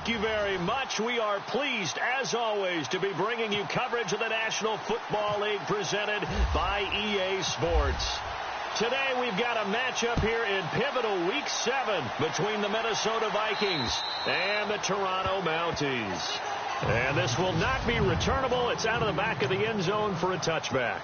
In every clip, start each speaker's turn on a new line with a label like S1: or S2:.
S1: Thank you very much. We are pleased, as always, to be bringing you coverage of the National Football League presented by EA Sports. Today we've got a matchup here in pivotal Week 7 between the Minnesota Vikings and the Toronto Mounties. And this will not be returnable. It's out of the back of the end zone for a touchback.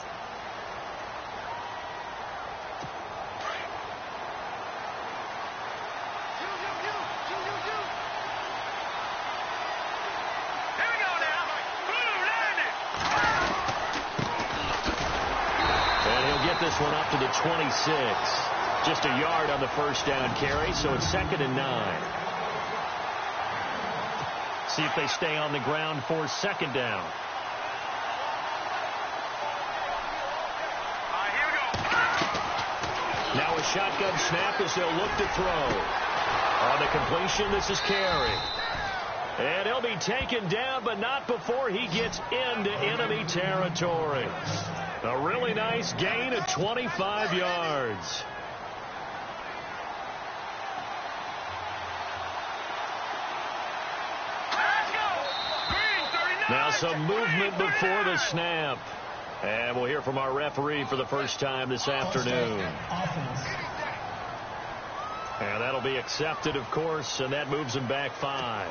S1: This one up to the 26. Just a yard on the first down carry, so it's 2nd and 9. See if they stay on the ground for 2nd down.
S2: Here we go.
S1: Now a shotgun snap as they'll look to throw. On the completion, this is Carey. And he'll be taken down, but not before he gets into enemy territory. A really nice gain of 25 yards. Now some movement before the snap. And we'll hear from our referee for the first time this afternoon. And that'll be accepted, of course, and that moves him back 5.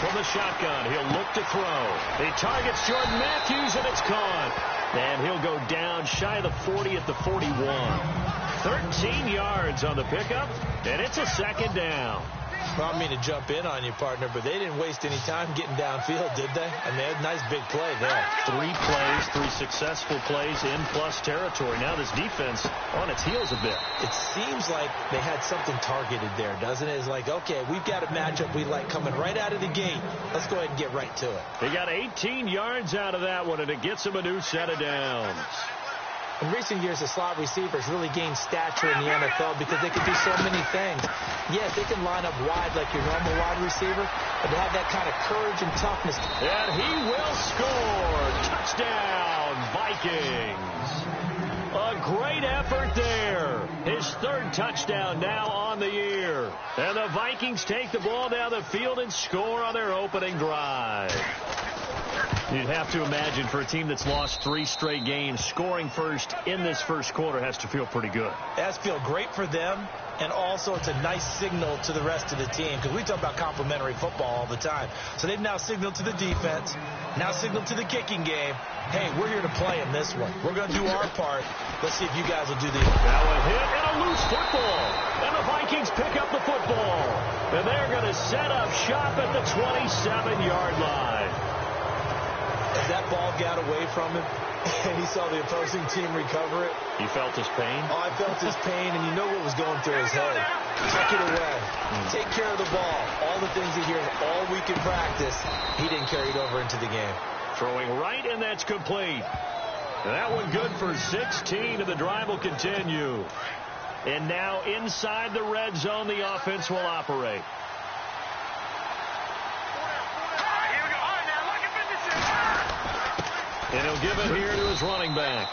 S1: From the shotgun, he'll look to throw. He targets Jordan Matthews, and it's caught. And he'll go down shy of the 40 at the 41. 13 yards on the pickup, and it's a 2nd down.
S3: Well, I don't mean to jump in on you, partner, but they didn't waste any time getting downfield, did they? And they had a nice big play there.
S1: 3 plays, 3 successful plays in plus territory. Now this defense on its heels a bit.
S3: It seems like they had something targeted there, doesn't it? It's like, okay, we've got a matchup we like coming right out of the gate. Let's go ahead and get right to it.
S1: They got 18 yards out of that one, and it gets them a new set of downs.
S3: In recent years, the slot receivers really gained stature in the NFL because they can do so many things. Yes, they can line up wide like your normal wide receiver, but they have that kind of courage and toughness.
S1: And he will score. Touchdown, Vikings. A great effort there. His 3rd touchdown now on the year. And the Vikings take the ball down the field and score on their opening drive. You'd have to imagine for a team that's lost 3 straight games, scoring first in this first quarter has to feel pretty good.
S3: It has to feel great for them, and also it's a nice signal to the rest of the team because we talk about complimentary football all the time. So they've now signaled to the defense, now signaled to the kicking game, hey, we're here to play in this one. We're going to do our part. Let's see if you guys will do the other.
S1: Now a hit and a loose football. And the Vikings pick up the football. And they're going to set up shop at the 27-yard line.
S3: As that ball got away from him, and he saw the opposing team recover it.
S1: He felt his pain?
S3: Oh, I felt his pain, and you know what was going through his head. Tuck it away. Take care of the ball. All the things he hears all week in practice, he didn't carry it over into the game.
S1: Throwing right, and that's complete. That one good for 16, and the drive will continue. And now inside the red zone, the offense will operate. And he'll give it here to his running back.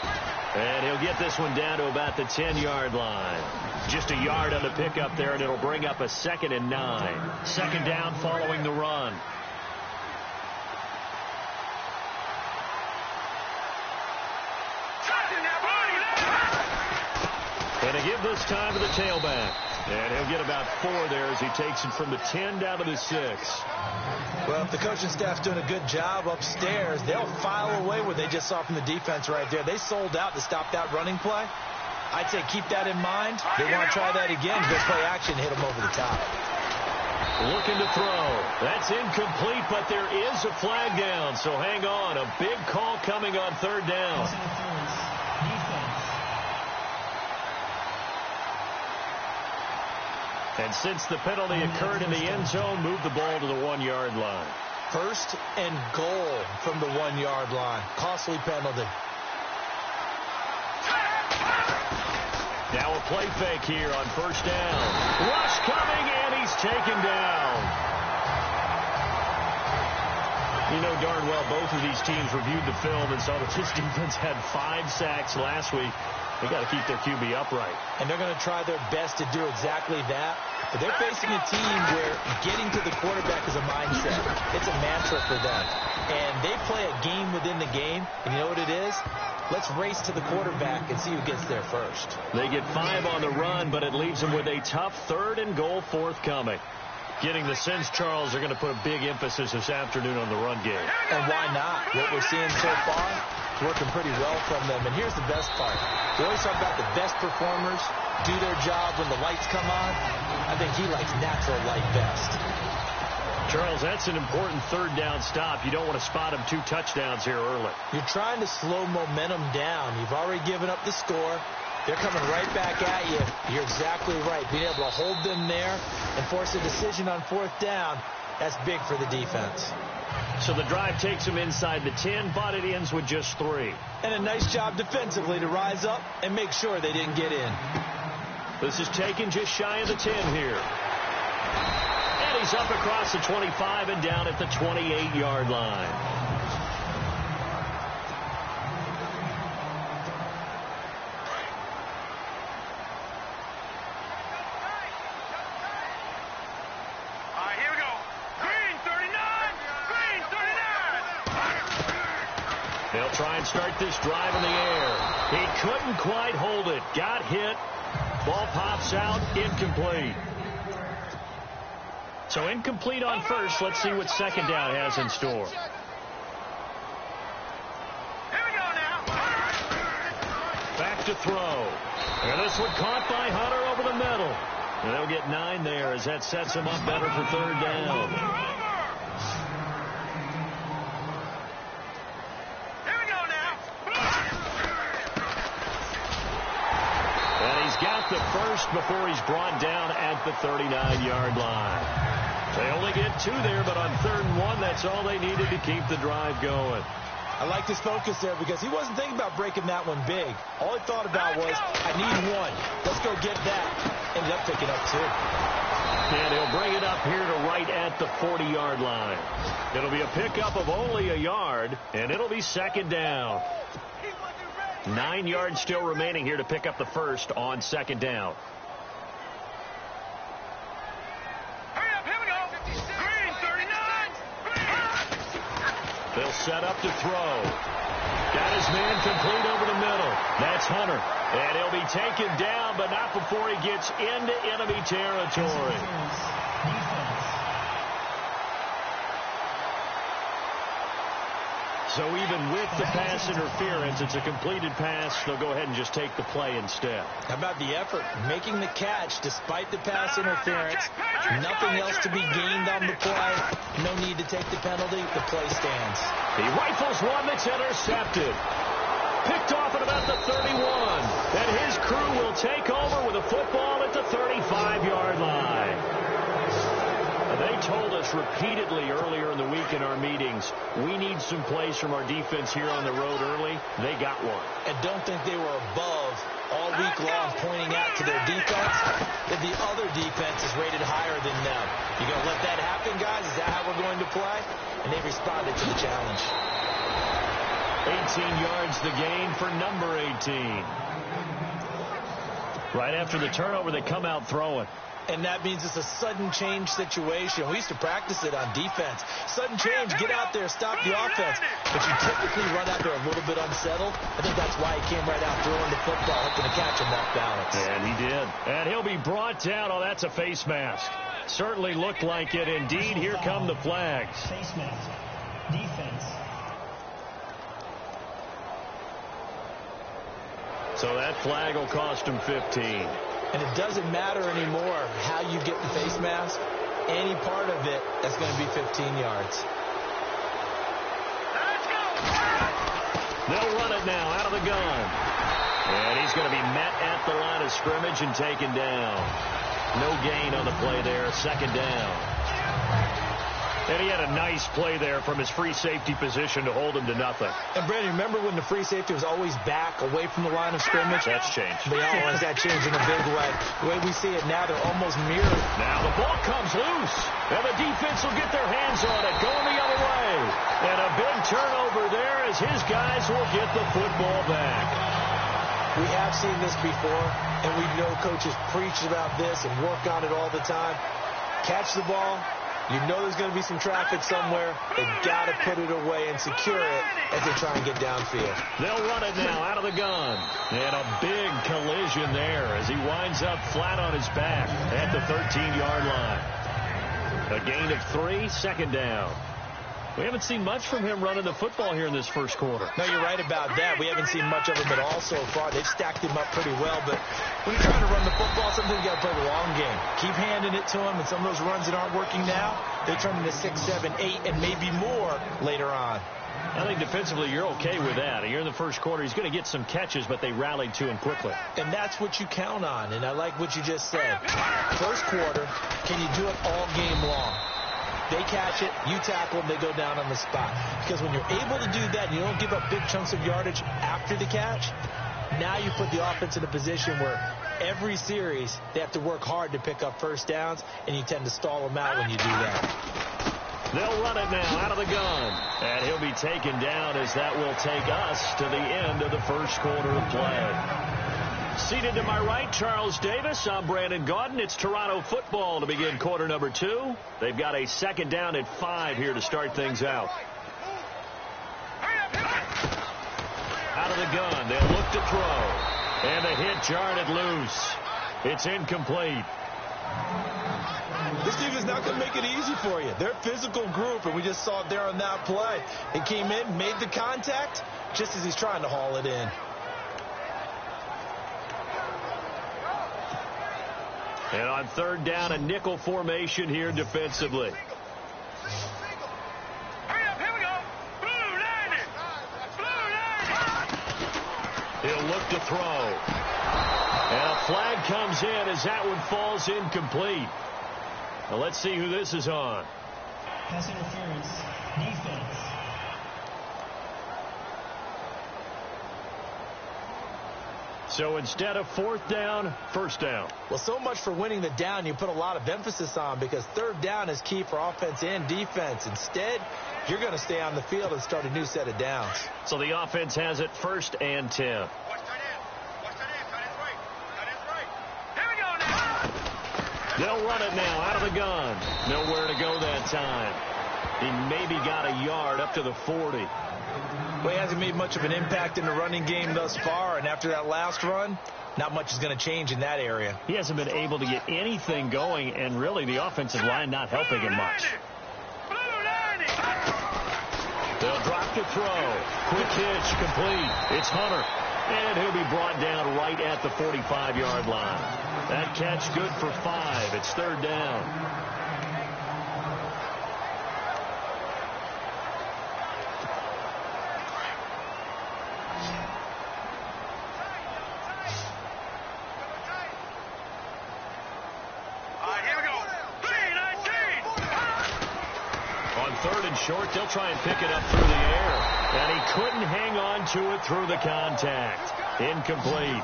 S1: And he'll get this one down to about the 10-yard line. Just a yard on the pickup there, and it'll bring up a 2nd and 9. 2nd down following the run. And they give this time to the tailback. And he'll get about 4 there as he takes it from the 10 down to the 6.
S3: Well, if the coaching staff's doing a good job upstairs, they'll file away what they just saw from the defense right there. They sold out to stop that running play. I'd say keep that in mind. They want to try that again. Just play action, hit them over the top.
S1: Looking to throw. That's incomplete, but there is a flag down, so hang on. A big call coming on 3rd down. And since the penalty occurred in the end zone, move the ball to the 1-yard line.
S3: 1st and goal from the 1-yard line. Costly penalty.
S1: Now a play fake here on 1st down. Rush coming, and he's taken down. You know darn well both of these teams reviewed the film and saw that this defense had 5 sacks last week. They got to keep their QB upright.
S3: And they're going to try their best to do exactly that. But they're facing a team where getting to the quarterback is a mindset. It's a mantra for them. And they play a game within the game. And you know what it is? Let's race to the quarterback and see who gets there first.
S1: They get 5 on the run, but it leaves them with a tough 3rd and goal forthcoming. Getting the sense, Charles, they're going to put a big emphasis this afternoon on the run game.
S3: And why not? What we're seeing so far is working pretty well from them. And here's the best part. We always talk about the best performers do their job when the lights come on. I think he likes natural light best.
S1: Charles, that's an important 3rd down stop. You don't want to spot him 2 touchdowns here early.
S3: You're trying to slow momentum down. You've already given up the score. They're coming right back at you. You're exactly right. Being able to hold them there and force a decision on 4th down, that's big for the defense.
S1: So the drive takes them inside the 10, but it ends with just 3.
S3: And a nice job defensively to rise up and make sure they didn't get in.
S1: This is taken just shy of the 10 here. And he's up across the 25 and down at the 28-yard line. They'll try and start this drive in the air. He couldn't quite hold it. Got hit. Ball pops out. Incomplete. So incomplete on first. Let's see what 2nd down has in store.
S2: Here we go now.
S1: Back to throw. And this one caught by Hunter over the middle. And they'll get 9 there as that sets them up better for 3rd down. Got the first before he's brought down at the 39-yard line. They only get 2 there, but on 3rd and 1, that's all they needed to keep the drive going.
S3: I like his focus there because he wasn't thinking about breaking that one big. All he thought about was, I need 1. Let's go get that. Ended up picking up 2.
S1: And he'll bring it up here to right at the 40-yard line. It'll be a pickup of only a yard, and it'll be 2nd down. 9 yards still remaining here to pick up the first on 2nd down.
S2: Hurry up, here we go. Green, 39.
S1: They'll set up to throw. Got his man complete over the middle. That's Hunter. And he'll be taken down, but not before he gets into enemy territory. So even with the pass interference, it's a completed pass. They'll go ahead and just take the play instead.
S3: How about the effort? Making the catch despite the pass interference. Nothing else to be gained on the play. No need to take the penalty. The play stands.
S1: He rifles one that's intercepted. Picked off at about the 31. And his crew will take over with a football at the 35-yard line. They told us repeatedly earlier in the week in our meetings, we need some plays from our defense here on the road early. They got one.
S3: And don't think they were above all week long pointing out to their defense that the other defense is rated higher than them. You going to let that happen, guys? Is that how we're going to play? And they responded to the challenge.
S1: 18 yards the gain for number 18. Right after the turnover, they come out throwing.
S3: And that means it's a sudden change situation. We used to practice it on defense. Sudden change, get out there, stop the offense. But you typically run out there a little bit unsettled. I think that's why he came right out throwing the football, hoping to catch him off balance.
S1: And he did. And he'll be brought down. Oh, that's a face mask. Certainly looked like it. Indeed, here come the flags.
S4: Face mask. Defense.
S1: So that flag will cost him 15.
S3: And it doesn't matter anymore how you get the face mask. Any part of it, that's going to be 15 yards.
S2: Let's go.
S1: They'll run it now out of the gun. And he's going to be met at the line of scrimmage and taken down. No gain on the play there. 2nd down. And he had a nice play there from his free safety position to hold him to nothing.
S3: And, Brandon, remember when the free safety was always back away from the line of scrimmage?
S1: That's changed.
S3: But yeah, once that changed in a big way. The way we see it now, they're almost mirrored.
S1: Now the ball comes loose. And the defense will get their hands on it. Going the other way. turnover there as his guys will get the football back.
S3: We have seen this before, and we know coaches preach about this and work on it all the time. Catch the ball. You know there's going to be some traffic somewhere. They've got to put it away and secure it as they try and get downfield.
S1: They'll run it now out of the gun. And a big collision there as he winds up flat on his back at the 13-yard line. A gain of 3, second down. We haven't seen much from him running the football here in this first quarter.
S3: No, you're right about that. We haven't seen much of him at all so far. They've stacked him up pretty well, but when you're trying to run the football, sometimes you got to play the long game. Keep handing it to him, and some of those runs that aren't working now, they turn into 6, 7, 8, and maybe more later on.
S1: I think defensively you're okay with that. You're in the first quarter. He's going to get some catches, but they rallied to him quickly.
S3: And that's what you count on, and I like what you just said. First quarter, can you do it all game long? They catch it, you tackle them, they go down on the spot. Because when you're able to do that and you don't give up big chunks of yardage after the catch, now you put the offense in a position where every series they have to work hard to pick up first downs, and you tend to stall them out when you do that.
S1: They'll run it now out of the gun. And he'll be taken down as that will take us to the end of the first quarter of play. Seated to my right, Charles Davis. I'm Brandon Gaudin. It's Toronto football to begin quarter number 2. They've got a second down at 5 here to start things out. Out of the gun. They'll look to throw. And the hit jarred it loose. It's incomplete.
S3: This team is not going to make it easy for you. They're a physical group, and we just saw it there on that play. He came in, made the contact, just as he's trying to haul it in.
S1: And on third down, a nickel formation here defensively.
S2: Hurry up, here we go. Blue landing.
S1: He'll look to throw. And a flag comes in as that one falls incomplete. Now let's see who this is on.
S4: Pass interference. Defense.
S1: So instead of fourth down, first down.
S3: Well, so much for winning the down you put a lot of emphasis on, because third down is key for offense and defense. Instead, you're going to stay on the field and start a new set of downs.
S1: So the offense has it 1st and 10.
S2: Watch that in. Watch that in. That is right. That is right. Here we go now.
S1: They'll run it now out of the gun. Nowhere to go that time. He maybe got a yard up to the 40.
S3: Well, he hasn't made much of an impact in the running game thus far, and after that last run, not much is going to change in that area.
S1: He hasn't been able to get anything going, and really the offensive line not helping him much. They'll drop to throw. Quick hitch, complete. It's Hunter. And he'll be brought down right at the 45-yard line. That catch good for 5. It's third down. Third and short, they'll try and pick it up through the air. And he couldn't hang on to it through the contact. Incomplete.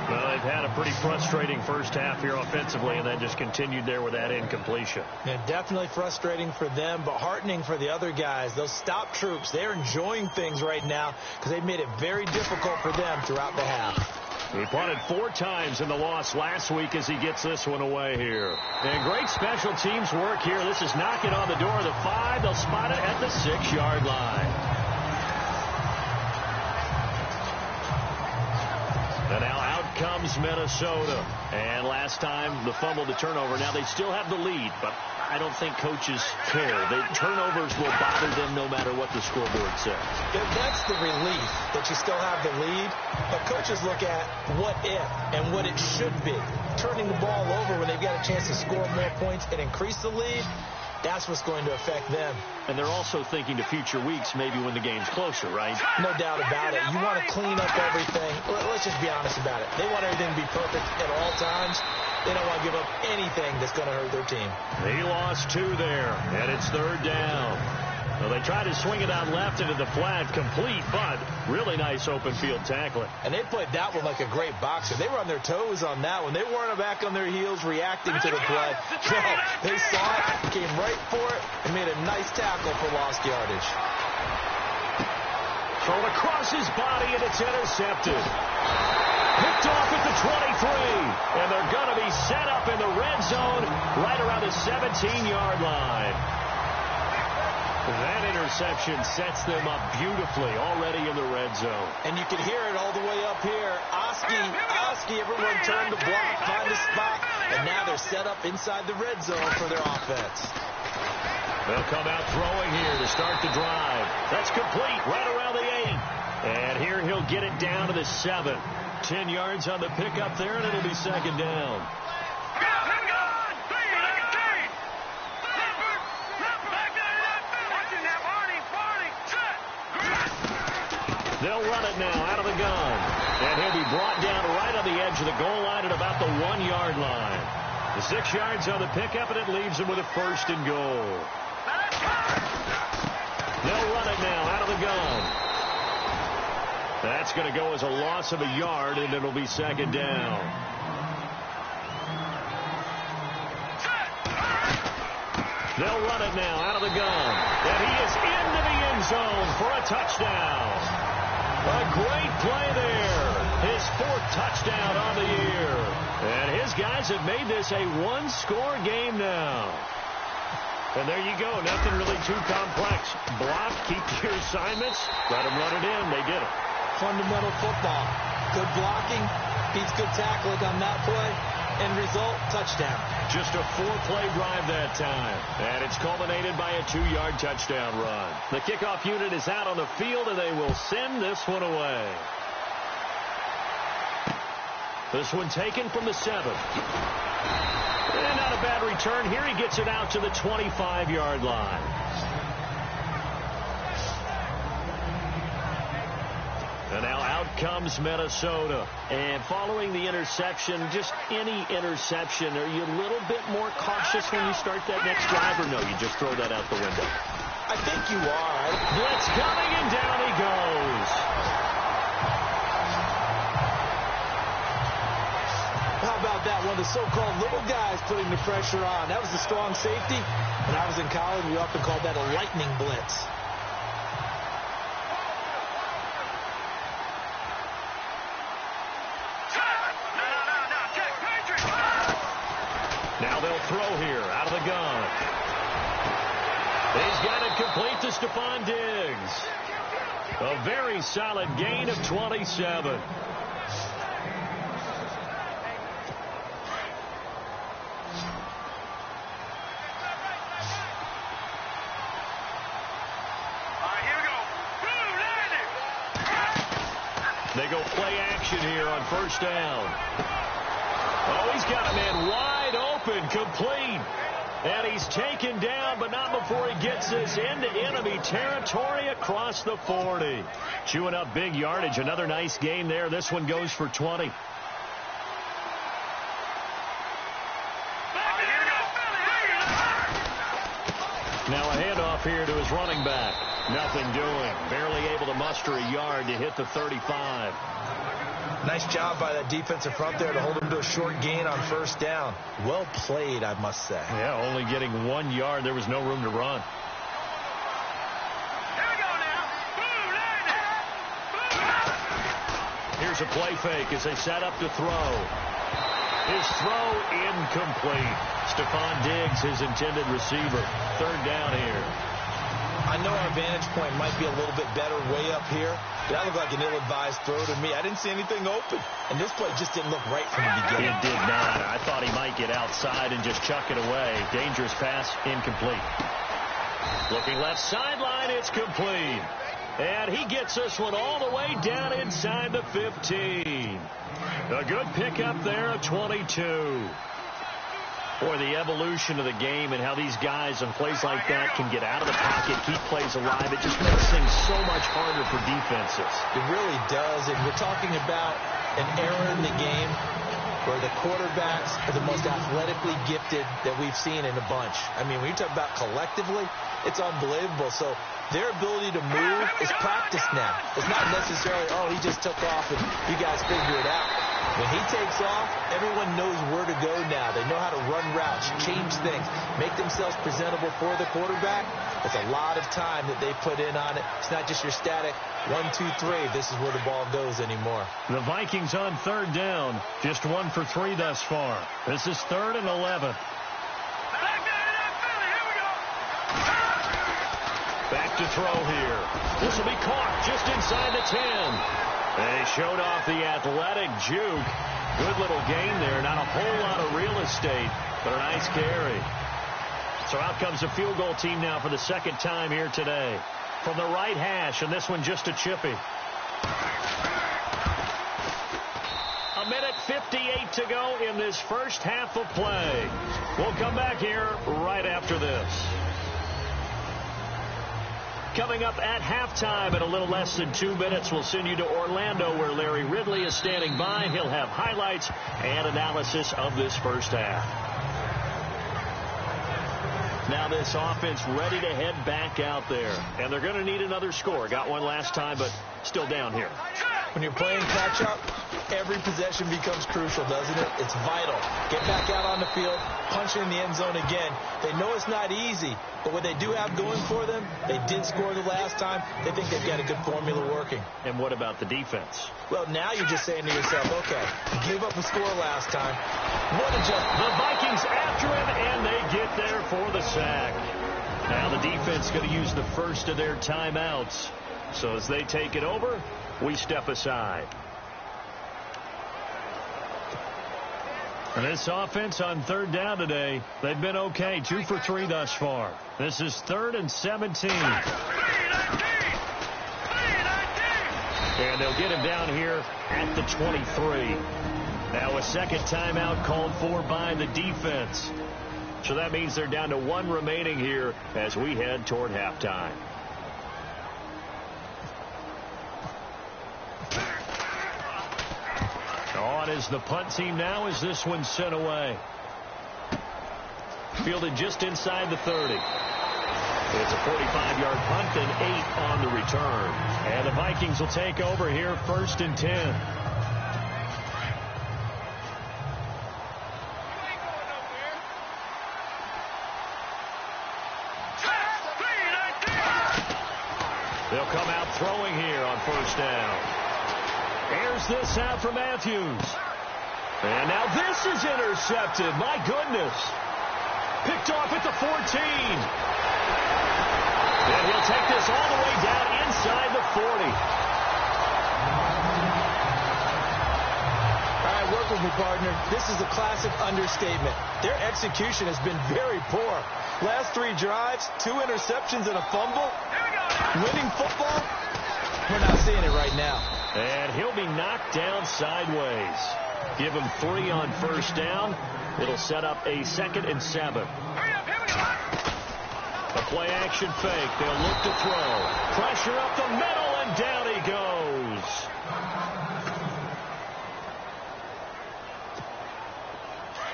S1: Well, they've had a pretty frustrating first half here offensively, and then just continued there with that incompletion.
S3: Yeah, definitely frustrating for them, but heartening for the other guys. Those stop troops, they're enjoying things right now because they've made it very difficult for them throughout the half.
S1: He punted 4 times in the loss last week as he gets this one away here. And great special teams work here. This is knocking on the door of the 5. They'll spot it at the 6-yard line. And now out comes Minnesota. And last time, the fumble to turnover. Now they still have the lead, but I don't think coaches care. The turnovers will bother them no matter what the scoreboard says.
S3: That's the relief that you still have the lead. But coaches look at what if and what it should be. Turning the ball over when they've got a chance to score more points and increase the lead, that's what's going to affect them.
S1: And they're also thinking to future weeks, maybe when the game's closer, right?
S3: No doubt about it. You want to clean up everything. Let's just be honest about it. They want everything to be perfect at all times. They don't want to give up anything that's going to hurt their team.
S1: He lost 2 there, and it's third down. Well, they Tried to swing it out left into the flat, complete, but really nice open field tackling.
S3: And they played that one like a great boxer. They were on their toes on that one. They weren't back on their heels reacting to the play. No, they saw it, came right for it, and made a nice tackle for lost yardage.
S1: Thrown across his body, and it's intercepted. Picked off at the 23, and they're going to be set up in the red zone right around the 17-yard line. That interception sets them up beautifully already in the red zone.
S3: And you can hear it all the way up here. Oski, everyone turned to block, find a spot, and now they're set up inside the red zone for their offense.
S1: They'll come out throwing here to start the drive. That's complete right around the 8. And here he'll get it down to the 7. 10 yards on the pickup there, and it'll be second down. They'll run it now out of the gun. And he'll be brought down right on the edge of the goal line at about the 1-yard line. The 6 yards on the pickup, and it leaves him with a first and goal. They'll run it now out of the gun. That's going to go as a loss of a yard, and it'll be second down. They'll run it now out of the gun. And he is into the end zone for a touchdown. A great play there. His 4th touchdown on the year. And his guys have made this a one-score game now. And there you go. Nothing really too complex. Block, keep your assignments, let them run it in. They did it.
S3: Fundamental football. Good blocking, beats good tackling on that play. End result, touchdown.
S1: Just a 4-play drive that time. And it's culminated by a 2-yard touchdown run. The kickoff unit is out on the field, and they will send this one away. This one taken from the 7. And not a bad return here. He gets it out to the 25-yard line. And now out comes Minnesota. And following the interception, just any interception, are you a little bit more cautious when you start that next drive, or no, you just throw that out the window?
S3: I think you are.
S1: Blitz coming, and down he goes.
S3: How about that? One of the so-called little guys putting the pressure on. That was the strong safety. When I was in college, we often called that a lightning blitz.
S1: Now they'll throw here out of the gun. He's got it complete to Stephon Diggs. A very solid gain of 27. They go play action here on first down. Oh, he's got a man wide open, complete. And he's taken down, but not before he gets this into enemy territory across the 40. Chewing up big yardage. Another nice gain there. This one goes for 20. Now a handoff here to his running back. Nothing doing. Barely able to muster a yard to hit the 35.
S3: Nice job by that defensive front there to hold him to a short gain on first down. Well played, I must say.
S1: Yeah, only getting 1 yard. There was no room to run.
S2: Here we go now.
S1: Here's a play fake as they set up to throw. His throw incomplete. Stephon Diggs, his intended receiver. Third down here.
S3: I know our vantage point might be a little bit better way up here, but that looked like an ill-advised throw to me. I didn't see anything open, and this play just didn't look right from the beginning.
S1: It did not. I thought he might get outside and just chuck it away. Dangerous pass, incomplete. Looking left sideline, it's complete. And he gets this one all the way down inside the 15. A good pickup there at 22. Boy, the evolution of the game and how these guys on plays like that can get out of the pocket, keep plays alive, it just makes things so much harder for defenses.
S3: It really does, and we're talking about an error in the game. where the quarterbacks are the most athletically gifted that we've seen in a bunch. I mean, when you talk about collectively, it's unbelievable. So their ability to move is practiced now. It's not necessarily, oh, he just took off and you guys figure it out. When he takes off, everyone knows where to go now. They know how to run routes, change things, make themselves presentable for the quarterback. It's a lot of time that they put in on it. It's not just your static 1, 2, 3. This is where the ball goes anymore.
S1: The Vikings on third down. Just 1 for 3 thus far. This is 3rd and 11. Back to throw here. This will be caught just inside the 10. They showed off the athletic juke. Good little gain there. Not a whole lot of real estate, but a nice carry. So out comes the field goal team now for the second time here today. From the right hash, and this one just a chippy. 1:58 to go in this first half of play. We'll come back here right after this. Coming up at halftime in a little less than 2 minutes, we'll send you to Orlando where Larry Ridley is standing by. He'll have highlights and analysis of this first half. Now this offense ready to head back out there. And they're going to need another score. Got one last time, but still down here.
S3: When you're playing catch-up, every possession becomes crucial, doesn't it? It's vital. Get back out on the field, punch it in the end zone again. They know it's not easy, but what they do have going for them, they did score the last time. They think they've got a good formula working.
S1: And what about the defense?
S3: Well, now you're just saying to yourself, okay, you gave up a score last time. What adjustment?
S1: The Vikings after him, and they get there for the sack. Now the defense going to use the first of their timeouts. So as they take it over, we step aside. And this offense on third down today, they've been okay. 2 for 3 thus far. This is 3rd and 17. And they'll get him down here at the 23. Now a second timeout called for by the defense. So that means they're down to 1 remaining here as we head toward halftime. On is the punt team now as this one's sent away. Fielded just inside the 30. It's a 45-yard punt and 8 on the return. And the Vikings will take over here 1st and 10. They'll come out throwing here on 1st down. Airs this out for Matthews. And now this is intercepted. My goodness. Picked off at the 14. And he'll take this all the way down inside the 40.
S3: All right, work with me, partner. This is a classic understatement. Their execution has been very poor. Last 3 drives, 2 interceptions and a fumble. Winning football, we're not seeing it right now.
S1: And he'll be knocked down sideways. Give him 3 on 1st down. It'll set up a 2nd and 7. A play action fake. They'll look to throw. Pressure up the middle, and down he goes.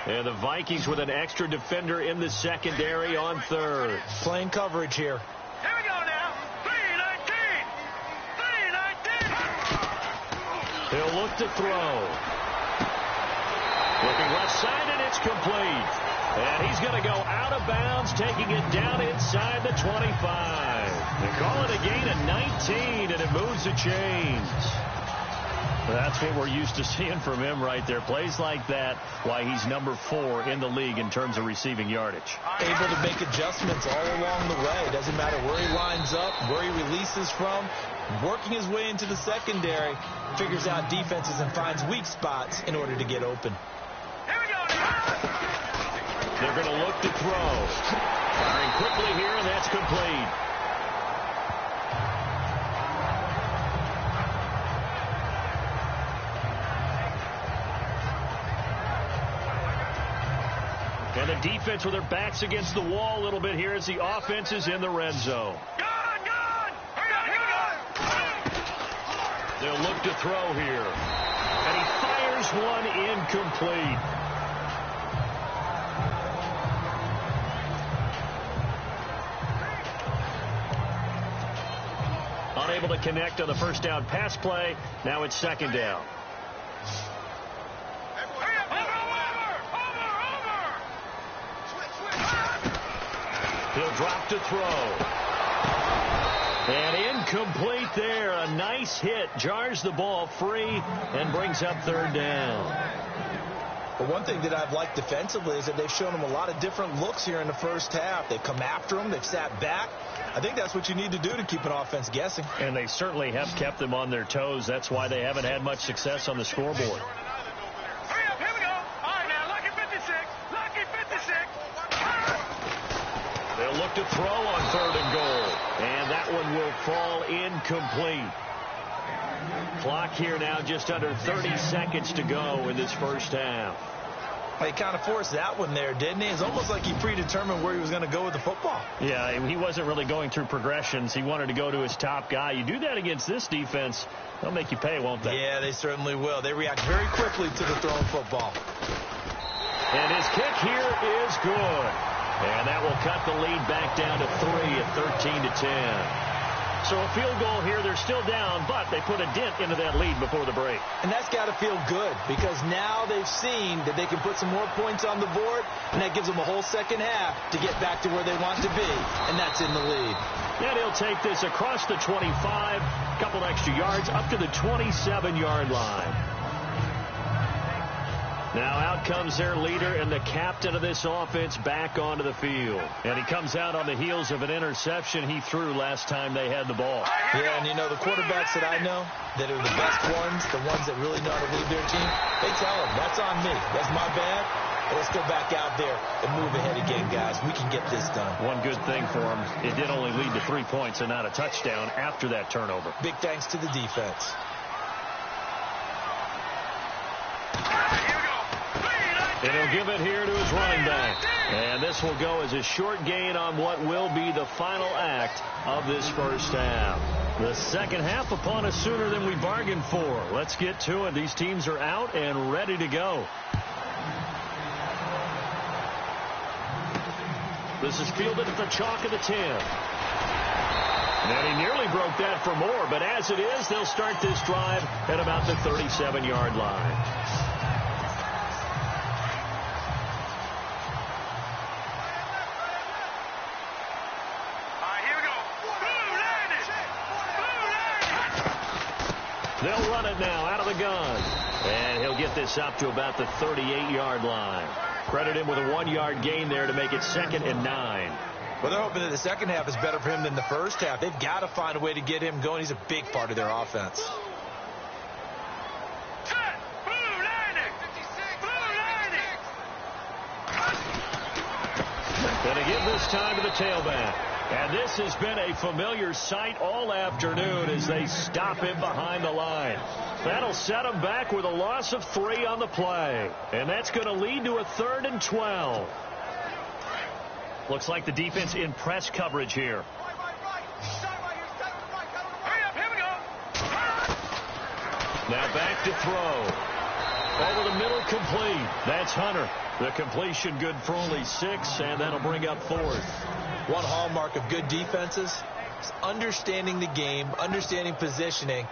S1: And the Vikings with an extra defender in the secondary on 3rd.
S3: Playing coverage here.
S2: Here we go now. 3-19.
S1: He'll look to throw. Looking left side, and it's complete. And he's going to go out of bounds, taking it down inside the 25. They call it a gain of 19, and it moves the chains. That's what we're used to seeing from him right there. Plays like that, why he's number 4 in the league in terms of receiving yardage.
S3: Able to make adjustments all along the way. Doesn't matter where he lines up, where he releases from. Working his way into the secondary, figures out defenses and finds weak spots in order to get open.
S2: Here we go now.
S1: They're going to look to throw. Firing quickly here, and that's complete. And the defense with their backs against the wall a little bit here as the offense is in the red zone. They'll look to throw here. And he fires throws one incomplete. Unable to connect on the first down pass play. Now it's second down. He'll drop to throw. And incomplete there. A nice hit. Jars the ball free and brings up third down.
S3: But one thing that I've liked defensively is that they've shown him a lot of different looks here in the first half. They've come after him. They've sat back. I think that's what you need to do to keep an offense guessing.
S1: And they certainly have kept them on their toes. That's why they haven't had much success on the scoreboard.
S2: Hurry up, here we go. All right, now, lucky 56. Lucky 56.
S1: They'll look to throw on third and goal. And that one will fall incomplete. Clock here now just under 30 seconds to go in this first half.
S3: He kind of forced that one there, didn't he? It's almost like he predetermined where he was going to go with the football.
S1: Yeah, he wasn't really going through progressions. He wanted to go to his top guy. You do that against this defense, they'll make you pay, won't they?
S3: Yeah, they certainly will. They react very quickly to the thrown football.
S1: And his kick here is good. And that will cut the lead back down to 3 at 13-10. So a field goal here. They're still down, but they put a dent into that lead before the break.
S3: And that's got to feel good because now they've seen that they can put some more points on the board, and that gives them a whole second half to get back to where they want to be, and that's in the lead.
S1: And he'll take this across the 25, a couple extra yards, up to the 27-yard line. Now out comes their leader and the captain of this offense back onto the field. And he comes out on the heels of an interception he threw last time they had the ball.
S3: Yeah, and you know, the quarterbacks that I know that are the best ones, the ones that really know how to lead their team, they tell them, that's on me. That's my bad. But let's go back out there and move ahead again, guys. We can get this done.
S1: One good thing for them, it did only lead to 3 points and not a touchdown after that turnover.
S3: Big thanks to the defense.
S1: And he'll give it here to his running back. And this will go as a short gain on what will be the final act of this first half. The second half upon us sooner than we bargained for. Let's get to it. These teams are out and ready to go. This is fielded at the chalk of the 10. And he nearly broke that for more, but as it is, they'll start this drive at about the 37-yard line. They'll run it now out of the gun. And he'll get this up to about the 38-yard line. Credit him with a 1-yard gain there to make it 2nd and 9.
S3: Well, they're hoping that the second half is better for him than the first half. They've got to find a way to get him going. He's a big part of their offense.
S1: Going to give this time to the tailback. And this has been a familiar sight all afternoon as they stop him behind the line. That'll set him back with a loss of 3 on the play. And that's going to lead to a 3rd and 12. Looks like the defense in press coverage here. Now back to throw. Over the middle, complete. That's Hunter. The completion good for only 6, and that'll bring up 4th.
S3: One hallmark of good defenses is understanding the game, understanding positioning,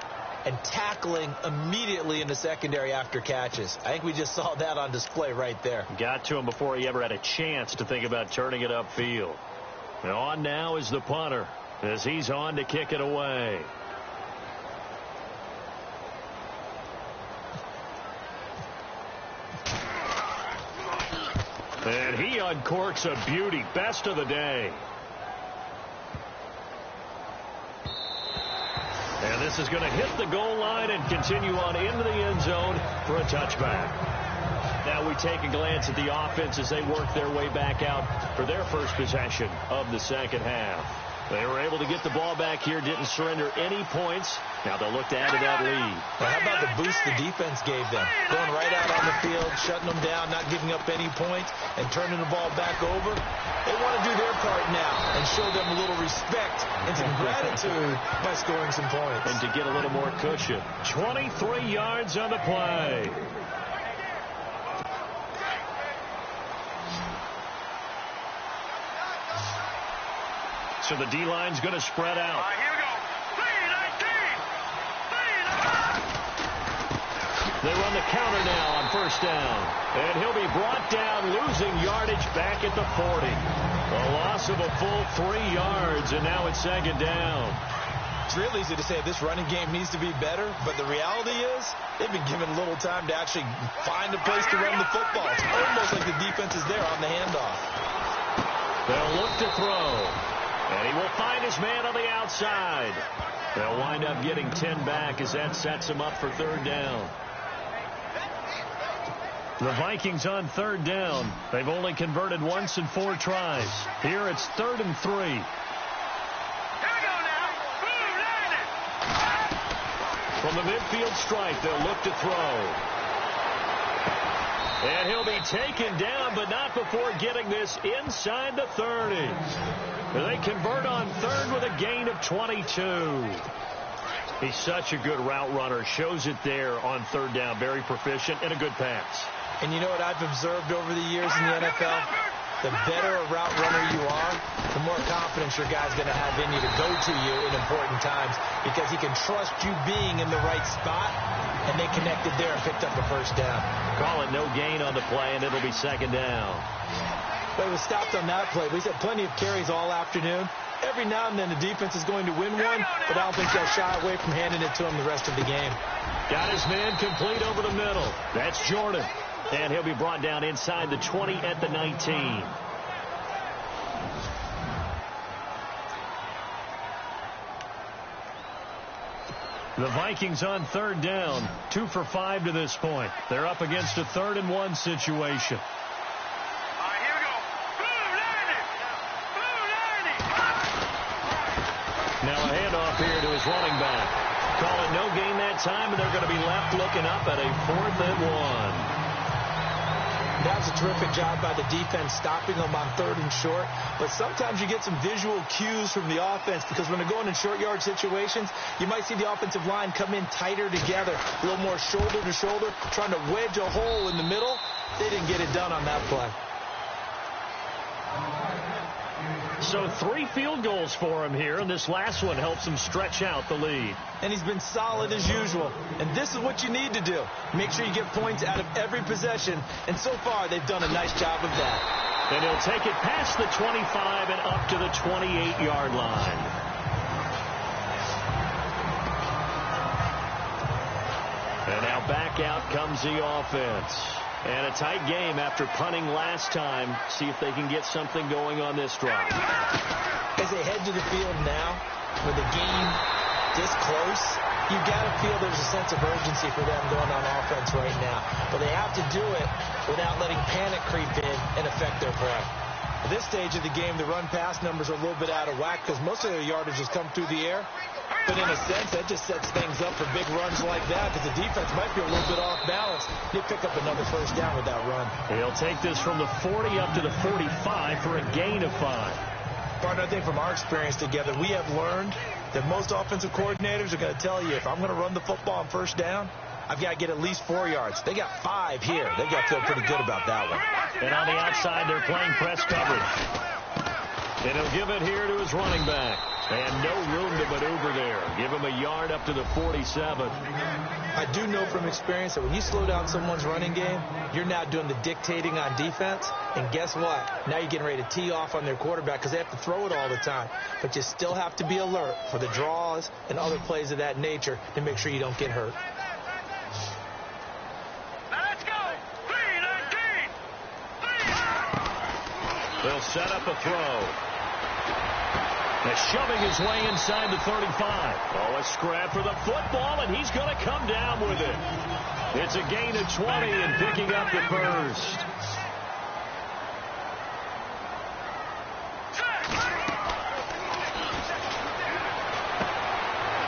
S3: and tackling immediately in the secondary after catches. I think we just saw that on display right there.
S1: Got to him before he ever had a chance to think about turning it upfield. And on now is the punter as he's on to kick it away. And he uncorks a beauty. Best of the day. And this is going to hit the goal line and continue on into the end zone for a touchback. Now we take a glance at the offense as they work their way back out for their first possession of the second half. They were able to get the ball back here, didn't surrender any points. Now they'll look to add to that lead.
S3: Well, how about the boost the defense gave them? Going right out on the field, shutting them down, not giving up any points, and turning the ball back over. They want to do their part now and show them a little respect and some gratitude by scoring some points.
S1: And to get a little more cushion. 23 yards on the play. So the D-line's going to spread out.
S2: Here we go.
S1: They run the counter now on first down. And he'll be brought down, losing yardage back at the 40. A loss of a full 3 yards, and now it's second down.
S3: It's real easy to say this running game needs to be better, but the reality is they've been given little time to actually find a place to run the football. It's almost like the defense is there on the handoff.
S1: They'll look to throw, and he will find his man on the outside. They'll wind up getting 10 back as that sets him up for third down. The Vikings on third down. They've only converted once in 4 tries. Here it's 3rd and 3. From the midfield stripe, they'll look to throw. And he'll be taken down, but not before getting this inside the 30. They convert on third with a gain of 22. He's such a good route runner. Shows it there on third down. Very proficient and a good pass.
S3: And you know what I've observed over the years in the NFL? The better a route runner you are, the more confidence your guy's going to have in you to go to you in important times because he can trust you being in the right spot, and they connected there and picked up a first down.
S1: Call it no gain on the play, and it'll be second down.
S3: But it was stopped on that play. We said plenty of carries all afternoon. Every now and then the defense is going to win one, but I don't think they'll shy away from handing it to him the rest of the game.
S1: Got his man complete over the middle. That's Jordan. And he'll be brought down inside the 20 at the 19. The Vikings on third down. 2 for 5 to this point. They're up against a 3rd and 1 situation.
S2: Here we go.
S1: Now a handoff here to his running back. Call it no gain that time, and they're going to be left looking up at a 4th and 1.
S3: That was a terrific job by the defense stopping them on 3rd and short. But sometimes you get some visual cues from the offense because when they're going in short yard situations, you might see the offensive line come in tighter together, a little more shoulder to shoulder, trying to wedge a hole in the middle. They didn't get it done on that play.
S1: So 3 field goals for him here, and this last one helps him stretch out the lead.
S3: And he's been solid as usual. And this is what you need to do. Make sure you get points out of every possession. And so far, they've done a nice job of that.
S1: And he'll take it past the 25 and up to the 28-yard line. And now back out comes the offense. And a tight game after punting last time. See if they can get something going on this drive.
S3: As they head to the field now, with the game this close, you've got to feel there's a sense of urgency for them going on offense right now. But they have to do it without letting panic creep in and affect their play. At this stage of the game, the run-pass numbers are a little bit out of whack because most of their yardage has come through the air. But in a sense, that just sets things up for big runs like that because the defense might be a little bit off balance. They pick up another first down with that run.
S1: He'll take this from the 40 up to the 45 for a gain of 5.
S3: Partner, I think from our experience together, we have learned that most offensive coordinators are going to tell you if I'm going to run the football on first down, I've got to get at least 4 yards. They got 5 here. They've got to feel pretty good about that one.
S1: And on the outside, they're playing press coverage. And he'll give it here to his running back. And no room to maneuver there. Give him a yard up to the 47.
S3: I do know from experience that when you slow down someone's running game, you're now doing the dictating on defense. And guess what? Now you're getting ready to tee off on their quarterback because they have to throw it all the time. But you still have to be alert for the draws and other plays of that nature to make sure you don't get hurt.
S2: Let's go. 3-19.
S1: They'll set up a throw. They're shoving his way inside the 35. Oh, a scrap for the football, and he's going to come down with it. It's a gain of 20 and picking up the first.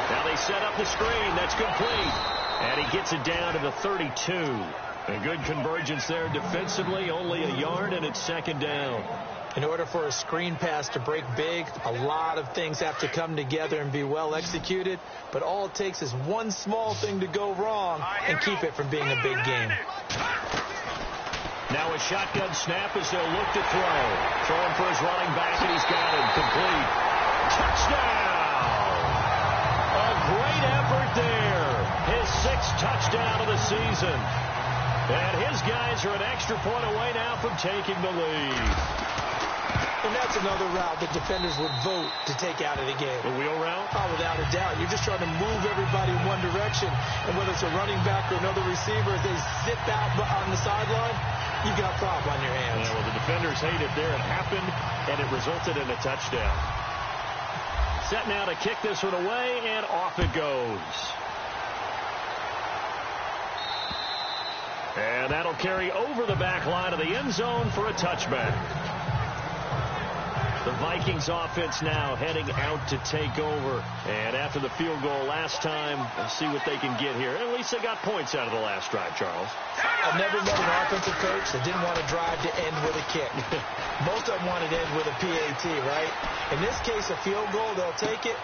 S1: Now they set up the screen. That's complete. And he gets it down to the 32. A good convergence there defensively, only a yard, and it's second down.
S3: In order for a screen pass to break big, a lot of things have to come together and be well executed. But all it takes is one small thing to go wrong and keep it from being a big game.
S1: Now a shotgun snap as they'll look to throw. Throwing for his running back, and he's got it complete. Touchdown! A great effort there. His 6th touchdown of the season. And his guys are an extra point away now from taking the lead.
S3: And that's another route that defenders would vote to take out of the game.
S1: The wheel route?
S3: Oh, without a doubt. You're just trying to move everybody in one direction. And whether it's a running back or another receiver, as they zip out on the sideline, you've got a problem on your hands.
S1: Yeah, well, the defenders hate it there. It happened, and it resulted in a touchdown. Set now to kick this one away, and off it goes. And that'll carry over the back line of the end zone for a touchback. The Vikings offense now heading out to take over. And after the field goal last time, we'll see what they can get here. At least they got points out of the last drive, Charles.
S3: I've never met an offensive coach that didn't want to drive to end with a kick. Most of them wanted to end with a PAT, right? In this case, a field goal, they'll take it.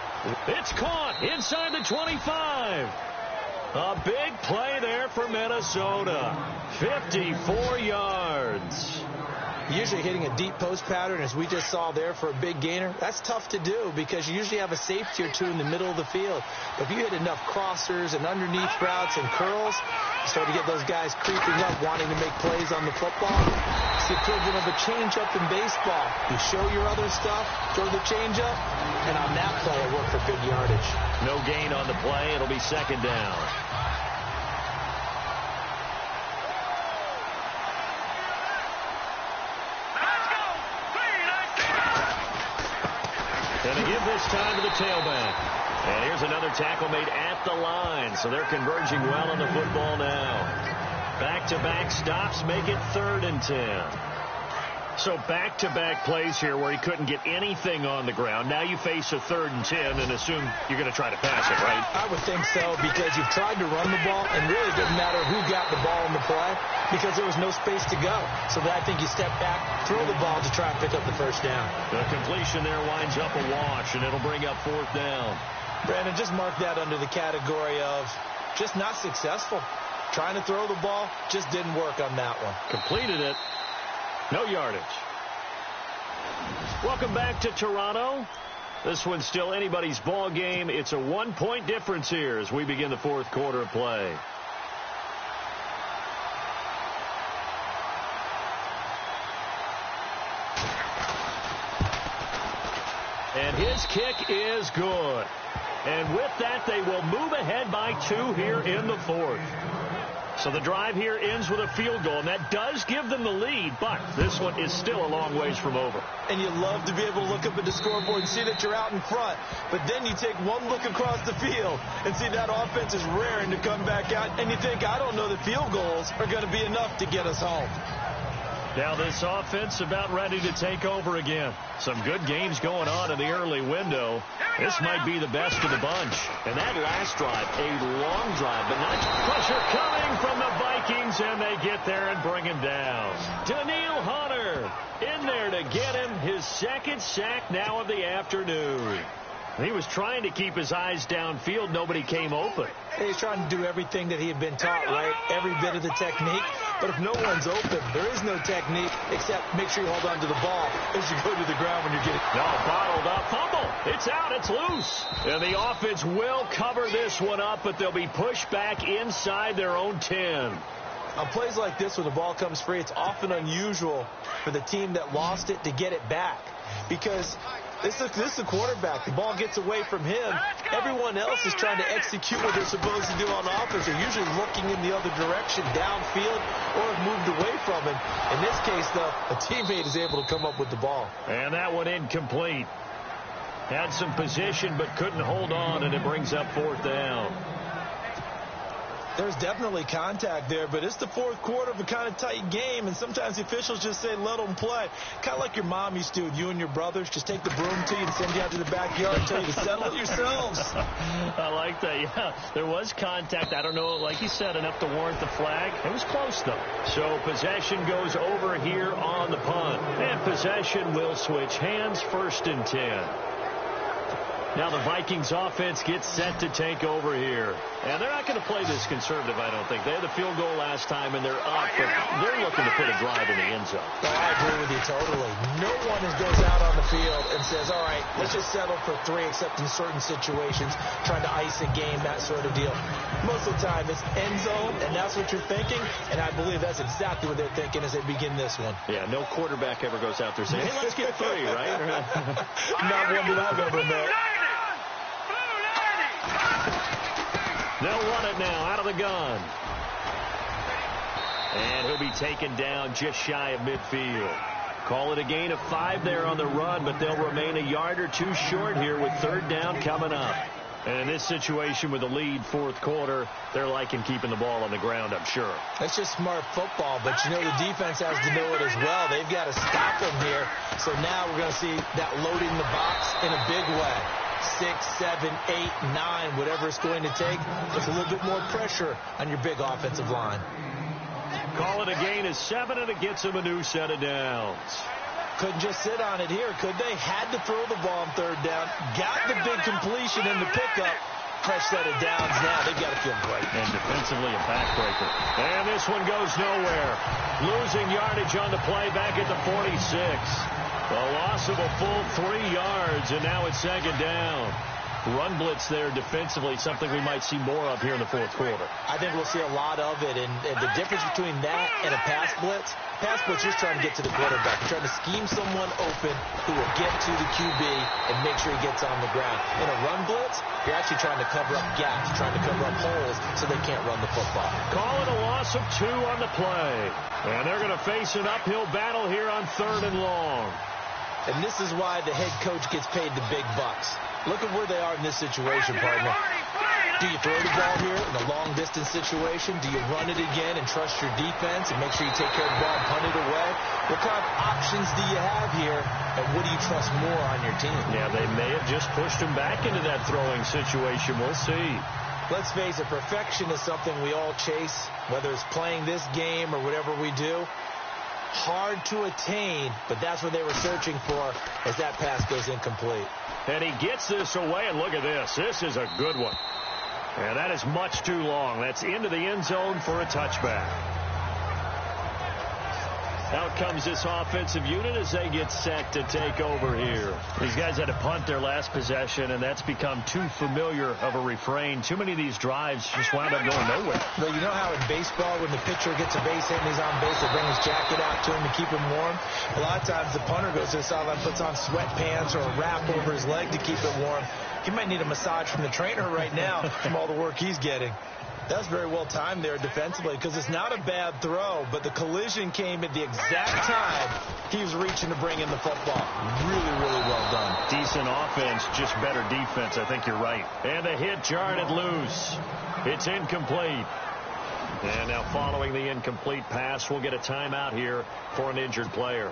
S1: It's caught inside the 25. A big play there for Minnesota. 54 yards.
S3: Usually hitting a deep post pattern, as we just saw there, for a big gainer, that's tough to do because you usually have a safety or two in the middle of the field. But if you hit enough crossers and underneath routes and curls, you start to get those guys creeping up, wanting to make plays on the football. It's the equivalent of a changeup in baseball. You show your other stuff, throw the changeup, and on that play, it worked for big yardage.
S1: No gain on the play. It'll be 2nd down. And they give this time to the tailback. And here's another tackle made at the line. So they're converging well on the football now. Back-to-back stops make it 3rd and 10. So back-to-back plays here where he couldn't get anything on the ground. Now you face a 3rd and 10 and assume you're going to try to pass it, right?
S3: I would think so, because you've tried to run the ball, and really it doesn't matter who got the ball in the play because there was no space to go. So I think you step back, throw the ball to try and pick up the 1st down.
S1: The completion there winds up a wash, and it'll bring up 4th down.
S3: Brandon, just mark that under the category of just not successful. Trying to throw the ball, just didn't work on that one.
S1: Completed it. No yardage. Welcome back to Toronto. This one's still anybody's ball game. It's a 1-point difference here as we begin the 4th quarter of play. And his kick is good. And with that, they will move ahead by 2 here in the 4th. So the drive here ends with a field goal, and that does give them the lead, but this one is still a long ways from over.
S3: And you love to be able to look up at the scoreboard and see that you're out in front, but then you take one look across the field and see that offense is raring to come back out, and you think, I don't know that field goals are going to be enough to get us home.
S1: Now this offense about ready to take over again. Some good games going on in the early window. This might be the best of the bunch. And that last drive, a long drive, but not pressure coming from the Vikings, and they get there and bring him down. Daniil Hunter in there to get him his 2nd sack now of the afternoon. He was trying to keep his eyes downfield. Nobody came open.
S3: He's trying to do everything that he had been taught, right? Every bit of the technique. But if no one's open, there is no technique except make sure you hold on to the ball as you go to the ground when you're getting...
S1: No, bottled up. Fumble. It's out. It's loose. And the offense will cover this one up, but they'll be pushed back inside their own 10.
S3: On plays like this, when the ball comes free, it's often unusual for the team that lost it to get it back. Because this is the quarterback. The ball gets away from him. Everyone else is trying to execute what they're supposed to do on offense. They're usually looking in the other direction, downfield, or have moved away from it. In this case, though, a teammate is able to come up with the ball.
S1: And that one incomplete. Had some position, but couldn't hold on, and it brings up 4th down.
S3: There's definitely contact there, but it's the 4th quarter of a kind of tight game, and sometimes the officials just say, let them play. Kind of like your mom used to with you and your brothers. Just take the broom to you and send you out to the backyard and tell you to settle it yourselves.
S1: I like that, yeah. There was contact. I don't know, like you said, enough to warrant the flag. It was close, though. So possession goes over here on the punt. And possession will switch hands, 1st and 10. Now the Vikings offense gets set to take over here. And they're not going to play this conservative, I don't think. They had the field goal last time, and they're up, but they're looking to put a drive in the end zone.
S3: Oh, I agree with you totally. No one goes out on the field and says, all right, let's just settle for 3, except in certain situations, trying to ice a game, that sort of deal. Most of the time, it's end zone, and that's what you're thinking, and I believe that's exactly what they're thinking as they begin this one.
S1: Yeah, no quarterback ever goes out there saying, hey, let's get 3, right?
S3: Not one that I've ever met.
S1: They'll run it now out of the gun. And he'll be taken down just shy of midfield. Call it a gain of 5 there on the run, but they'll remain a yard or 2 short here with 3rd down coming up. And in this situation with the lead 4th quarter, they're liking keeping the ball on the ground, I'm sure.
S3: That's just smart football, but you know the defense has to know it as well. They've got to stop them here. So now we're going to see that loading the box in a big way. 6, 7, 8, 9, whatever it's going to take. Puts a little bit more pressure on your big offensive line.
S1: Call it a gain of 7, and it gets them a new set of downs.
S3: Couldn't just sit on it here, could they? Had to throw the ball on 3rd down. Got the big completion in the pickup. Fresh set of downs now. They've got to feel great.
S1: And defensively a backbreaker. And this one goes nowhere. Losing yardage on the play back at the 46. The loss of a full 3 yards, and now it's 2nd down. Run blitz there defensively, something we might see more of here in the 4th quarter.
S3: I think we'll see a lot of it, and the difference between that and a pass blitz is trying to get to the quarterback. You're trying to scheme someone open who will get to the QB and make sure he gets on the ground. In a run blitz, you're actually trying to cover up gaps, trying to cover up holes so they can't run the football.
S1: Call it a loss of 2 on the play. And they're going to face an uphill battle here on 3rd and long.
S3: And this is why the head coach gets paid the big bucks. Look at where they are in this situation, partner. Do you throw the ball here in a long-distance situation? Do you run it again and trust your defense and make sure you take care of the ball and punt it away? What kind of options do you have here, and what do you trust more on your team?
S1: Yeah, they may have just pushed him back into that throwing situation. We'll see.
S3: Let's face it, perfection is something we all chase, whether it's playing this game or whatever we do. Hard to attain, but that's what they were searching for as that pass goes incomplete.
S1: And he gets this away, and look at this. This is a good one. And that is much too long. That's into the end zone for a touchback. Out comes this offensive unit as they get set to take over here. These guys had to punt their last possession, and that's become too familiar of a refrain. Too many of these drives just wound up going nowhere.
S3: Well, you know how in baseball, when the pitcher gets a base hit and he's on base, they bring his jacket out to him to keep him warm? A lot of times the punter goes to the sideline, puts on sweatpants or a wrap over his leg to keep it warm. He might need a massage from the trainer right now from all the work he's getting. That's very well timed there defensively because it's not a bad throw, but the collision came at the exact time he was reaching to bring in the football. Really, really well done.
S1: Decent offense, just better defense. I think you're right. And the hit jarred it loose. It's incomplete. And now following the incomplete pass, we'll get a timeout here for an injured player.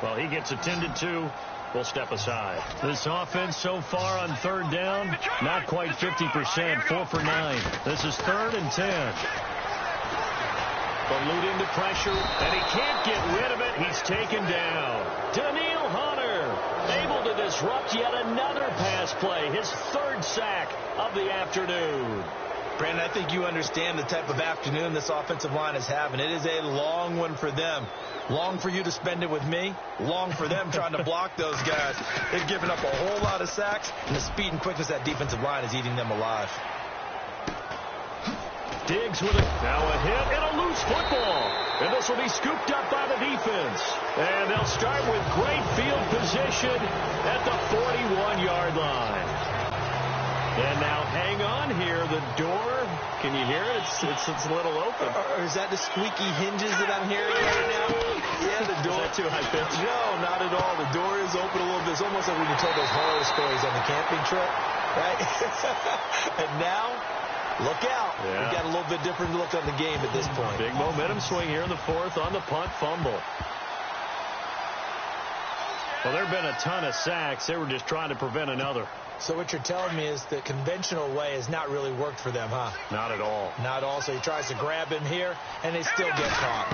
S1: Well, he gets attended to. We'll step aside. This offense so far on 3rd down, not quite 50%, 4 for 9. This is 3rd and 10. Eluding the pressure, and he can't get rid of it. He's taken down. Daniil Hunter able to disrupt yet another pass play. His 3rd sack of the afternoon.
S3: Brandon, I think you understand the type of afternoon this offensive line is having. It is a long one for them. Long for you to spend it with me. Long for them trying to block those guys. They've given up a whole lot of sacks, and the speed and quickness of that defensive line is eating them alive.
S1: Diggs with now a hit and a loose football. And this will be scooped up by the defense. And they'll start with great field position at the 41-yard line. And now hang on here. The door, can you hear it? It's a little open.
S3: Or is that the squeaky hinges that I'm hearing right now? Yeah, the door.
S1: Is that too high pitch?
S3: No, not at all. The door is open a little bit. It's almost like when you told those horror stories on the camping trip, right? And now, look out.
S1: Yeah.
S3: We've got a little bit different look on the game at this point.
S1: Big momentum swing here in the 4th on the punt fumble. Well, there have been a ton of sacks. They were just trying to prevent another.
S3: So what you're telling me is the conventional way has not really worked for them, huh?
S1: Not at all.
S3: Not at all. So he tries to grab him here, and they still get caught.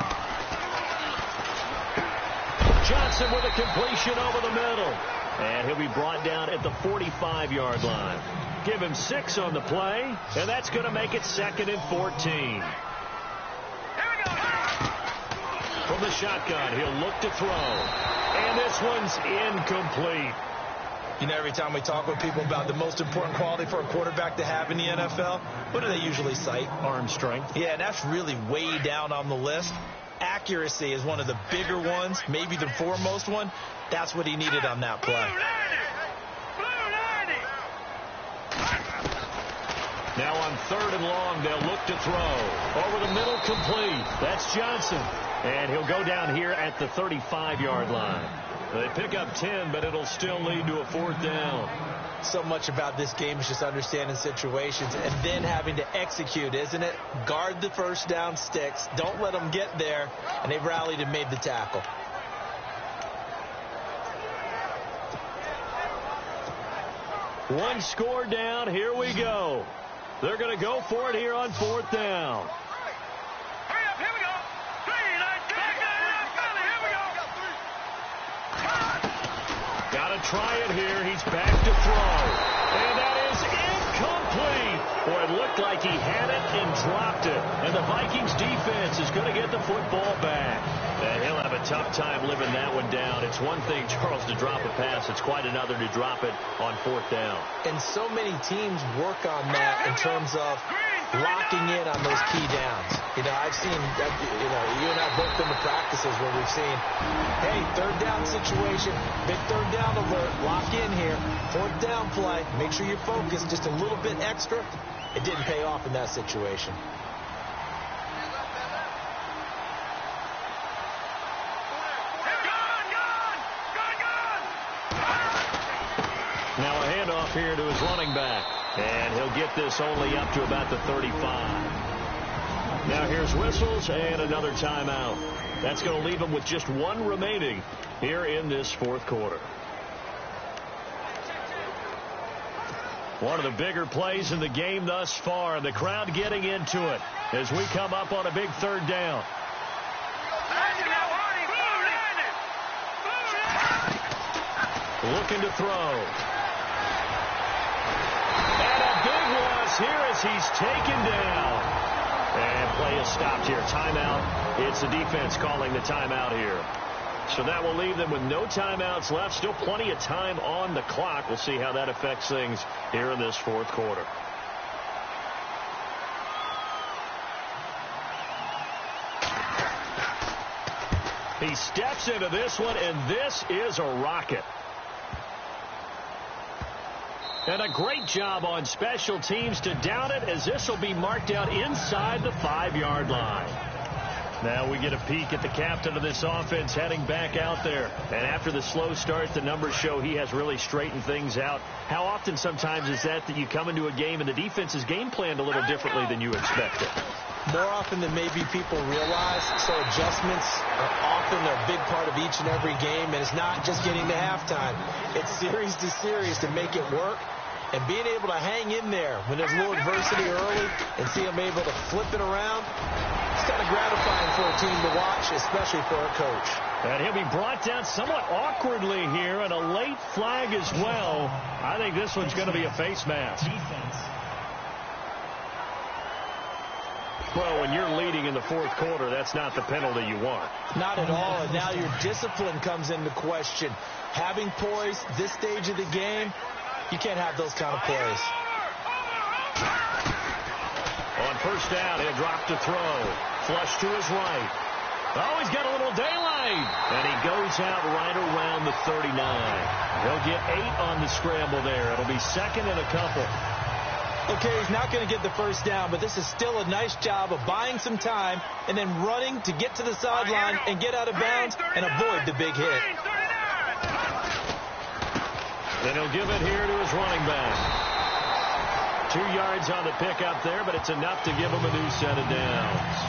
S1: Johnson with a completion over the middle. And he'll be brought down at the 45-yard line. Give him 6 on the play, and that's going to make it 2nd and 14. From the shotgun, he'll look to throw. And this one's incomplete.
S3: You know, every time we talk with people about the most important quality for a quarterback to have in the NFL, what do they usually cite?
S1: Arm strength.
S3: Yeah, and that's really way down on the list. Accuracy is one of the bigger ones, maybe the foremost one. That's what he needed on that play.
S1: Now on 3rd and long, they'll look to throw. Over the middle, complete. That's Johnson. And he'll go down here at the 35-yard line. They pick up 10, but it'll still lead to a 4th down.
S3: So much about this game is just understanding situations and then having to execute, isn't it? Guard the first down sticks. Don't let them get there. And they've rallied and made the tackle.
S1: One score down. Here we go. They're going to go for it here on 4th down.
S2: Hurry up, here we go. 3, 9,
S1: Got to try it here. He's back to throw. And that is incomplete. Boy, it looked like he had it and dropped it. And the Vikings defense is going to get the football back. And he'll have a tough time living that one down. It's one thing, Charles, to drop a pass. It's quite another to drop it on 4th down.
S3: And so many teams work on that in terms of locking in on those key downs. You know, I've seen, you and I both been to practices where we've seen, hey, 3rd down situation, big 3rd down alert, lock in here, 4th down play, make sure you're focused just a little bit extra. It didn't pay off in that situation.
S1: Now a handoff here to his running back. And he'll get this only up to about the 35. Now here's whistles and another timeout. That's going to leave him with just 1 remaining here in this 4th quarter. One of the bigger plays in the game thus far. The crowd getting into it as we come up on a big 3rd down. Looking to throw. And a big loss here as he's taken down. And play is stopped here. Timeout. It's the defense calling the timeout here. So that will leave them with no timeouts left. Still plenty of time on the clock. We'll see how that affects things here in this 4th quarter. He steps into this one, and this is a rocket. And a great job on special teams to down it, as this will be marked out inside the 5-yard line. Now we get a peek at the captain of this offense heading back out there. And after the slow start, the numbers show he has really straightened things out. How often sometimes is that you come into a game and the defense is game planned a little differently than you expected?
S3: More often than maybe people realize. So adjustments are often a big part of each and every game. And it's not just getting to halftime. It's series to series to make it work. And being able to hang in there when there's a little adversity early and see them able to flip it around, it's kind of gratifying for a team to watch, especially for a coach.
S1: And he'll be brought down somewhat awkwardly here, and a late flag as well. I think this one's going to be a face mask.
S4: Defense.
S1: Well, when you're leading in the 4th quarter, that's not the penalty you want.
S3: Not at all, and now your discipline comes into question. Having poise this stage of the game, you can't have those kind of plays.
S1: On 1st down, he'll drop to throw. Flush to his right. Oh, he's got a little daylight. And he goes out right around the 39. He'll get 8 on the scramble there. It'll be 2nd and a couple.
S3: Okay, he's not going to get the 1st down, but this is still a nice job of buying some time and then running to get to the sideline and get out of bounds and avoid the big hit.
S1: Then he'll give it here to his running back. 2 yards on the pickup there, but it's enough to give them a new set of downs.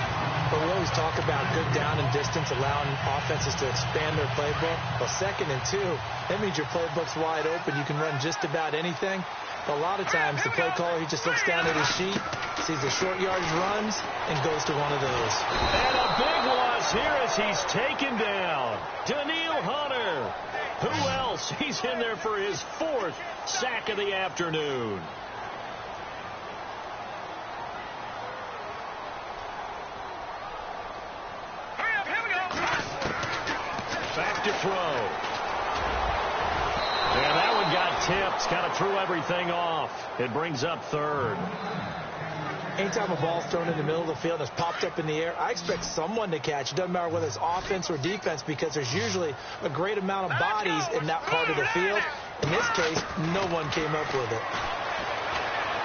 S3: But we always talk about good down and distance, allowing offenses to expand their playbook. Well, 2nd and 2, that means your playbook's wide open. You can run just about anything. But a lot of times, the play caller, he just looks down at his sheet, sees the short yardage runs, and goes to one of those.
S1: And a big loss here as he's taken down. Daniil Hunter. Who else? He's in there for his 4th sack of the afternoon. Back to throw. And that one got tipped. Kind of threw everything off. It brings up 3rd.
S3: Anytime a ball's thrown in the middle of the field and it's popped up in the air, I expect someone to catch. It doesn't matter whether it's offense or defense because there's usually a great amount of bodies in that part of the field. In this case, no one came up with it.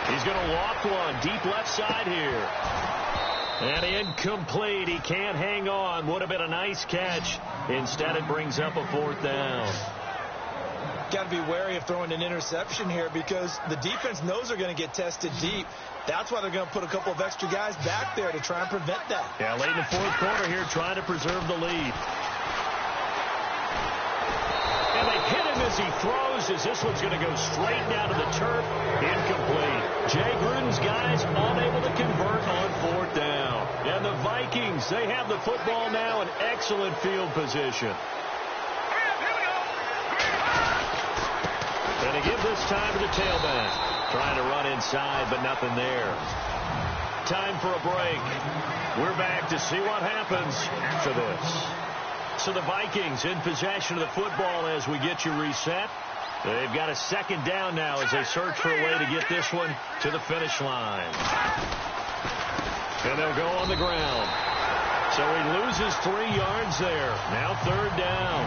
S1: He's going to loft one deep left side here. And incomplete. He can't hang on. Would have been a nice catch. Instead, it brings up a 4th down.
S3: Got to be wary of throwing an interception here because the defense knows they're going to get tested deep. That's why they're going to put a couple of extra guys back there to try and prevent that.
S1: Yeah, late in the 4th quarter here trying to preserve the lead. And they hit him as he throws as this one's going to go straight down to the turf. Incomplete. Jay Gruden's guys unable to convert on 4th down. And the Vikings, they have the football now in excellent field position. And they give this time to the tailback. Trying to run inside, but nothing there. Time for a break. We're back to see what happens after this. So the Vikings in possession of the football as we get you reset. They've got a 2nd down now as they search for a way to get this one to the finish line. And they'll go on the ground. So he loses 3 yards there. Now 3rd down.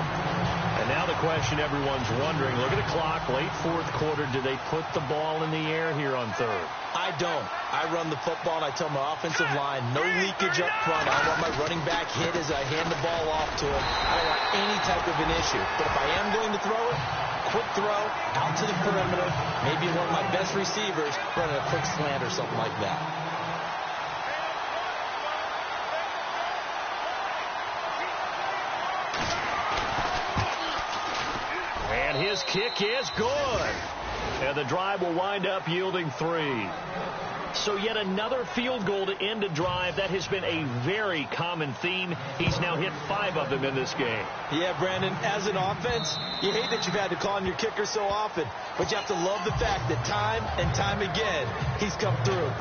S1: And now the question everyone's wondering, look at the clock, late 4th quarter, do they put the ball in the air here on 3rd?
S3: I don't. I run the football, and I tell my offensive line, no leakage up front. I don't want my running back hit as I hand the ball off to him. I don't want any type of an issue. But if I am going to throw it, quick throw, out to the perimeter, maybe one of my best receivers running a quick slant or something like that.
S1: And his kick is good. And the drive will wind up yielding 3. So yet another field goal to end a drive. That has been a very common theme. He's now hit 5 of them in this game.
S3: Yeah, Brandon, as an offense, you hate that you've had to call on your kicker so often. But you have to love the fact that time and time again, he's come through.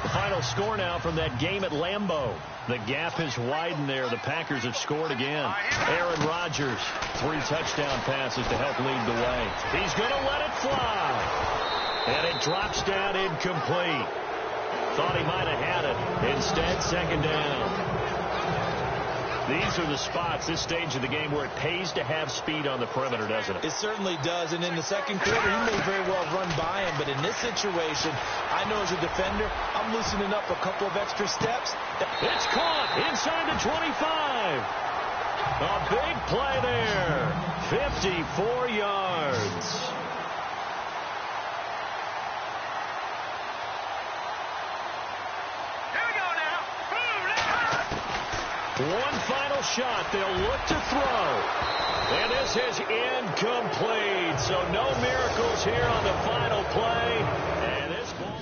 S1: The final score now from that game at Lambeau. The gap has widened there. The Packers have scored again. Aaron Rodgers, 3 touchdown passes to help lead the way. He's going to let it fly. And it drops down incomplete. Thought he might have had it. Instead, 2nd down. These are the spots, this stage of the game, where it pays to have speed on the perimeter, doesn't it?
S3: It certainly does. And in the 2nd quarter, he may very well run by him. But in this situation, I know as a defender, I'm loosening up a couple of extra steps.
S1: It's caught inside the 25. A big play there. 54 yards. One final shot. They'll look to throw. And this is incomplete. So no miracles here on the final play. And this ball...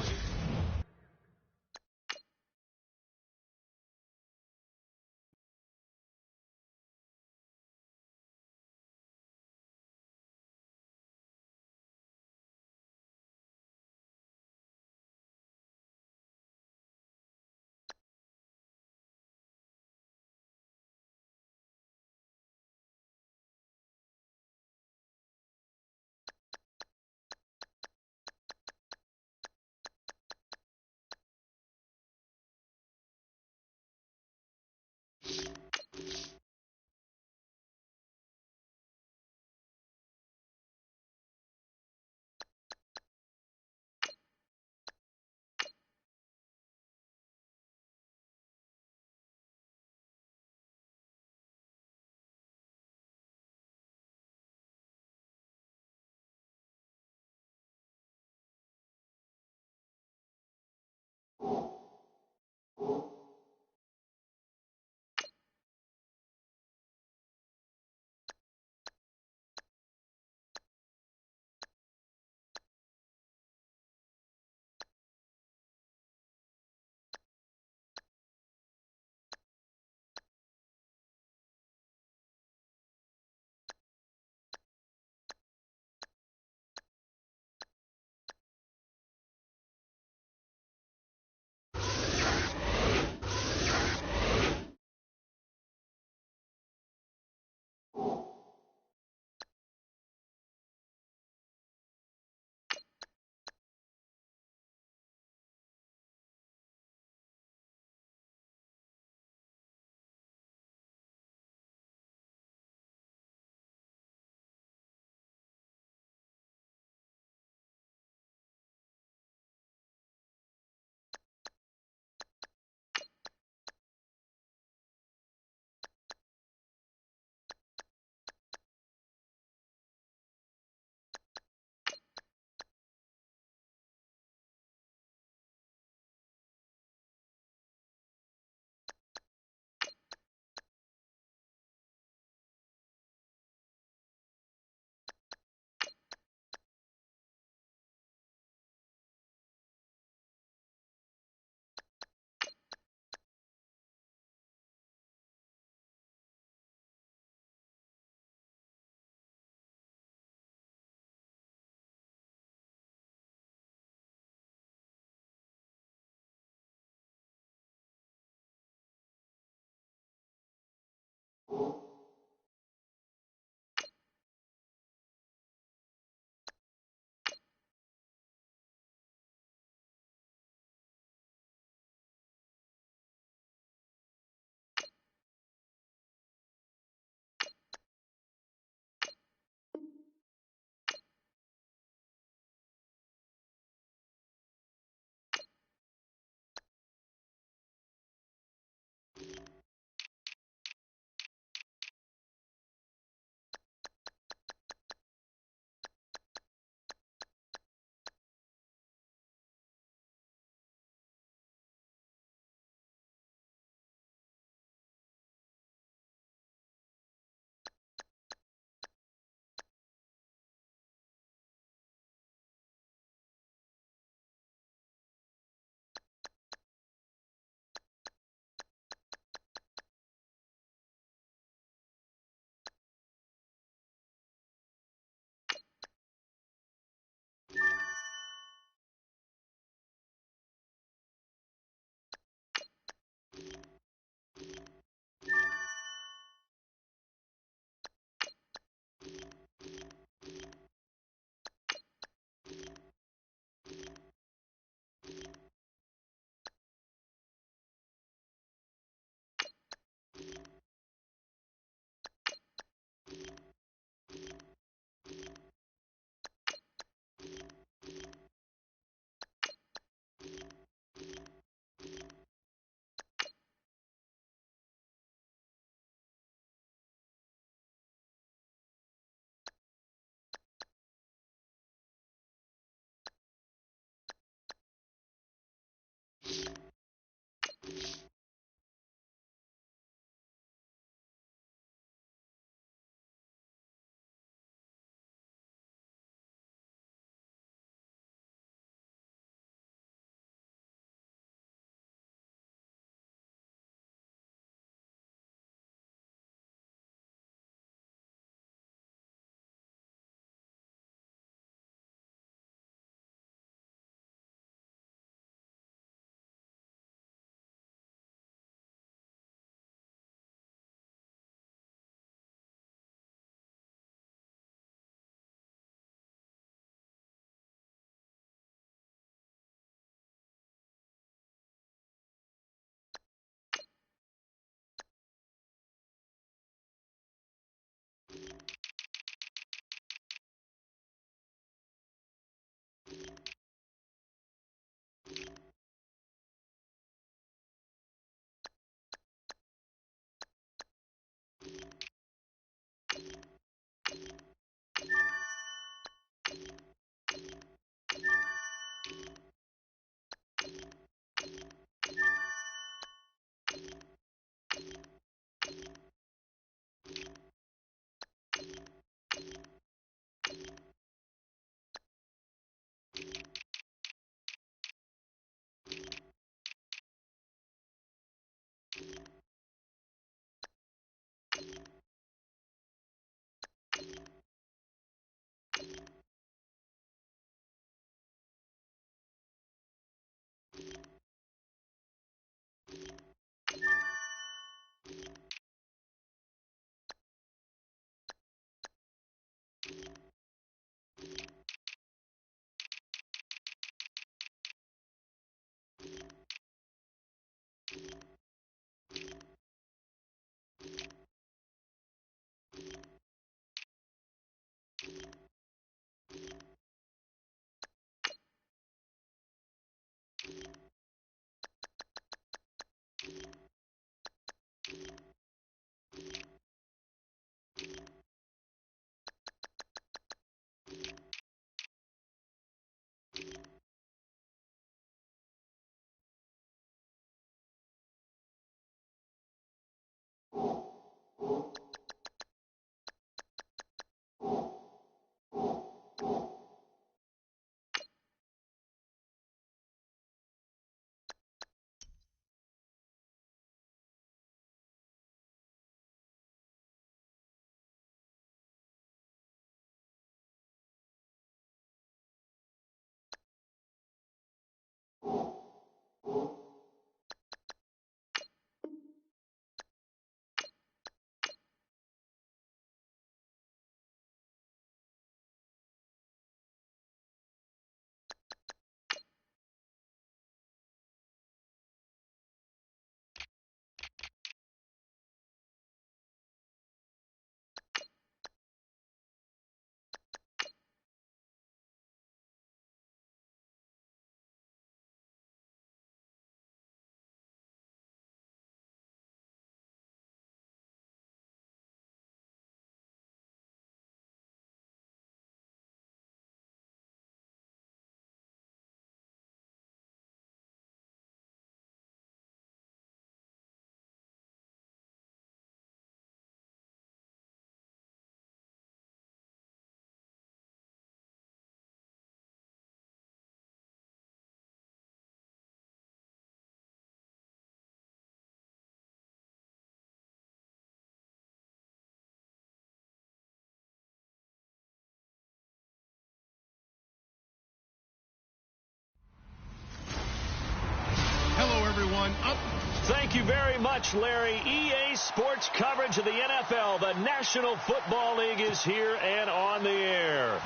S1: Thank you very much, Larry. EA Sports coverage of the NFL. The National Football League is here and on the air.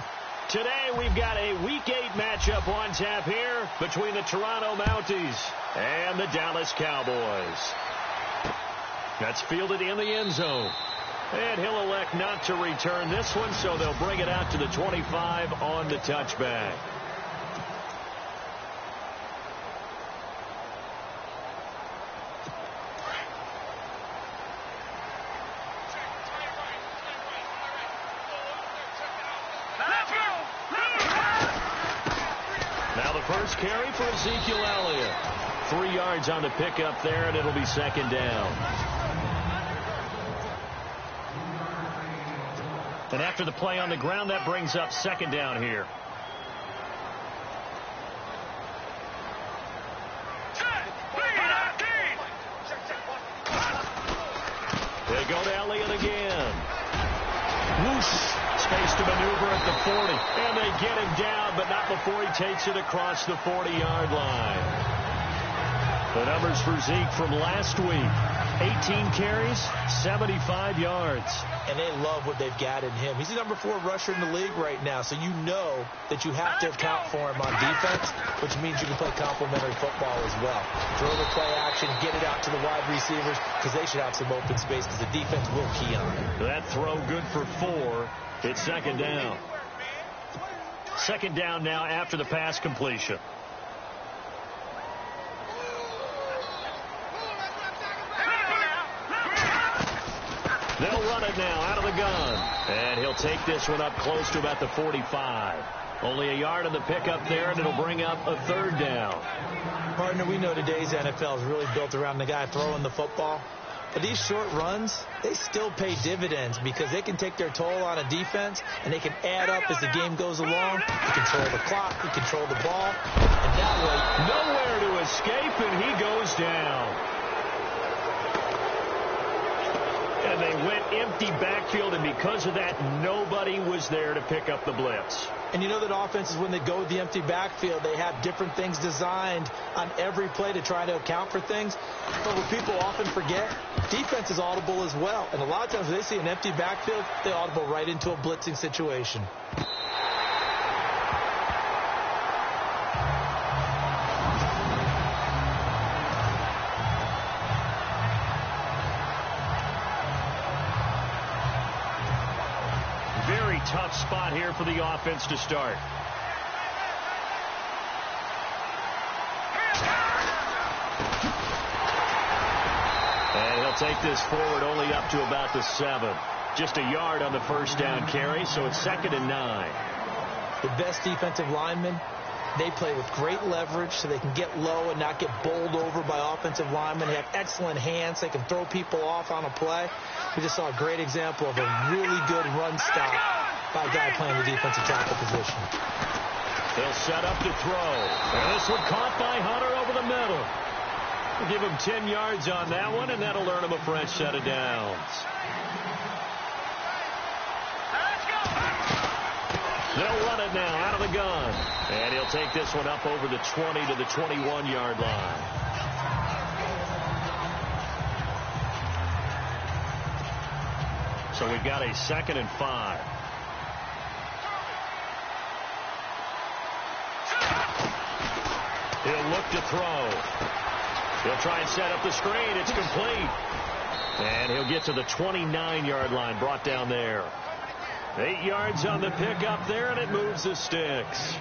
S1: Today we've got a Week 8 matchup on tap here between the Toronto Mounties and the Dallas Cowboys. That's fielded in the end zone. And he'll elect not to return this one, so they'll bring it out to the 25 on the touchback. Now the first carry for Ezekiel Elliott. 3 yards on the pickup there, and it'll be second down. And after the play on the ground, that brings up second down here. They go to Elliott again. Whoosh. Space to maneuver at the 40. And they get him down, but not before he takes it across the 40-yard line. The numbers for Zeke from last week. 18 carries, 75 yards.
S3: And they love what they've got in him. He's the number 4 rusher in the league right now, so you know that you have to account for him on defense, which means you can play complementary football as well. Throw the play action, get it out to the wide receivers, because they should have some open space, because the defense will key on it.
S1: That throw good for 4. It's second down. Second down now after the pass completion. They'll run it now out of the gun. And he'll take this one up close to about the 45. Only a yard on the pickup there, and it'll bring up a third down.
S3: Partner, we know today's NFL is really built around the guy throwing the football. But these short runs, they still pay dividends because they can take their toll on a defense, and they can add up as the game goes along. You control the clock, you control the ball, and that way,
S1: nowhere to escape, and he goes down. And they went empty backfield, and because of that, nobody was there to pick up the blitz.
S3: And you know that offenses, when they go with the empty backfield, they have different things designed on every play to try to account for things. But what people often forget, defense is audible as well. And a lot of times when they see an empty backfield, they audible right into a blitzing situation.
S1: Tough spot here for the offense to start. And he'll take this forward only up to about the 7. Just a yard on the first down carry, so it's 2nd and 9.
S3: The best defensive linemen, they play with great leverage so they can get low and not get bowled over by offensive linemen. They have excellent hands. They can throw people off on a play. We just saw a great example of a really good run stop by a guy playing the defensive tackle position.
S1: He'll set up to throw. And this one caught by Hunter over the middle. We'll give him 10 yards on that one, and that'll earn him a fresh set of downs. They'll run it now out of the gun. And he'll take this one up over the 20 to the 21-yard line. So we've got a 2nd and 5. He'll look to throw. He'll try and set up the screen. It's complete. And he'll get to the 29-yard line, brought down there. 8 yards on the pickup there, and it moves the sticks.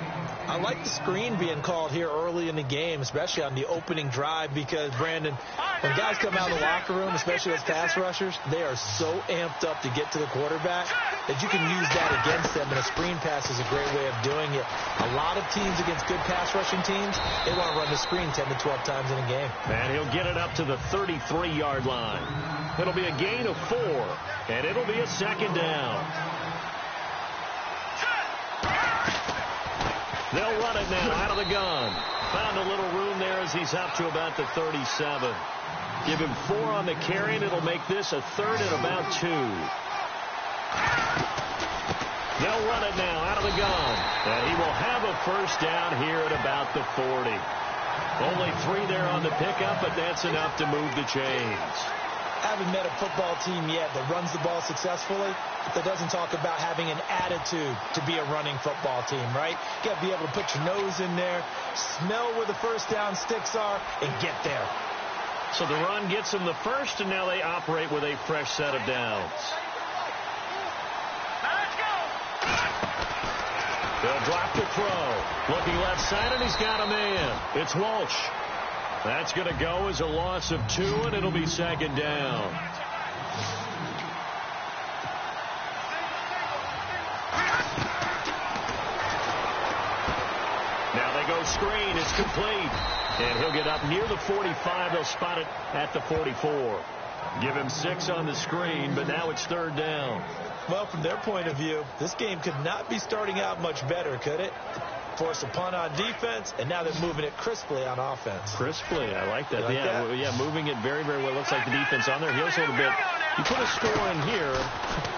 S3: I like the screen being called here early in the game, especially on the opening drive, because, Brandon, when guys come out of the locker room, especially as pass rushers, they are so amped up to get to the quarterback that you can use that against them, and a screen pass is a great way of doing it. A lot of teams against good pass rushing teams, they want to run the screen 10 to 12 times in a game.
S1: And he'll get it up to the 33-yard line. It'll be a gain of 4, and it'll be a 2nd down. They'll run it now out of the gun. Found a little room there as he's up to about the 37. Give him 4 on the carry, and it'll make this a 3rd and about 2. They'll run it now out of the gun. And he will have a first down here at about the 40. Only 3 there on the pickup, but that's enough to move the chains.
S3: I haven't met a football team yet that runs the ball successfully that doesn't talk about having an attitude to be a running football team, right? You got to be able to put your nose in there, smell where the first down sticks are, and get there.
S1: So the run gets them the first, and now they operate with a fresh set of downs. They'll drop the throw. Looking left side, and he's got a man. It's Walsh. That's going to go as a loss of 2, and it'll be second down. Now they go screen. It's complete. And he'll get up near the 45. They'll spot it at the 44. Give him 6 on the screen, but now it's third down.
S3: Well, from their point of view, this game could not be starting out much better, could it? Force a punt on defense, and now they're moving it crisply on offense.
S1: Crisply, I like that.
S3: Like
S1: yeah,
S3: that?
S1: Yeah, moving it very, very well. Looks like the defense on their heels a little bit. You put a score in here,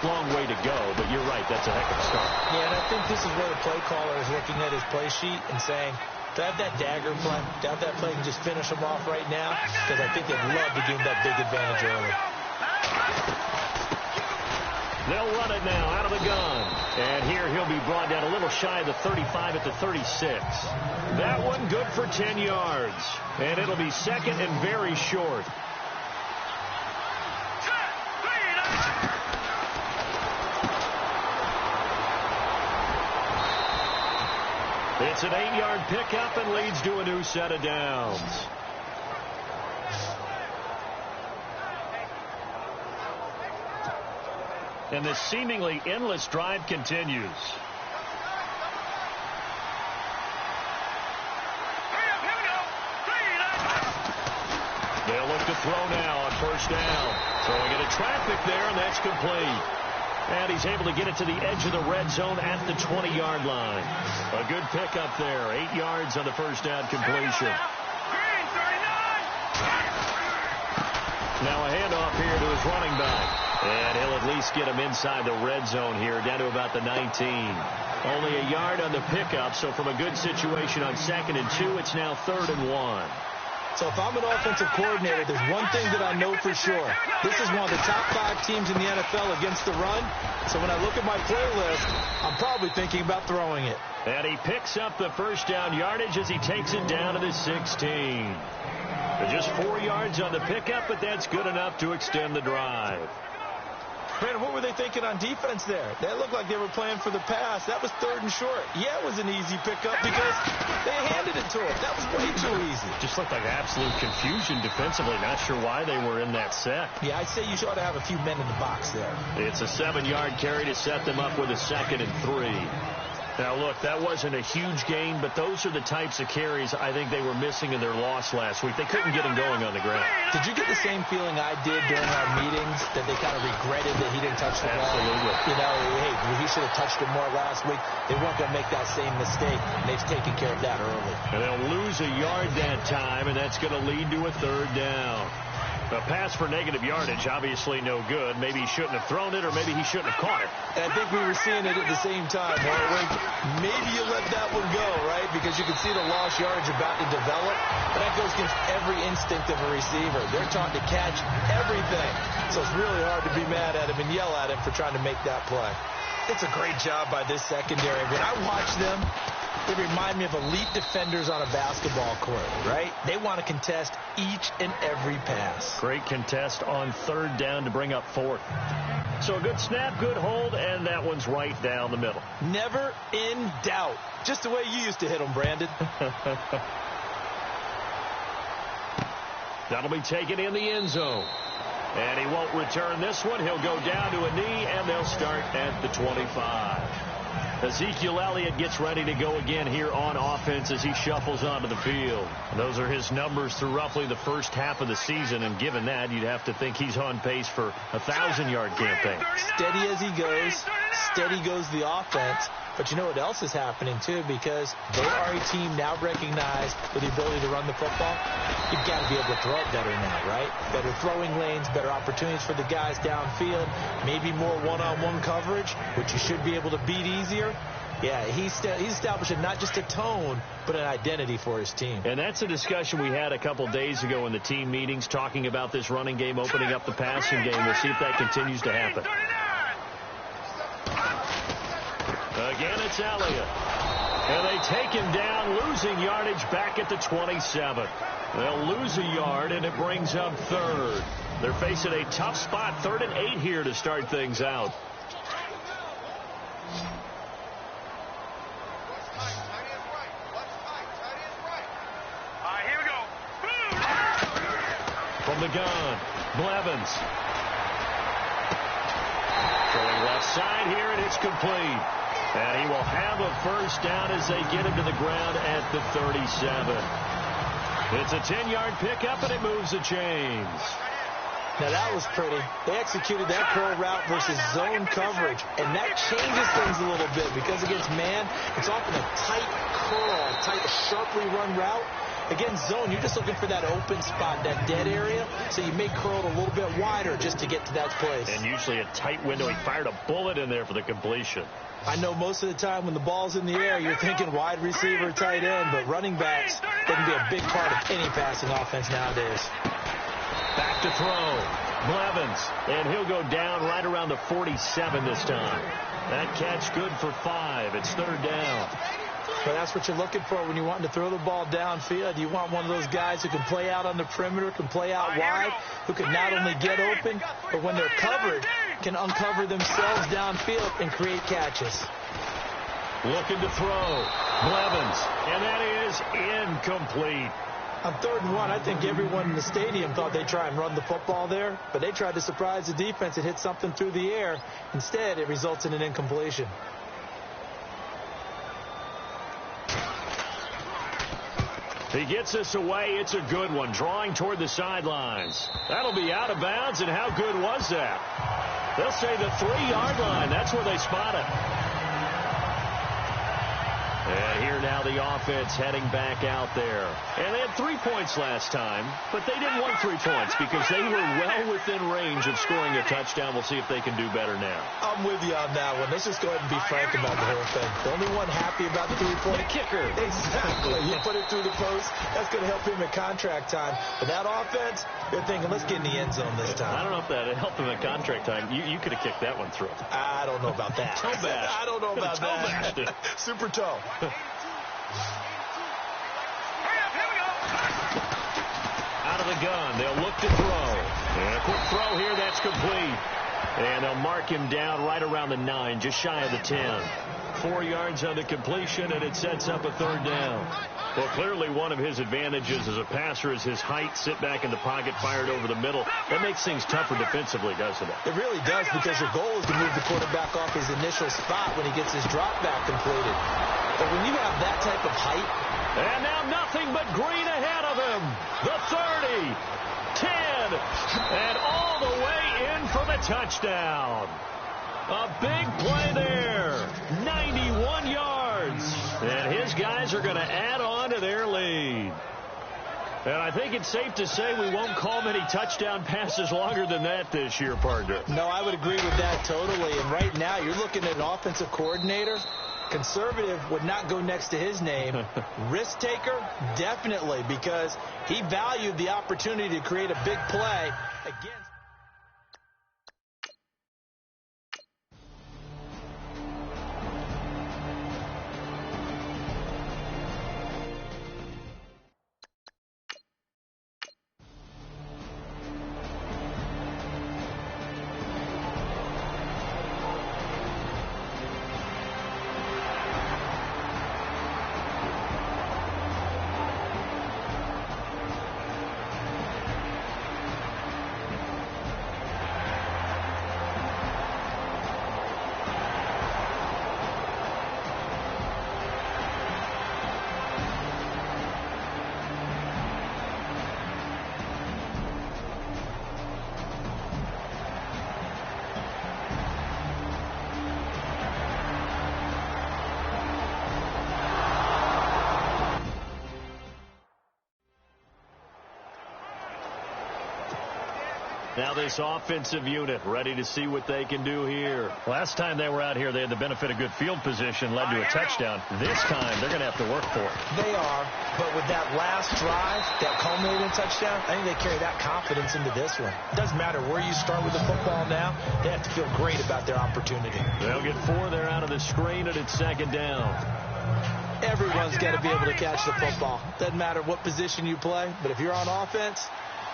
S1: long way to go, but you're right, that's a heck of a start.
S3: Yeah, and I think this is where the play caller is looking at his play sheet and saying, do I have that dagger play? Do I have that play and just finish them off right now? Because I think they'd love to gain that big advantage early.
S1: They'll run it now out of the gun. And here he'll be brought down a little shy of the 35 at the 36. That one good for 10 yards. And it'll be second and very short. It's an 8-yard pickup and leads to a new set of downs. And this seemingly endless drive continues. They'll look to throw now on first down. Throwing into traffic there, and that's complete. And he's able to get it to the edge of the red zone at the 20-yard line. A good pickup there. 8 yards on the first down completion. Now a handoff here to his running back. And he'll at least get him inside the red zone here, down to about the 19. Only a yard on the pickup, so from a good situation on 2nd and 2, it's now 3rd and 1.
S3: So if I'm an offensive coordinator, there's one thing that I know for sure. This is one of the top 5 teams in the NFL against the run. So when I look at my playlist, I'm probably thinking about throwing it.
S1: And he picks up the first down yardage as he takes it down to the 16. Just 4 yards on the pickup, but that's good enough to extend the drive.
S3: Brandon, what were they thinking on defense there? They looked like they were playing for the pass. That was 3rd and short. Yeah, it was an easy pickup because they handed it to him. That was way too easy.
S1: Just looked like absolute confusion defensively. Not sure why they were in that set.
S3: Yeah, I'd say you ought to have a few men in the box there.
S1: It's a 7-yard carry to set them up with a 2nd and 3. Now, look, that wasn't a huge gain, but those are the types of carries I think they were missing in their loss last week. They couldn't get him going on the ground.
S3: Did you get the same feeling I did during our meetings, that they kind of regretted that he didn't touch the ball?
S1: Absolutely.
S3: You know, hey, he should have touched it more last week. They weren't going to make that same mistake, and they've taken care of that early.
S1: And they'll lose a yard that time, and that's going to lead to a 3rd down. A pass for negative yardage, obviously no good. Maybe he shouldn't have thrown it, or maybe he shouldn't have caught it.
S3: And I think we were seeing it at the same time. Maybe you let that one go, right? Because you can see the lost yardage about to develop. But that goes against every instinct of a receiver. They're taught to catch everything. So it's really hard to be mad at him and yell at him for trying to make that play. It's a great job by this secondary. When I watch them, they remind me of elite defenders on a basketball court, right? They want to contest each and every pass.
S1: Great contest on 3rd down to bring up 4th. So a good snap, good hold, and that one's right down the middle.
S3: Never in doubt. Just the way you used to hit them, Brandon.
S1: That'll be taken in the end zone. And he won't return this one. He'll go down to a knee, and they'll start at the 25. Ezekiel Elliott gets ready to go again here on offense as he shuffles onto the field. Those are his numbers through roughly the first half of the season, and given that, you'd have to think he's on pace for a 1,000-yard campaign.
S3: Steady as he goes, steady goes the offense. But you know what else is happening, too, because they are a team now recognized with the ability to run the football. You've got to be able to throw it better now, right? Better throwing lanes, better opportunities for the guys downfield, maybe more one-on-one coverage, which you should be able to beat easier. Yeah, he's establishing not just a tone, but an identity for his team.
S1: And that's a discussion we had a couple days ago in the team meetings, talking about this running game, opening up the passing game. We'll see if that continues to happen. Again, it's Elliott. And they take him down, losing yardage back at the 27. They'll lose a yard, and it brings up third. They're facing a tough spot, 3rd and 8 here to start things out.
S2: Here we go.
S1: From the gun, Blevins. Going left side here, and it's complete. And he will have a first down as they get him to the ground at the 37. It's a 10-yard pickup, and it moves the chains.
S3: Now, that was pretty. They executed that curl route versus zone coverage, and that changes things a little bit because against man, it's often a tight curl, tight, sharply run route. Against zone, you're just looking for that open spot, that dead area, so you may curl it a little bit wider just to get to that place.
S1: And usually a tight window. He fired a bullet in there for the completion.
S3: I know most of the time when the ball's in the air, you're thinking wide receiver, tight end, but running backs, they can be a big part of any passing offense nowadays.
S1: Back to throw. Blevins. And he'll go down right around the 47 this time. That catch good for 5. It's 3rd down.
S3: But that's what you're looking for when you're wanting to throw the ball downfield. You want one of those guys who can play out on the perimeter, can play out wide, who can not only get open, but when they're covered, can uncover themselves downfield and create catches.
S1: Looking to throw. Blevins. And that is incomplete.
S3: On 3rd and 1, I think everyone in the stadium thought they'd try and run the football there, but they tried to surprise the defense and hit something through the air. Instead, it results in an incompletion.
S1: He gets us away. It's a good one. Drawing toward the sidelines. That'll be out of bounds, and how good was that? They'll say the 3-yard line. That's where they spot it. And here now the offense heading back out there. And they had 3 points last time, but they didn't want 3 points because they were well within range of scoring a touchdown. We'll see if they can do better now.
S3: I'm with you on that one. Let's just go ahead and be frank about the whole thing. The only one happy about the 3-point
S1: kicker.
S3: Exactly. You put it through the post. That's going to help him at contract time. But that offense, they're thinking, let's get in the end zone this time.
S1: I don't know if that helped him at contract time. You could have kicked that one through.
S3: I don't know about that.
S1: Toe bash.
S3: I don't know about that.
S1: Bashed it.
S3: Super toe.
S1: Out of the gun. They'll look to throw. And a quick throw here. That's complete. And they'll mark him down right around the 9, just shy of the 10. 4 yards on the completion, and it sets up a 3rd down. Well, clearly one of his advantages as a passer is his height, sit back in the pocket, fired over the middle. That makes things tougher defensively, doesn't it?
S3: It really does, because your goal is to move the quarterback off his initial spot when he gets his drop back completed. But when you have that type of height...
S1: And now nothing but green ahead of him. The 30, 10, and all the way in for the touchdown. A big play there. 91 yards. And his guys are going to add on to their lead. And I think it's safe to say we won't call many touchdown passes longer than that this year, partner.
S3: No, I would agree with that totally. And right now, you're looking at an offensive coordinator. Conservative would not go next to his name. Risk taker, definitely, because he valued the opportunity to create a big play against.
S1: Now this offensive unit ready to see what they can do here. Last time they were out here, they had the benefit of good field position, led to a touchdown. This time, they're going to have to work for it.
S3: They are, but with that last drive, that culminating touchdown, I think they carry that confidence into this one. It doesn't matter where you start with the football now, they have to feel great about their opportunity.
S1: They'll get 4 there out of the screen, and it's second down.
S3: Everyone's got to be able to catch the football. Doesn't matter what position you play, but if you're on offense,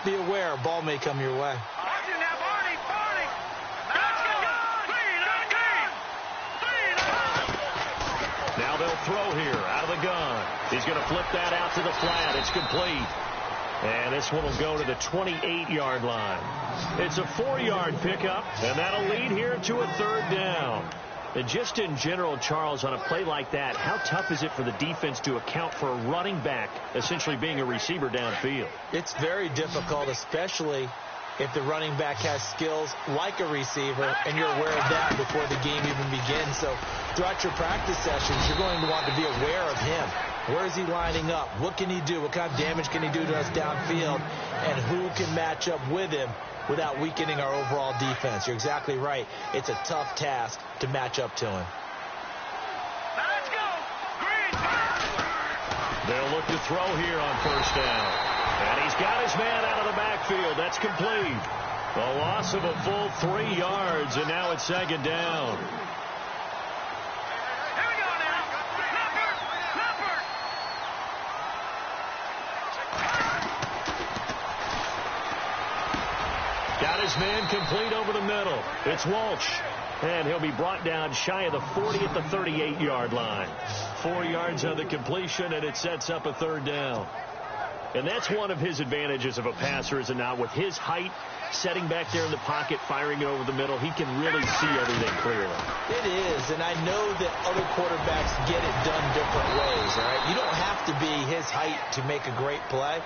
S3: be aware a ball may come your way.
S1: Now they'll throw here out of the gun. He's going to flip that out to the flat. It's complete. And this one will go to the 28-yard line. It's a 4-yard pickup, and that'll lead here to a third down. And just in general, Charles, on a play like that, how tough is it for the defense to account for a running back essentially being a receiver downfield?
S3: It's very difficult, especially if the running back has skills like a receiver, and you're aware of that before the game even begins. So throughout your practice sessions, you're going to want to be aware of him. Where is he lining up? What can he do? What kind of damage can he do to us downfield? And who can match up with him without weakening our overall defense? You're exactly right. It's a tough task to match up to him.
S2: Let's go. Green.
S1: They'll look to throw here on first down. And he's got his man out of the backfield. That's complete. A loss of a full 3 yards, and now it's second down.
S2: Here we go now. Leopard.
S1: Got his man complete over the middle. It's Walsh. And he'll be brought down shy of the 40 at the 38-yard line. 4 yards on the completion, and it sets up a third down. And that's one of his advantages of a passer, is it not? With his height, setting back there in the pocket, firing it over the middle, he can really see everything clearly.
S3: It is, and I know that other quarterbacks get it done different ways, all right? You don't have to be his height to make a great play.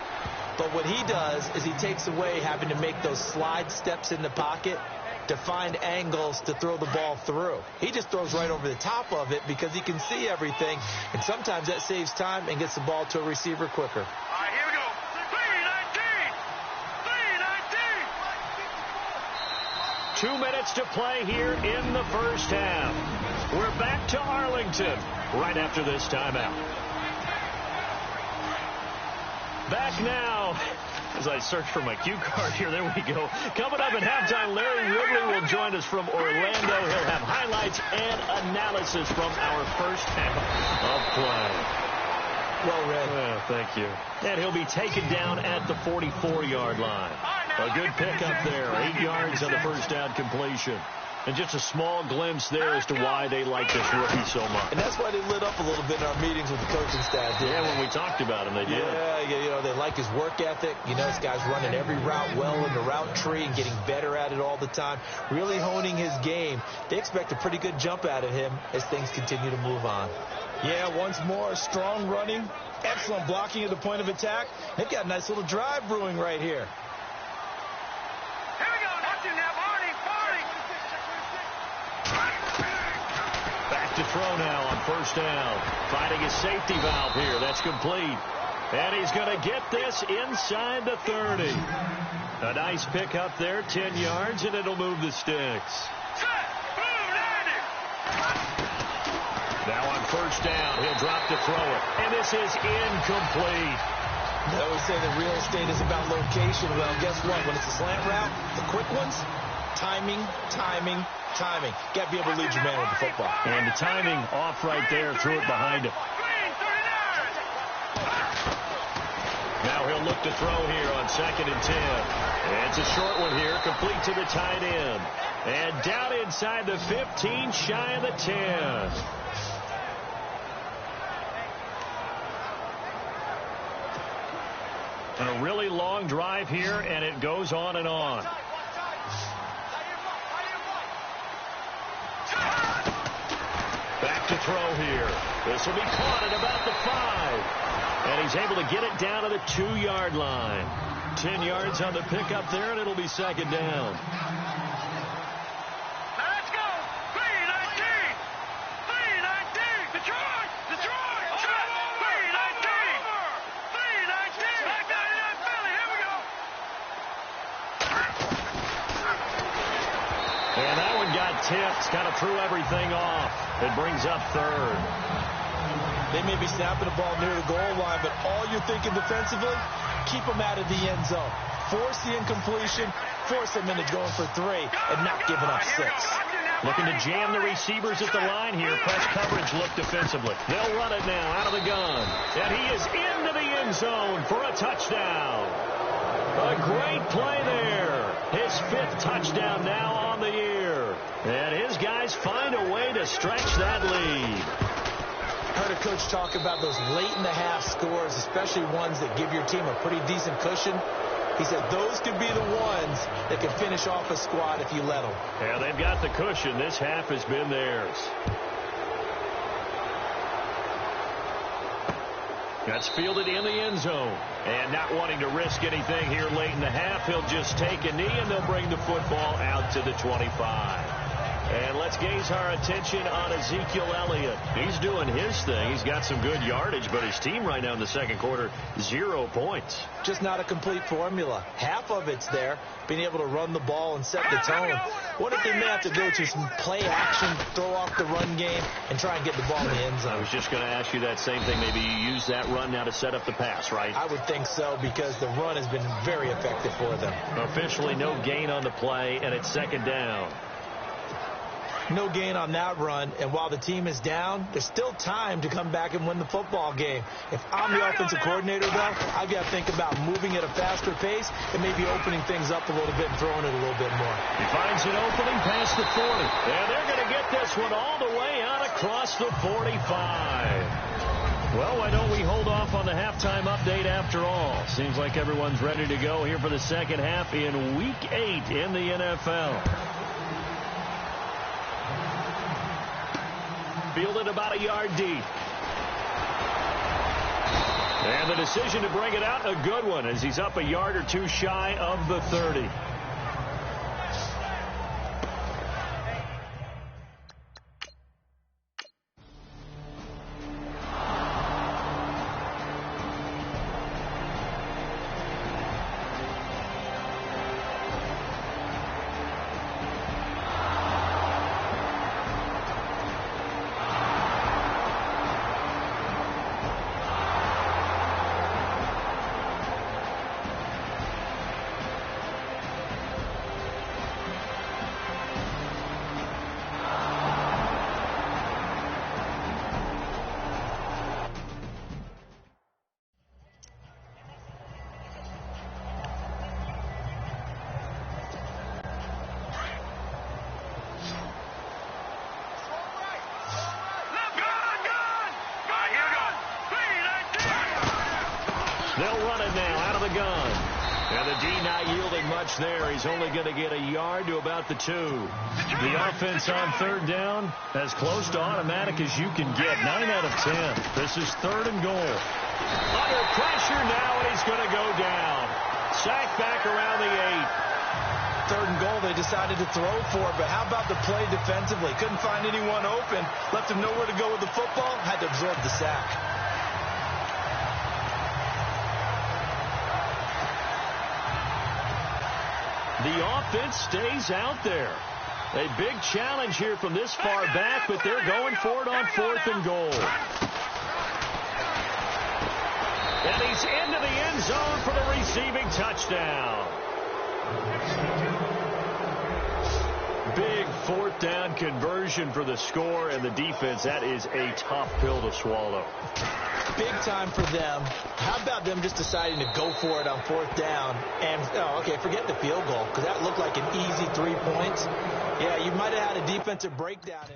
S3: But what he does is he takes away having to make those slide steps in the pocket to find angles to throw the ball through. He just throws right over the top of it because he can see everything, and sometimes that saves time and gets the ball to a receiver quicker.
S2: All right, here we go. 3-19.
S1: 2 minutes to play here in the first half. We're back to Arlington right after this timeout. Back now. As I search for my cue card here, there we go. Coming up at halftime, Larry Ridley will join us from Orlando. He'll have highlights and analysis from our first half of play.
S3: Well read.
S1: Well, thank you. And he'll be taken down at the 44-yard line. A good pickup there. 8 yards on the first down completion. And just a small glimpse there as to why they like this rookie so much.
S3: And that's why they lit up a little bit in our meetings with the coaching staff.
S1: Yeah, when we talked about him, they did.
S3: Yeah, you know, they like his work ethic. You know, this guy's running every route well in the route tree and getting better at it all the time. Really honing his game. They expect a pretty good jump out of him as things continue to move on. Yeah, once more, strong running, excellent blocking at the point of attack. They've got a nice little drive brewing right here.
S2: Here we go. Watch him now, Barney.
S1: Back to throw now on first down. Finding his safety valve here. That's complete. And he's going to get this inside the 30. A nice pickup there, 10 yards, and it'll move the sticks. Now on first down, he'll drop to throw it. And this is incomplete.
S3: They always say that real estate is about location. Well, guess what? When it's a slant route, the quick ones, timing. Got to be able to lead your man with the football.
S1: And the timing off right there, threw it behind him. Now he'll look to throw here on 2nd and 10. And it's a short one here, complete to the tight end. And down inside the 15, shy of the 10. And a really long drive here, and it goes on and on. Back to throw here. This will be caught at about the 5. And he's able to get it down to the 2-yard line. 10 yards on the pickup there, and it'll be second down.
S2: Let's go. 3-19. Detroit. 3-19. Back down in that belly. Here we go.
S1: tipped, kind of threw everything off. It brings up third.
S3: They may be snapping the ball near the goal line, but all you're thinking defensively, keep them out of the end zone. Force the incompletion, force them into going for 3, and not giving up 6.
S1: Looking to jam the receivers at the line here. Press coverage look defensively. They'll run it now out of the gun. And he is into the end zone for a touchdown. A great play there. His 5th touchdown now on the year. And his guys find a way to stretch that lead.
S3: Heard a coach talk about those late-in-the-half scores, especially ones that give your team a pretty decent cushion. He said those could be the ones that can finish off a squad if you let them.
S1: Yeah, they've got the cushion. This half has been theirs. That's fielded in the end zone. And not wanting to risk anything here late in the half, he'll just take a knee, and they'll bring the football out to the 25. And let's gaze our attention on Ezekiel Elliott. He's doing his thing. He's got some good yardage, but his team right now in the second quarter, 0 points.
S3: Just not a complete formula. Half of it's there, being able to run the ball and set the tone. What if they may have to go to some play action, throw off the run game, and try and get the ball in the end zone?
S1: I was just going to ask you that same thing. Maybe you use that run now to set up the pass, right?
S3: I would think so, because the run has been very effective for them.
S1: Officially no gain on the play, and it's second down.
S3: No gain on that run, and while the team is down, there's still time to come back and win the football game. If I'm the offensive coordinator, though, I've got to think about moving at a faster pace and maybe opening things up a little bit and throwing it a little bit more.
S1: He finds an opening past the 40. And they're going to get this one all the way out across the 45. Well, why don't we hold off on the halftime update after all? Seems like everyone's ready to go here for the second half in Week 8 in the NFL. Fielded about a yard deep. And the decision to bring it out, a good one, as he's up a yard or 2 shy of the 30. They'll run it now out of the gun. And the D not yielding much there. He's only going to get a yard to about the 2. The offense on third down as close to automatic as you can get. 9 out of 10. This is 3rd and goal. Under pressure now, and he's going to go down. Sacked back around the 8.
S3: 3rd and goal, they decided to throw for it, but how about the play defensively? Couldn't find anyone open. Left him nowhere to go with the football. Had to absorb the sack.
S1: The offense stays out there. A big challenge here from this far back, but they're going for it on 4th and goal. And he's into the end zone for the receiving touchdown. Big 4th down conversion for the score, and the defense, that is a tough pill to swallow.
S3: Big time for them. How about them just deciding to go for it on 4th down? And, okay, forget the field goal, because that looked like an easy 3 points. Yeah, you might have had a defensive breakdown.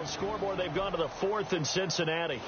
S1: Scoreboard, they've gone to the 4th in Cincinnati.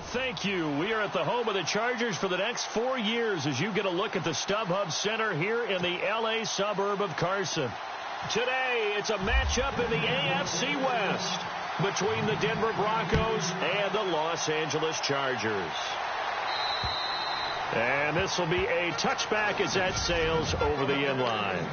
S1: right, thank you. We are at the home of the Chargers for the next 4 years as you get a look at the StubHub Center here in the L.A. suburb of Carson. Today, it's a matchup in the AFC West between the Denver Broncos and the Los Angeles Chargers. And this will be a touchback as that sails over the end line.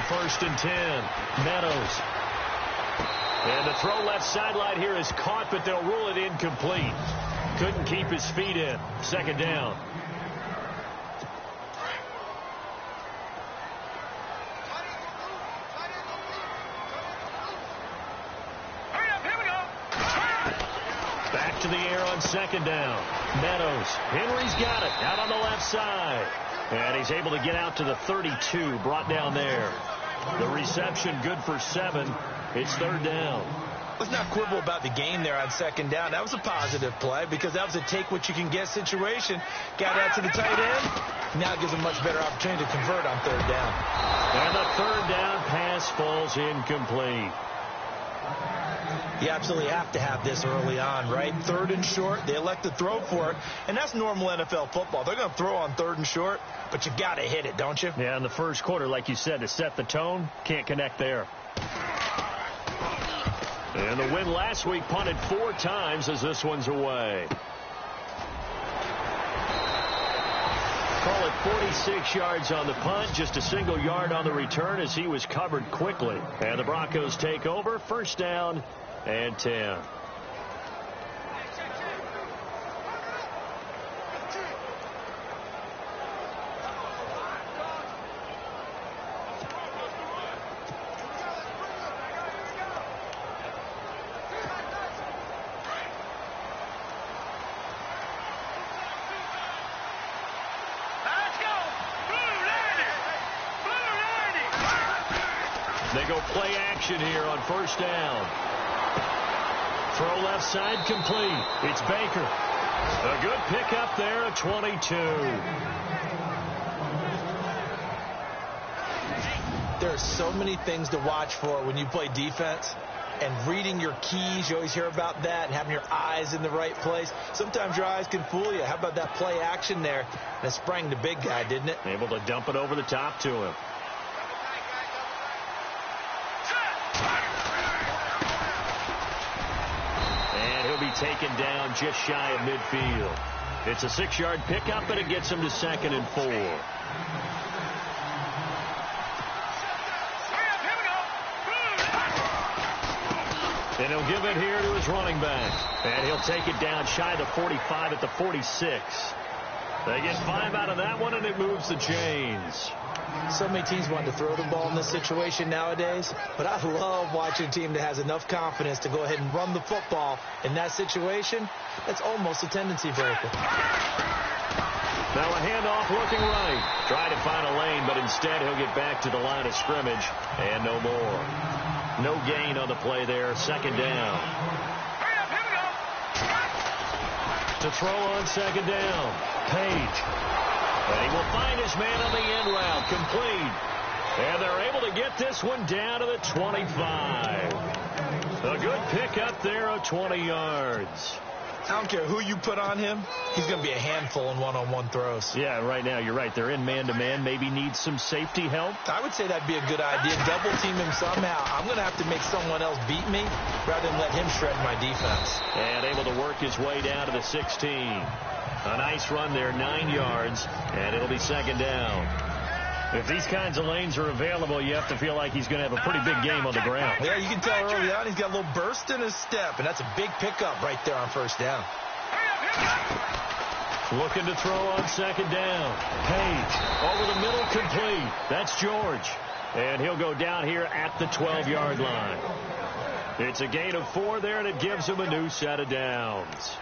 S1: First and 10. Meadows. And the throw left sideline here is caught, but they'll rule it incomplete. Couldn't keep his feet in. Second down. Back to the air on second down. Meadows. Henry's got it. Out on the left side. And he's able to get out to the 32. Brought down there. The reception good for 7. It's third down.
S3: Let's not quibble about the game there on second down. That was a positive play because that was a take-what-you-can-get situation. Got out to the tight end. Now it gives him a much better opportunity to convert on third down.
S1: And the third down pass falls incomplete.
S3: You absolutely have to have this early on, right? Third and short, they elect to throw for it, and that's normal NFL football. They're going to throw on third and short, but you got to hit it, don't you?
S1: Yeah, in the first quarter, like you said, to set the tone, can't connect there. And the win last week punted 4 times as this one's away. Call it 46 yards on the punt, just a single yard on the return as he was covered quickly. And the Broncos take over, first down and 10. They go play action here on first down. Throw left side complete. It's Baker. A good pickup there at 22.
S3: There are so many things to watch for when you play defense. And reading your keys, you always hear about that, and having your eyes in the right place. Sometimes your eyes can fool you. How about that play action there? And it sprang the big guy, didn't it?
S1: Able to dump it over the top to him. Taken down just shy of midfield. It's a 6-yard pickup, and it gets him to 2nd and 4. And he'll give it here to his running back. And he'll take it down shy of the 45 at the 46. They get 5 out of that one, and it moves the chains.
S3: So many teams want to throw the ball in this situation nowadays, but I love watching a team that has enough confidence to go ahead and run the football in that situation. That's almost a tendency breaker.
S1: Now a handoff looking right. Try to find a lane, but instead he'll get back to the line of scrimmage, and no more. No gain on the play there, second down. To throw on second down, Page. And he will find his man on the end route, complete. And they're able to get this one down to the 25. A good pickup there of 20 yards.
S3: I don't care who you put on him. He's going to be a handful in one-on-one throws.
S1: Yeah, right now, you're right. They're in man-to-man. Maybe needs some safety help.
S3: I would say that'd be a good idea. Double team him somehow. I'm going to have to make someone else beat me rather than let him shred my defense.
S1: And able to work his way down to the 16. A nice run there, 9 yards, and it'll be second down. If these kinds of lanes are available, you have to feel like he's going to have a pretty big game on the ground.
S3: Yeah, you can tell early on he's got a little burst in his step, and that's a big pickup right there on first down.
S1: Looking to throw on second down. Page over the middle, complete. That's George. And he'll go down here at the 12-yard line. It's a gain of 4 there, and it gives him a new set of downs.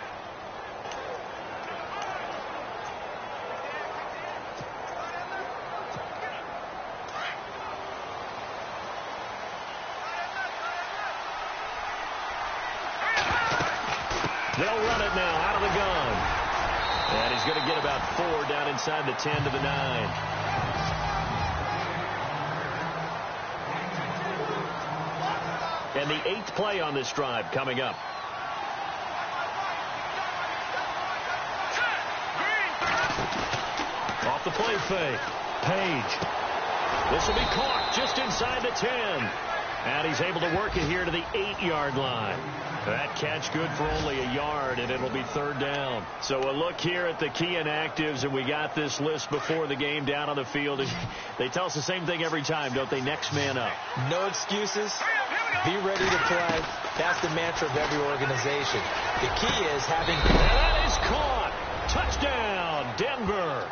S1: They'll run it now out of the gun. And he's going to get about 4 down inside the 10 to the 9. And the 8th play on this drive coming up. Off the play fake. Page. This will be caught just inside the 10. And he's able to work it here to the 8-yard line. That catch good for only a yard, and it'll be 3rd down. So a look here at the key inactives, and we got this list before the game down on the field. They tell us the same thing every time, don't they? Next man up.
S3: No excuses. Be ready to play. That's the mantra of every organization. The key is having...
S1: And that is caught. Touchdown, Denver.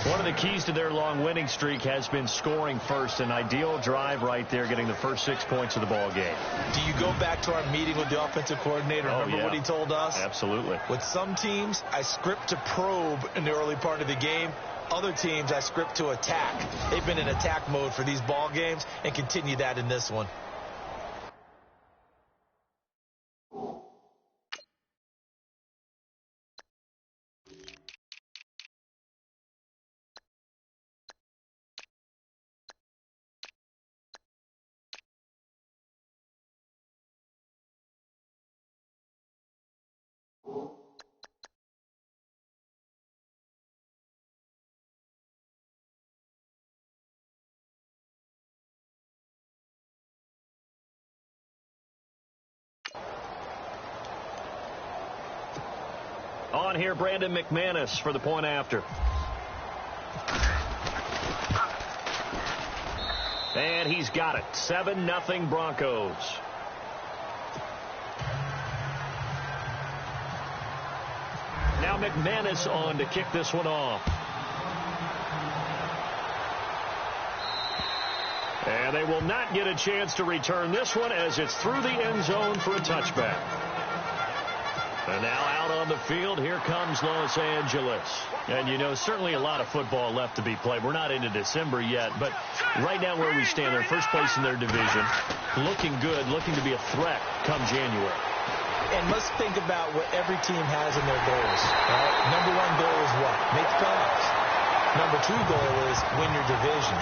S1: One of the keys to their long winning streak has been scoring first. An ideal drive right there, getting the first 6 points of the ball game.
S3: Do you go back to our meeting with the offensive coordinator? Remember what he told us?
S1: Absolutely.
S3: With some teams, I script to probe in the early part of the game. Other teams, I script to attack. They've been in attack mode for these ball games and continue that in this one.
S1: On here, Brandon McManus for the point after. And he's got it. 7-0 Broncos. Now McManus on to kick this one off. And they will not get a chance to return this one as it's through the end zone for a touchback. And now out on the field, here comes Los Angeles. And, you know, certainly a lot of football left to be played. We're not into December yet, but right now where we stand, they're first place in their division, looking good, looking to be a threat come January.
S3: And let's think about what every team has in their goals. Right? Number 1 goal is what? Make the playoffs. Number 2 goal is win your division.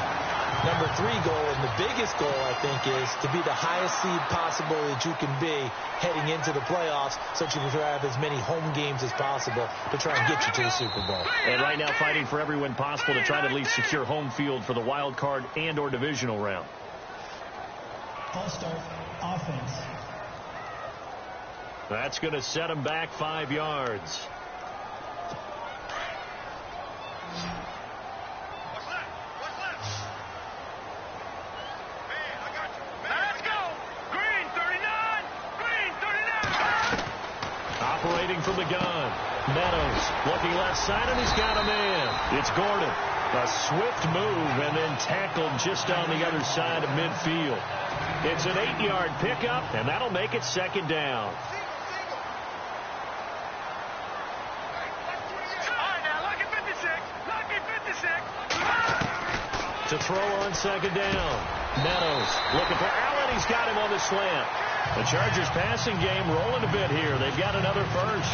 S3: Number 3 goal, and the biggest goal, I think, is to be the highest seed possible that you can be heading into the playoffs so that you can have as many home games as possible to try and get you to the Super Bowl.
S1: And right now fighting for every win possible to try to at least secure home field for the wild card and or divisional round.
S4: All-star offense.
S1: That's going to set them back 5 yards. Operating from the gun. Meadows looking left side, and he's got a man. It's Gordon. A swift move and then tackled just on the other side of midfield. It's an 8-yard pickup, and that'll make it 2nd down. To throw on 2nd down. Meadows looking for Allen. He's got him on the slant. The Chargers passing game rolling a bit here. They've got another first.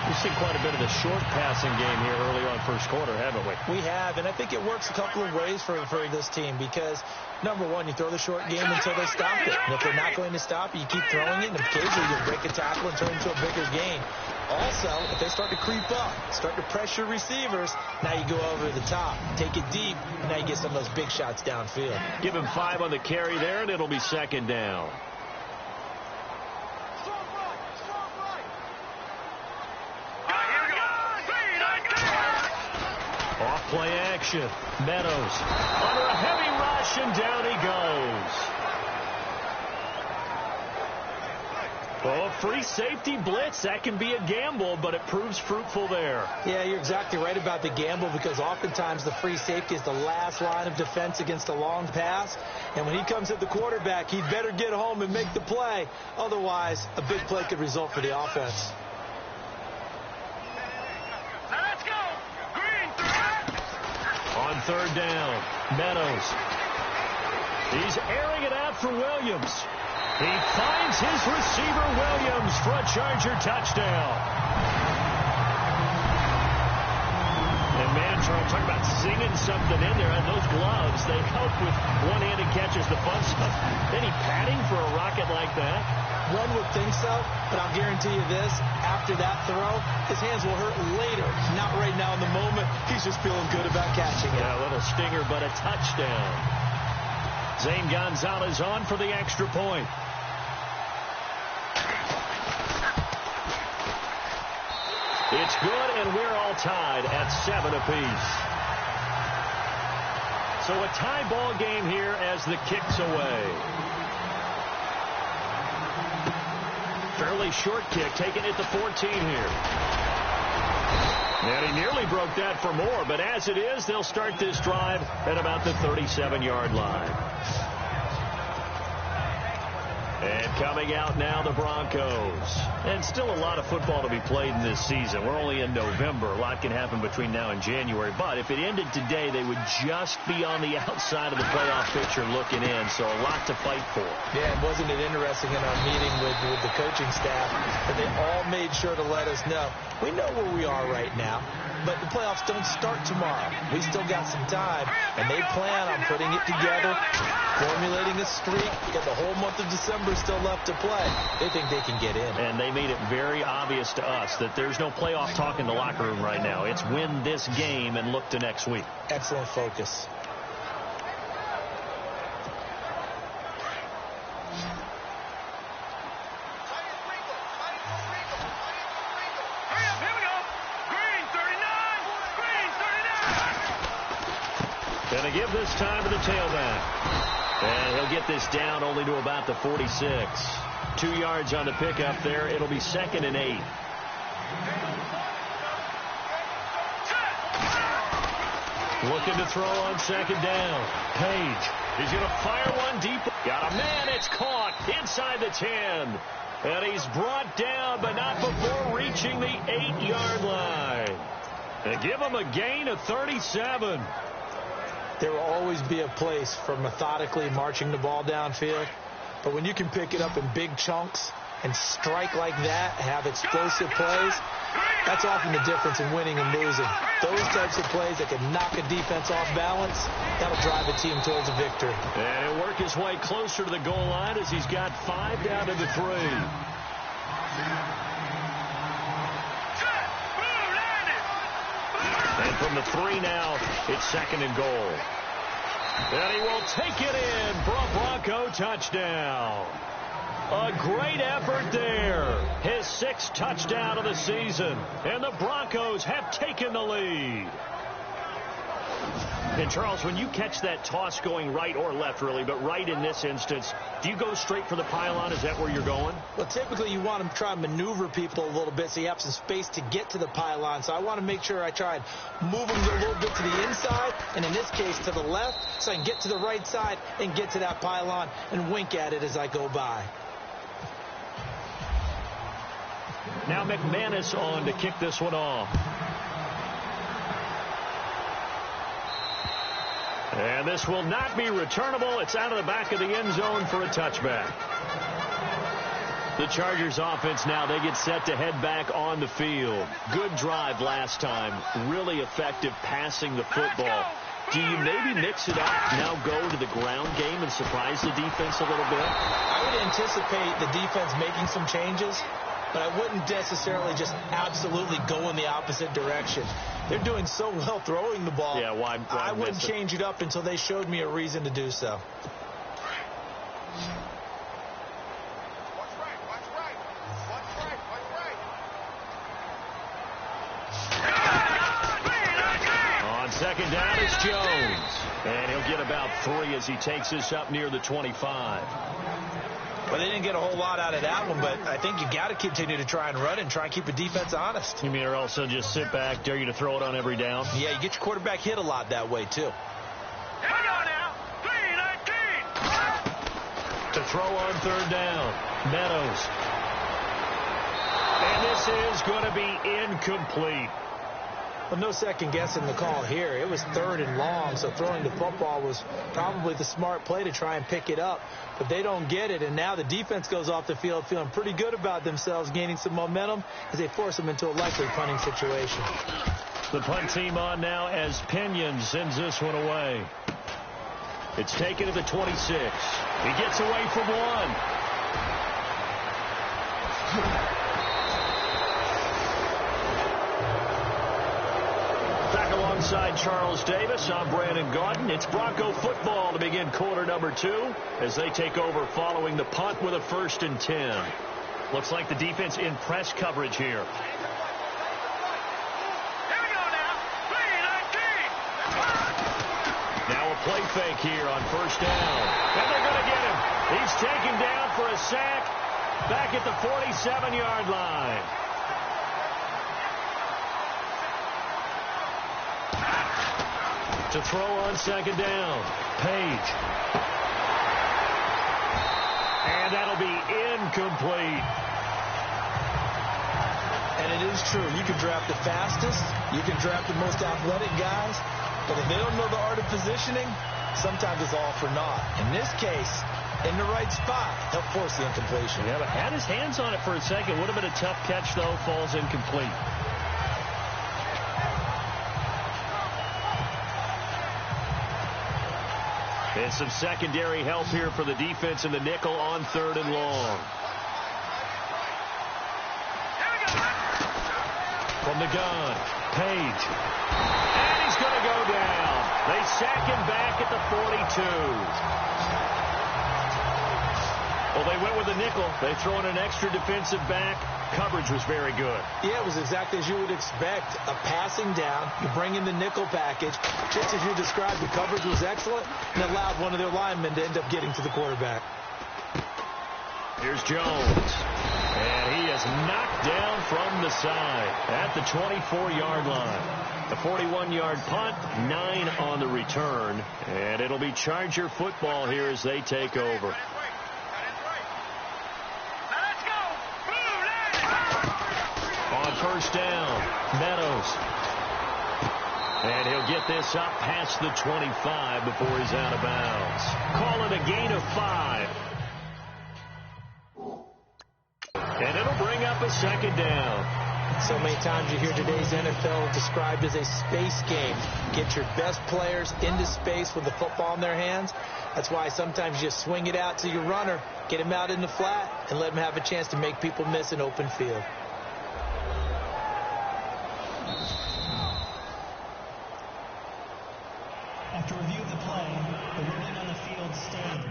S1: We've seen quite a bit of the short passing game here early on first quarter, haven't we?
S3: We have, and I think it works a couple of ways for this team because, number 1, you throw the short game until they stop it. And if they're not going to stop it, you keep throwing it, and occasionally you break a tackle and turn it into a bigger gain. Also, if they start to creep up, start to pressure receivers, now you go over the top, take it deep, and now you get some of those big shots downfield.
S1: Give him 5 on the carry there, and it'll be 2nd down. Off play action. Meadows under a heavy rush, and down he goes. Oh, free safety blitz. That can be a gamble, but it proves fruitful there.
S3: Yeah, you're exactly right about the gamble because oftentimes the free safety is the last line of defense against a long pass. And when he comes at the quarterback, he'd better get home and make the play. Otherwise, a big play could result for the offense.
S1: On 3rd down, Meadows. He's airing it out for Williams. He finds his receiver, Williams, for a Charger touchdown. And man, Charles, talk about singing something in there. And those gloves, they help with one-handed catches, the fun stuff. Any padding for a rocket like that?
S3: One would think so, but I'll guarantee you this. After that throw, his hands will hurt later. Not right now in the moment. He's just feeling good about catching it.
S1: Yeah, a little stinger, but a touchdown. Zane Gonzalez on for the extra point. It's good, and we're all tied at 7 apiece. So a tie ball game here as the kick's away. Fairly short kick, taking it to 14 here. And he nearly broke that for more, but as it is, they'll start this drive at about the 37-yard line. And coming out now, the Broncos. And still a lot of football to be played in this season. We're only in November. A lot can happen between now and January. But if it ended today, they would just be on the outside of the playoff picture looking in. So a lot to fight for.
S3: Yeah, and wasn't it interesting in our meeting with the coaching staff that they all made sure to let us know, we know where we are right now, but the playoffs don't start tomorrow. We still got some time, and they plan on putting it together, formulating a streak. Got the whole month of December still left to play. They think they can get in.
S1: And they made it very obvious to us that there's no playoff talk in the locker room right now. It's win this game and look to next week.
S3: Excellent focus.
S1: Going to give this time to the tailback. And he'll get this down only to about the 46. 2 yards on the pickup there. It'll be 2nd and 8. Looking to throw on 2nd down. Page. He's going to fire one deep. Got a man. It's caught inside the 10. And he's brought down, but not before reaching the 8-yard line. They give him a gain of 37.
S3: There will always be a place for methodically marching the ball downfield. But when you can pick it up in big chunks and strike like that, have explosive plays, that's often the difference in winning and losing. Those types of plays that can knock a defense off balance, that'll drive a team towards a victory.
S1: And he'll work his way closer to the goal line as he's got 5 down to the 3. And from the 3 now, it's 2nd and goal. And he will take it in for a Bronco touchdown. A great effort there. His 6th touchdown of the season. And the Broncos have taken the lead. And, Charles, when you catch that toss going right or left, really, but right in this instance, do you go straight for the pylon? Is that where you're going?
S3: Well, typically you want to try and maneuver people a little bit so you have some space to get to the pylon. So I want to make sure I try and move them a little bit to the inside, and in this case to the left, so I can get to the right side and get to that pylon and wink at it as I go by.
S1: Now McManus on to kick this one off. And this will not be returnable. It's out of the back of the end zone for a touchback. The Chargers offense now, they get set to head back on the field. Good drive last time. Really effective passing the football. Do you maybe mix it up, now go to the ground game and surprise the defense a little bit?
S3: I would anticipate the defense making some changes, but I wouldn't necessarily just absolutely go in the opposite direction. They're doing so well throwing the ball.
S1: Yeah, why
S3: I wouldn't change it up until they showed me a reason to do so. On 2nd down, it's Jones. And he'll get about 3 as he takes this up near the 25. Well, they didn't get a whole lot out of that one, but I think you got to continue to try and run and try and keep the defense honest.
S1: You mean or also just sit back, dare you to throw it on every down?
S3: Yeah, you get your quarterback hit a lot that way, too.
S1: To throw on 3rd down, Meadows. And this is going to be incomplete.
S3: Well, no second guessing the call here. It was 3rd and long, so throwing the football was probably the smart play to try and pick it up. But they don't get it, and now the defense goes off the field feeling pretty good about themselves, gaining some momentum as they force them into a likely punting situation.
S1: The punt team on now as Pinion sends this one away. It's taken to the 26. He gets away from one. Back alongside Charles Davis, I'm Brandon Gaudin. It's Bronco football to begin quarter number 2 as they take over following the punt with a 1st and 10. Looks like the defense in press coverage here. Now a play fake here on 1st down. And they're going to get him. He's taken down for a sack back at the 47-yard line. To throw on 2nd down. Page. And that'll be incomplete.
S3: And it is true. You can draft the fastest. You can draft the most athletic guys. But if they don't know the art of positioning, sometimes it's all for naught. In this case, in the right spot, help force the incompletion.
S1: Yeah, but had his hands on it for a second. Would have been a tough catch, though. Falls incomplete. And some secondary help here for the defense in the nickel on 3rd and long. From the gun, Page. And he's going to go down. They sack him back at the 42. Well, they went with the nickel. They throw in an extra defensive back. Coverage was very good.
S3: Yeah, it was exactly as you would expect. A passing down. You bring in the nickel package. Just as you described, the coverage was excellent and allowed one of their linemen to end up getting to the quarterback.
S1: Here's Jones. And he is knocked down from the side at the 24-yard line. The 41-yard punt, 9 on the return. And it'll be Charger football here as they take over. On 1st down, Meadows. And he'll get this up past the 25 before he's out of bounds. Call it a gain of 5. And it'll bring up a 2nd down.
S3: So many times you hear today's NFL described as a space game. Get your best players into space with the football in their hands. That's why sometimes you just swing it out to your runner, get him out in the flat, and let him have a chance to make people miss an open field.
S4: After review of the play, the ruling on the field stands.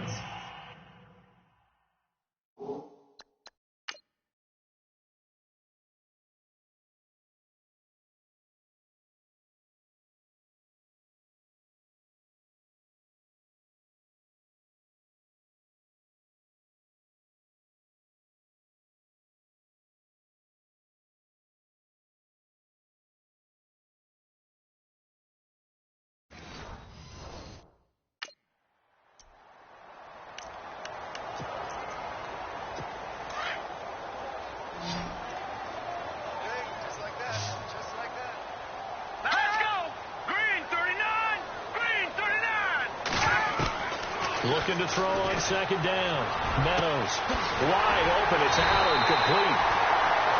S1: Looking to throw on 2nd down. Meadows wide open. It's Allen, complete.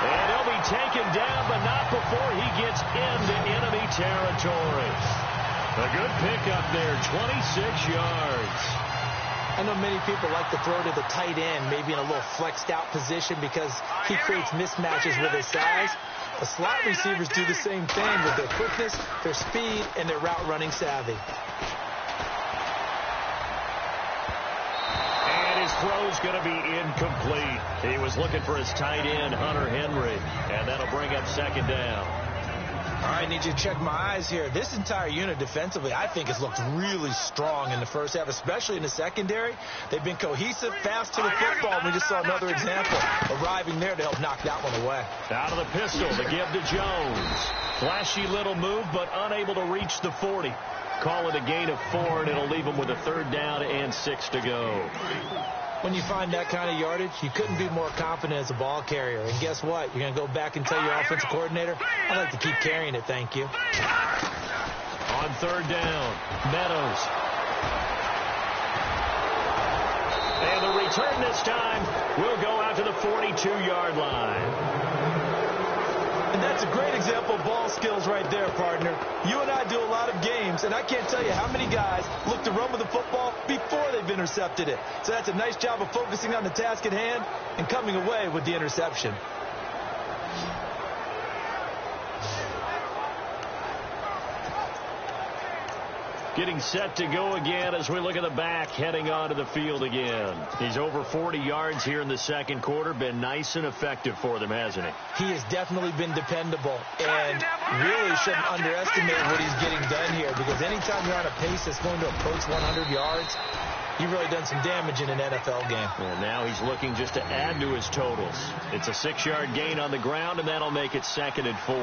S1: And he'll be taken down, but not before he gets into enemy territory. A good pickup there, 26 yards.
S3: I know many people like to throw to the tight end, maybe in a little flexed out position because he creates mismatches with his size. The slot receivers do the same thing with their quickness, their speed, and their route running savvy.
S1: Throw's going to be incomplete. He was looking for his tight end, Hunter Henry, and that'll bring up 2nd down.
S3: All right, I need you to check my eyes here. This entire unit defensively, I think, has looked really strong in the first half, especially in the secondary. They've been cohesive, fast to the football, and we just saw another example arriving there to help knock that one away.
S1: Out of the pistol to give to Jones. Flashy little move, but unable to reach the 40. Call it a gain of 4, and it'll leave him with a 3rd down and 6 to go.
S3: When you find that kind of yardage, you couldn't be more confident as a ball carrier. And guess what? You're going to go back and tell your offensive coordinator, I'd like to keep carrying it, thank you.
S1: On third down, Meadows. And the return this time will go out to the 42-yard line.
S3: And that's a great example of ball skills right there, partner. You and I do a lot of games, and I can't tell you how many guys look to run with the football before they've intercepted it. So that's a nice job of focusing on the task at hand and coming away with the interception.
S1: Getting set to go again as we look at the back heading onto the field again. He's over 40 yards here in the second quarter. Been nice and effective for them, hasn't he?
S3: He has definitely been dependable and really shouldn't underestimate what he's getting done here, because anytime you're on a pace that's going to approach 100 yards, you've really done some damage in an NFL game.
S1: And now he's looking just to add to his totals. It's a 6-yard gain on the ground, and that'll make it 2nd and 4.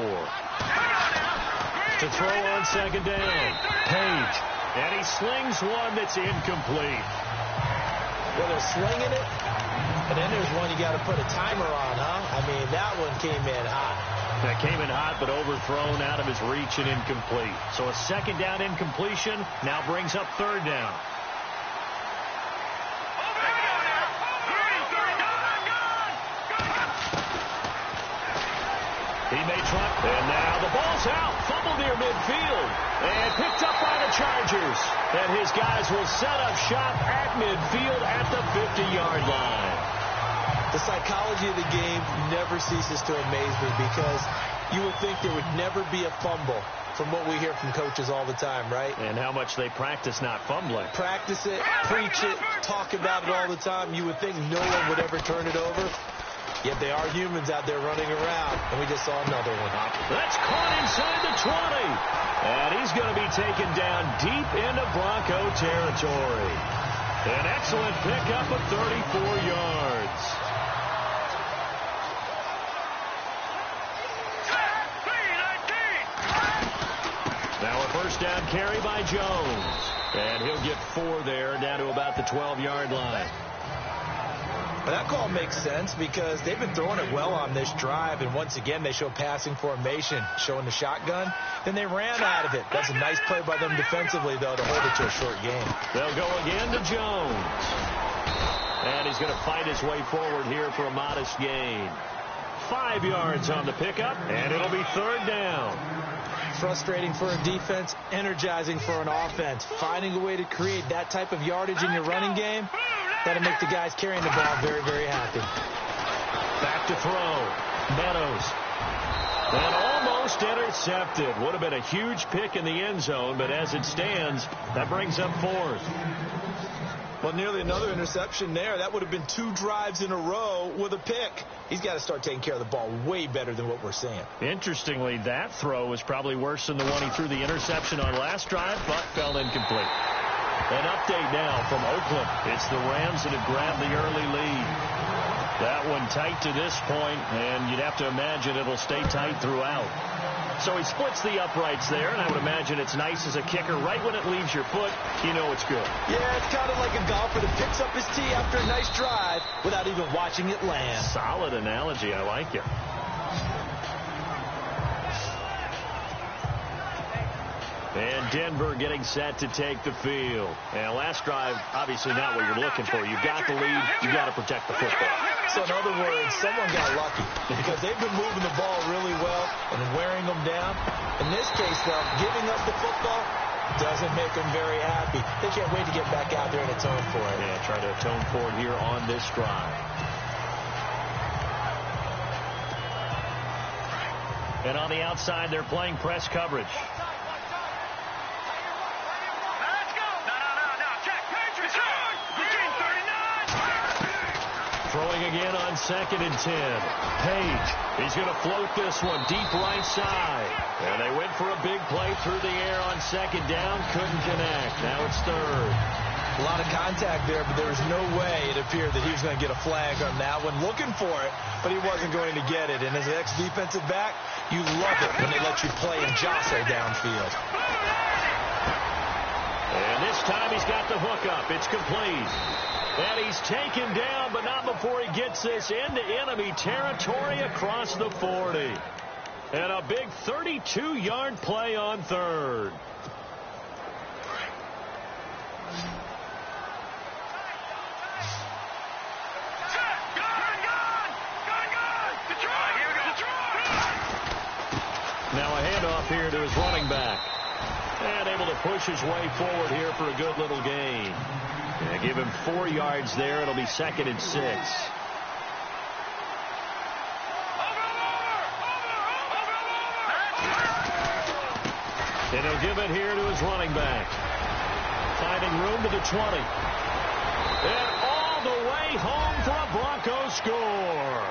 S1: To throw on second down, Page. And he slings one that's incomplete.
S3: Well, they're slinging it, and then there's one you got to put a timer on, huh? I mean, that one came in hot.
S1: That came in hot, but overthrown out of his reach and incomplete. So a second down incompletion now brings up third down. He may try, and now the ball's out. Fumble near midfield, and picked up by the Chargers. And his guys will set up shop at midfield at the 50-yard line.
S3: The psychology of the game never ceases to amaze me, because you would think there would never be a fumble from what we hear from coaches all the time, right?
S1: And how much they practice not fumbling.
S3: Practice it, preach it, talk about it all the time. You would think no one would ever turn it over. Yet they are humans out there running around, and we just saw another one.
S1: That's caught inside the 20. And he's going to be taken down deep into Bronco territory. An excellent pickup of 34 yards. Now a first down carry by Jones. And he'll get 4 there, down to about the 12-yard line.
S3: Well, that call makes sense, because they've been throwing it well on this drive, and once again they show passing formation, showing the shotgun. Then they ran out of it. That's a nice play by them defensively, though, to hold it to a short game.
S1: They'll go again to Jones. And he's going to fight his way forward here for a modest gain. 5 yards on the pickup, and it'll be third down.
S3: Frustrating for a defense, energizing for an offense. Finding a way to create that type of yardage in your running game, that'll make the guys carrying the ball very, very happy.
S1: Back to throw. Meadows. And almost intercepted. Would have been a huge pick in the end zone, but as it stands, that brings up 4th.
S3: Well, nearly another interception there. That would have been 2 drives in a row with a pick. He's got to start taking care of the ball way better than what we're seeing.
S1: Interestingly, that throw was probably worse than the one he threw the interception on last drive, but fell incomplete. An update now from Oakland. It's the Rams that have grabbed the early lead. That one tight to this point, and you'd have to imagine it'll stay tight throughout. So he splits the uprights there, and I would imagine it's nice as a kicker. Right when it leaves your foot, you know it's good.
S3: Yeah, it's kind of like a golfer that picks up his tee after a nice drive without even watching it land.
S1: Solid analogy. I like it. And Denver getting set to take the field. And last drive, obviously not what you're looking for. You've got the lead. You've got to protect the football.
S3: So in other words, someone got lucky, because they've been moving the ball really well and wearing them down. In this case, though, giving up the football doesn't make them very happy. They can't wait to get back out there and atone for it.
S1: Yeah, try to atone for it here on this drive. And on the outside, they're playing press coverage. Throwing again on 2nd and 10. Page, he's going to float this one deep right side. And they went for a big play through the air on 2nd down. Couldn't connect. Now it's 3rd.
S3: A lot of contact there, but there was no way it appeared that he was going to get a flag on that one. Looking for it, but he wasn't going to get it. And as an ex-defensive back, you love it when they let you play and jostle downfield.
S1: And this time he's got the hook up. It's complete. And he's taken down, but not before he gets this into enemy territory across the 40. And a big 32-yard play on third. Now a handoff here to his running back. And able to push his way forward here for a good little gain. And give him 4 yards there. It'll be 2nd and 6. And he'll give it here to his running back. Finding room to the 20. And all the way home for a Broncos score.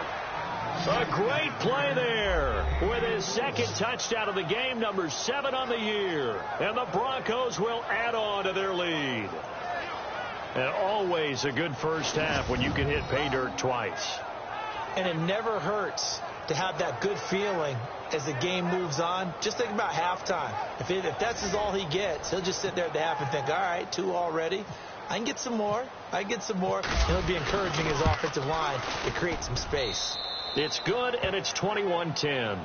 S1: A great play there with his 2nd touchdown of the game, number 7 on the year. And the Broncos will add on to their lead. And always a good first half when you can hit pay dirt twice.
S3: And it never hurts to have that good feeling as the game moves on. Just think about halftime. If that's all he gets, he'll just sit there at the half and think, all right, 2 already. I can get some more. And he'll be encouraging his offensive line to create some space.
S1: It's good, and it's 21-10.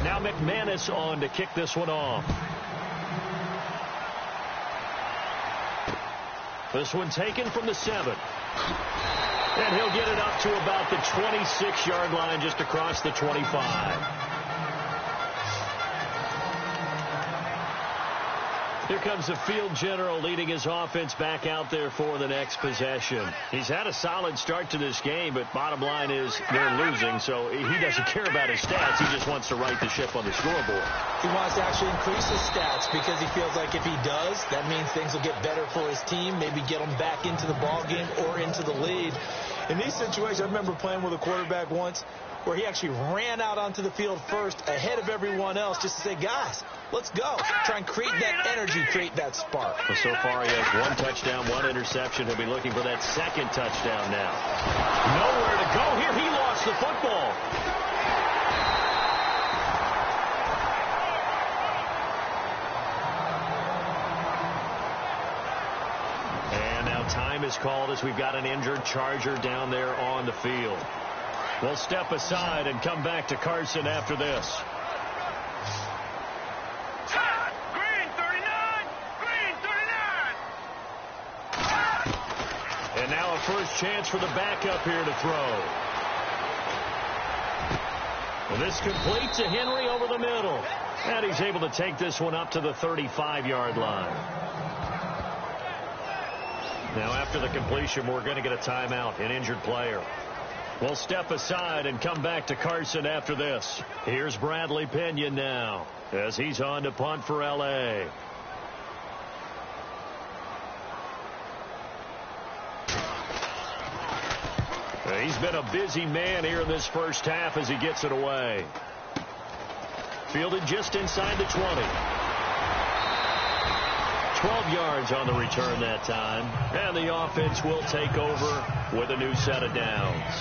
S1: Now McManus on to kick this one off. This one taken from the 7. And he'll get it up to about the 26-yard line, just across the 25. Here comes the field general leading his offense back out there for the next possession. He's had a solid start to this game, but bottom line is they're losing, so he doesn't care about his stats. He just wants to right the ship on the scoreboard.
S3: He wants to actually increase his stats because he feels like if he does, that means things will get better for his team, maybe get them back into the ball game or into the lead. In these situations, I remember playing with a quarterback once where he actually ran out onto the field first ahead of everyone else just to say, guys, let's go. Try and create that energy, create that spark.
S1: Well, so far he has 1 touchdown, 1 interception. He'll be looking for that 2nd touchdown now. Nowhere to go here. He lost the football. And now time is called as we've got an injured Charger down there on the field. We'll step aside and come back to Carson after this.
S2: Green 39! Green 39!
S1: And now a first chance for the backup here to throw. And this completes to Henry over the middle. And he's able to take this one up to the 35-yard line. Now after the completion, we're going to get a timeout, an injured player. We'll step aside and come back to Carson after this. Here's Bradley Pinion now as he's on to punt for L.A. He's been a busy man here in this first half as he gets it away. Fielded just inside the 20. 12 yards on the return that time. And the offense will take over with a new set of downs.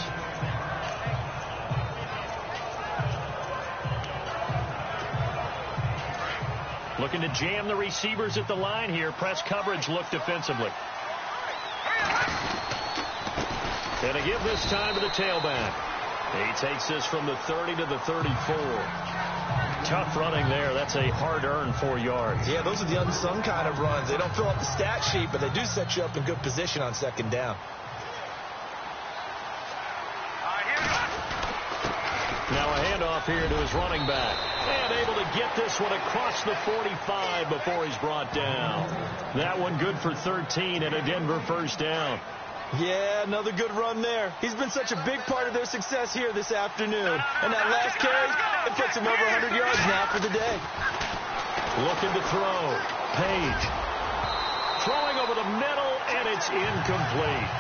S1: Looking to jam the receivers at the line here. Press coverage look defensively. And to give this time to the tailback. He takes this from the 30 to the 34. Tough running there. That's a hard-earned 4 yards.
S3: Yeah, those are the unsung kind of runs. They don't fill up the stat sheet, but they do set you up in good position on 2nd down.
S1: Now a handoff here to his running back. And able to get this one across the 45 before he's brought down. That one good for 13 and a Denver first down.
S3: Yeah, another good run there. He's been such a big part of their success here this afternoon. And that last carry, it puts him over 100 yards now for the day.
S1: Looking to throw. Page. Throwing over the middle, and it's incomplete.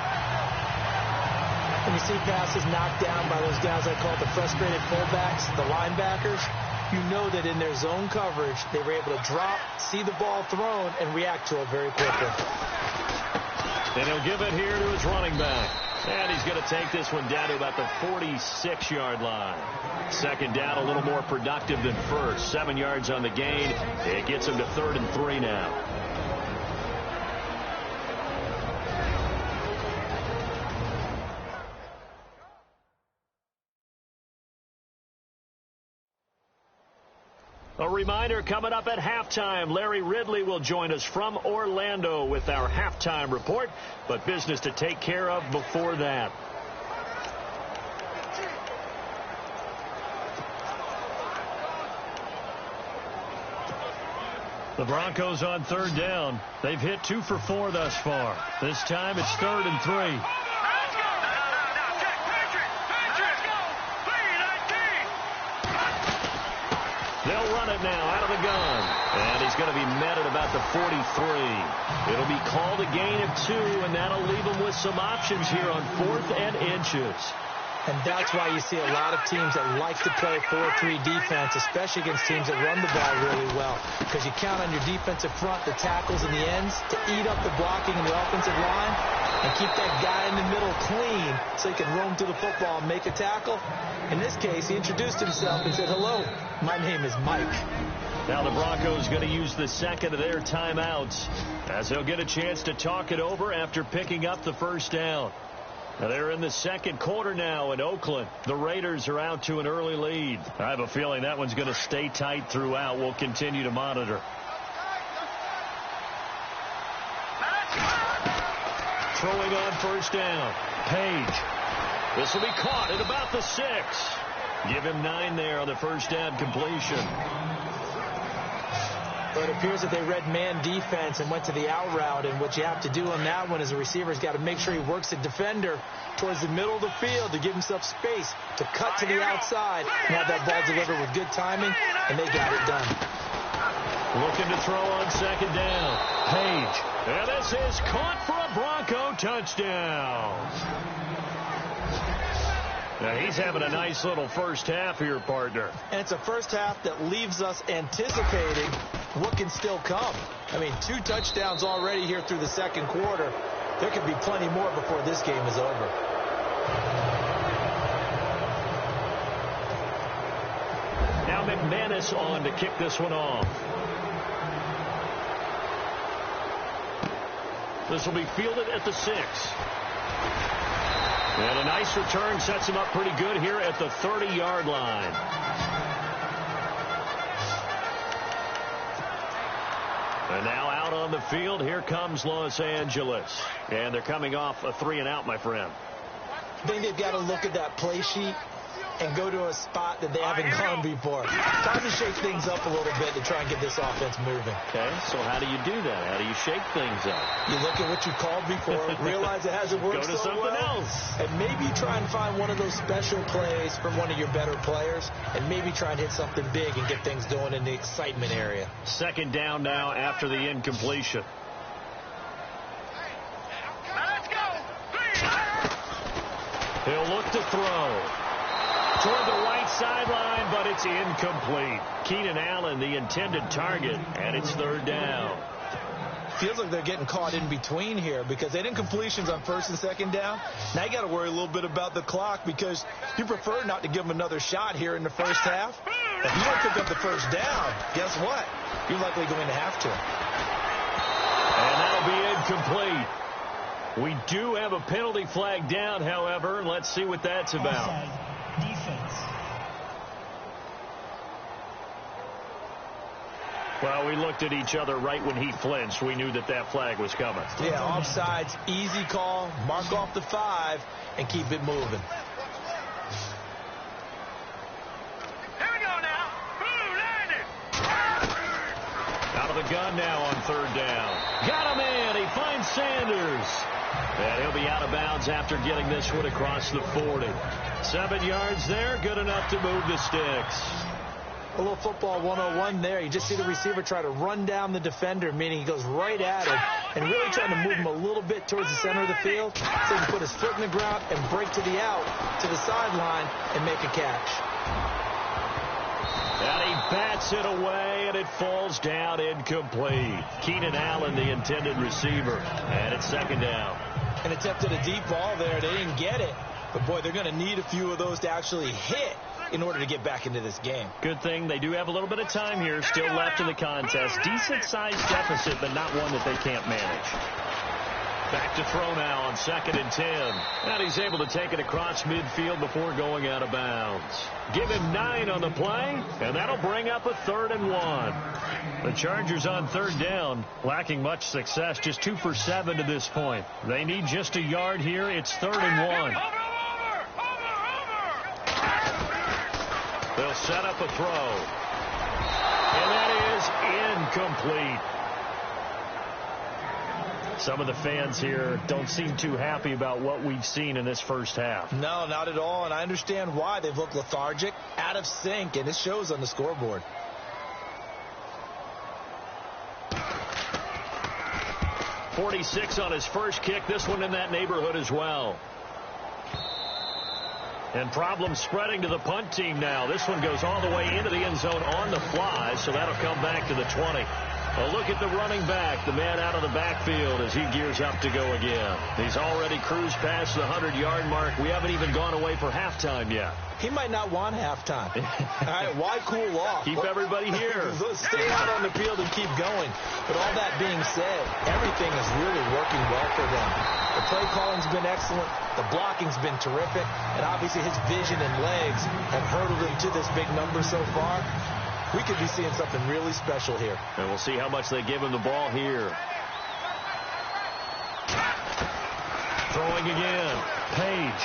S3: When you see passes knocked down by those guys I call the frustrated fullbacks, the linebackers, you know that in their zone coverage, they were able to drop, see the ball thrown, and react to it very quickly.
S1: And he'll give it here to his running back. And he's going to take this one down to about the 46-yard line. Second down, a little more productive than first. 7 yards on the gain. It gets him to 3rd and 3 now. A reminder, coming up at halftime, Larry Ridley will join us from Orlando with our halftime report, but business to take care of before that. The Broncos on 3rd down. They've hit 2 for 4 thus far. This time it's 3rd and 3. They'll run it now out of the gun. And he's going to be met at about the 43. It'll be called a gain of 2, and that'll leave him with some options here on 4th and inches.
S3: And that's why you see a lot of teams that like to play 4-3 defense, especially against teams that run the ball really well. Because you count on your defensive front, the tackles and the ends, to eat up the blocking in the offensive line and keep that guy in the middle clean so he can roam through the football and make a tackle. In this case, he introduced himself and said, "Hello, my name is Mike."
S1: Now the Broncos going to use the second of their timeouts as they'll get a chance to talk it over after picking up the first down. Now they're in the second quarter now in Oakland. The Raiders are out to an early lead. I have a feeling that one's going to stay tight throughout. We'll continue to monitor. Throwing on first down. Page. This will be caught at about the 6. Give him 9 there on the first down completion.
S3: But it appears that they read man defense and went to the out route. And what you have to do on that one as a receiver has got to make sure he works the defender towards the middle of the field to give himself space to cut to the outside and have that ball delivered with good timing, and they got it done.
S1: Looking to throw on second down. Page. And this is caught for a Bronco touchdown. Now he's having a nice little first half here, partner.
S3: And it's a first half that leaves us anticipating what can still come. I mean, 2 touchdowns already here through the second quarter. There could be plenty more before this game is over.
S1: Now McManus on to kick this one off. This will be fielded at the 6. And a nice return sets him up pretty good here at the 30-yard line. And now out on the field, here comes Los Angeles. And they're coming off a 3 and out, my friend.
S3: I think they've got to look at that play sheet and go to a spot that they haven't gone before. Time to shake things up a little bit to try and get this offense moving.
S1: Okay, so how do you do that? How do you shake things up?
S3: You look at what you called before, realize it hasn't worked
S1: so well. Go to something else.
S3: And maybe try and find one of those special plays from one of your better players, and maybe try and hit something big and get things going in the excitement area.
S1: Second down now after the incompletion. He'll look to throw. Toward the right sideline, but it's incomplete. Keenan Allen, the intended target, and it's 3rd down.
S3: Feels like they're getting caught in between here because they had incompletions on 1st and 2nd down. Now you got to worry a little bit about the clock because you prefer not to give them another shot here in the first half. If you don't pick up the first down, guess what? You're likely going to have to.
S1: And that'll be incomplete. We do have a penalty flag down, however, and let's see what that's about.
S4: Offside. Defense.
S1: Well, we looked at each other right when he flinched. We knew that that flag was coming.
S3: Yeah, offsides, easy call, mark off the 5, and keep it moving.
S2: Here we go now.
S1: Out of the gun now on 3rd down. Got him in. He finds Sanders. And he'll be out of bounds after getting this one across the 40. 7 yards there, good enough to move the sticks.
S3: A little football 101 there. You just see the receiver try to run down the defender, meaning he goes right at him and really trying to move him a little bit towards the center of the field so he can put his foot in the ground and break to the out, to the sideline, and make a catch.
S1: And he bats it away, and it falls down incomplete. Keenan Allen, the intended receiver, and it's 2nd down.
S3: and attempted a deep ball there. They didn't get it. But, boy, they're going to need a few of those to actually hit in order to get back into this game.
S1: Good thing they do have a little bit of time here still left in the contest. Decent-sized deficit, but not one that they can't manage. Back to throw now on 2nd and 10. And he's able to take it across midfield before going out of bounds. Give him 9 on the play, and that'll bring up a 3rd and 1. The Chargers on 3rd down, lacking much success, just 2 for 7 to this point. They need just a yard here. It's 3rd and 1. They'll set up a throw. And that is incomplete. Some of the fans here don't seem too happy about what we've seen in this first half.
S3: No, not at all, and I understand why. They've looked lethargic, out of sync, and it shows on the scoreboard.
S1: .46 on his first kick. This one in that neighborhood as well. And problems spreading to the punt team now. This one goes all the way into the end zone on the fly, so that'll come back to the 20. A look at the running back, the man out of the backfield as he gears up to go again. He's already cruised past the 100-yard mark. We haven't even gone away for halftime yet.
S3: He might not want halftime. All right, why cool off?
S1: Keep everybody here.
S3: Stay out on the field and keep going. But all that being said, everything is really working well for them. The play calling's been excellent. The blocking's been terrific. And obviously his vision and legs have hurdled him to this big number so far. We could be seeing something really special here.
S1: And we'll see how much they give him the ball here. Throwing again. Page.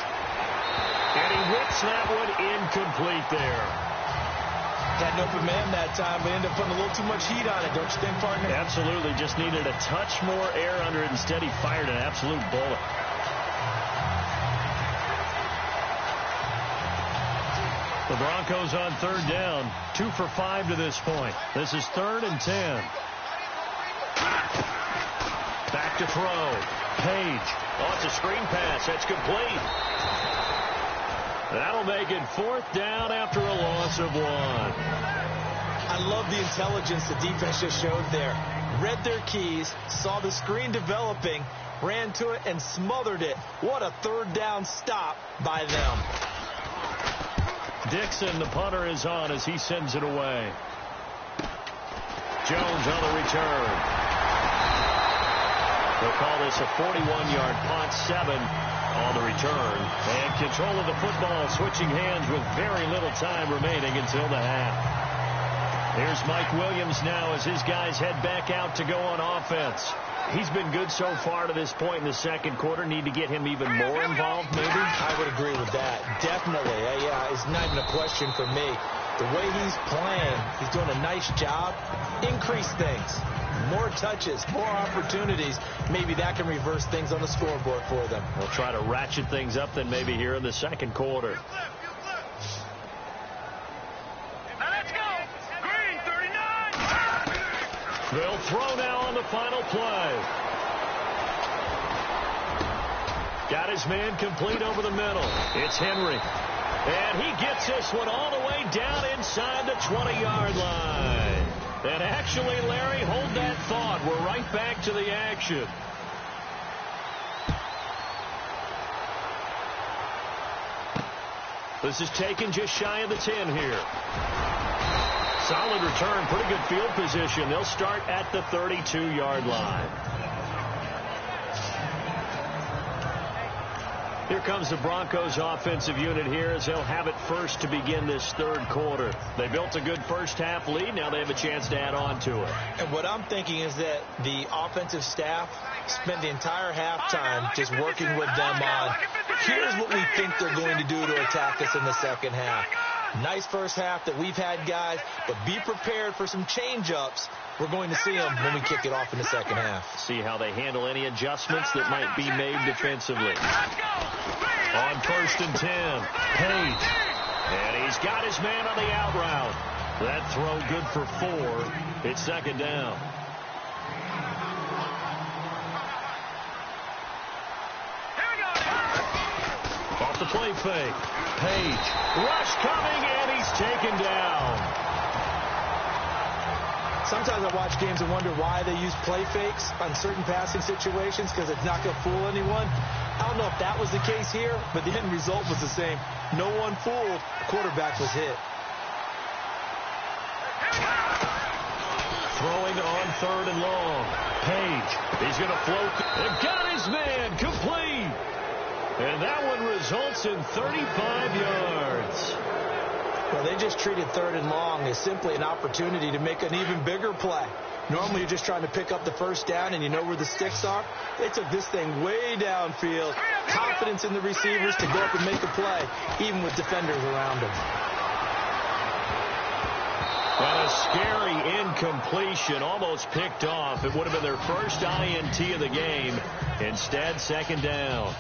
S1: And he whips that one incomplete there.
S3: Had an open man that time, but ended up putting a little too much heat on it, don't you think, partner?
S1: Absolutely. Just needed a touch more air under it. Instead, he fired an absolute bullet. The Broncos on 3rd down. 2 for 5 to this point. This is 3rd and 10. Back to throw. Page. Oh, it's a screen pass. That's complete. That'll make it 4th down after a loss of 1.
S3: I love the intelligence the defense just showed there. Read their keys, saw the screen developing, ran to it, and smothered it. What a 3rd down stop by them.
S1: Dixon, the punter, is on as he sends it away. Jones on the return. They'll call this a 41-yard punt, 7 on the return. And control of the football switching hands with very little time remaining until the half. Here's Mike Williams now as his guys head back out to go on offense. He's been good so far to this point in the second quarter. Need to get him even more involved, maybe?
S3: I would agree with that. Definitely. Yeah, it's not even a question for me. The way he's playing, he's doing a nice job. Increase things. More touches, more opportunities. Maybe that can reverse things on the scoreboard for them.
S1: We'll try to ratchet things up then maybe here in the second quarter. They'll throw now on the final play. Got his man complete over the middle. It's Henry. And he gets this one all the way down inside the 20-yard line. And actually, Larry, hold that thought. We're right back to the action. This is taken just shy of the 10 here. Solid return, pretty good field position. They'll start at the 32-yard line. Here comes the Broncos offensive unit here as they'll have it first to begin this third quarter. They built a good first half lead. Now they have a chance to add on to it.
S3: And what I'm thinking is that the offensive staff spent the entire halftime just working with them on, here's what we think they're going to do to attack us in the second half. Nice first half that we've had, guys, but be prepared for some change-ups. We're going to see them when we kick it off in the second half.
S1: See how they handle any adjustments that might be made defensively. On 1st and 10, Page. And he's got his man on the out route. That throw good for 4. It's second down. Off the play fake. Page. Rush coming, and he's taken down.
S3: Sometimes I watch games and wonder why they use play fakes on certain passing situations because it's not going to fool anyone. I don't know if that was the case here, but the end result was the same. No one fooled. The quarterback was hit.
S1: Throwing on 3rd and long. Page. He's going to float. And got his man. Complete. And that one results in 35 yards.
S3: Well, they just treated 3rd and long as simply an opportunity to make an even bigger play. Normally, you're just trying to pick up the first down, and you know where the sticks are. They took this thing way downfield. Confidence in the receivers to go up and make a play, even with defenders around them.
S1: And a scary incompletion, almost picked off. It would have been their first INT of the game. Instead, 2nd down.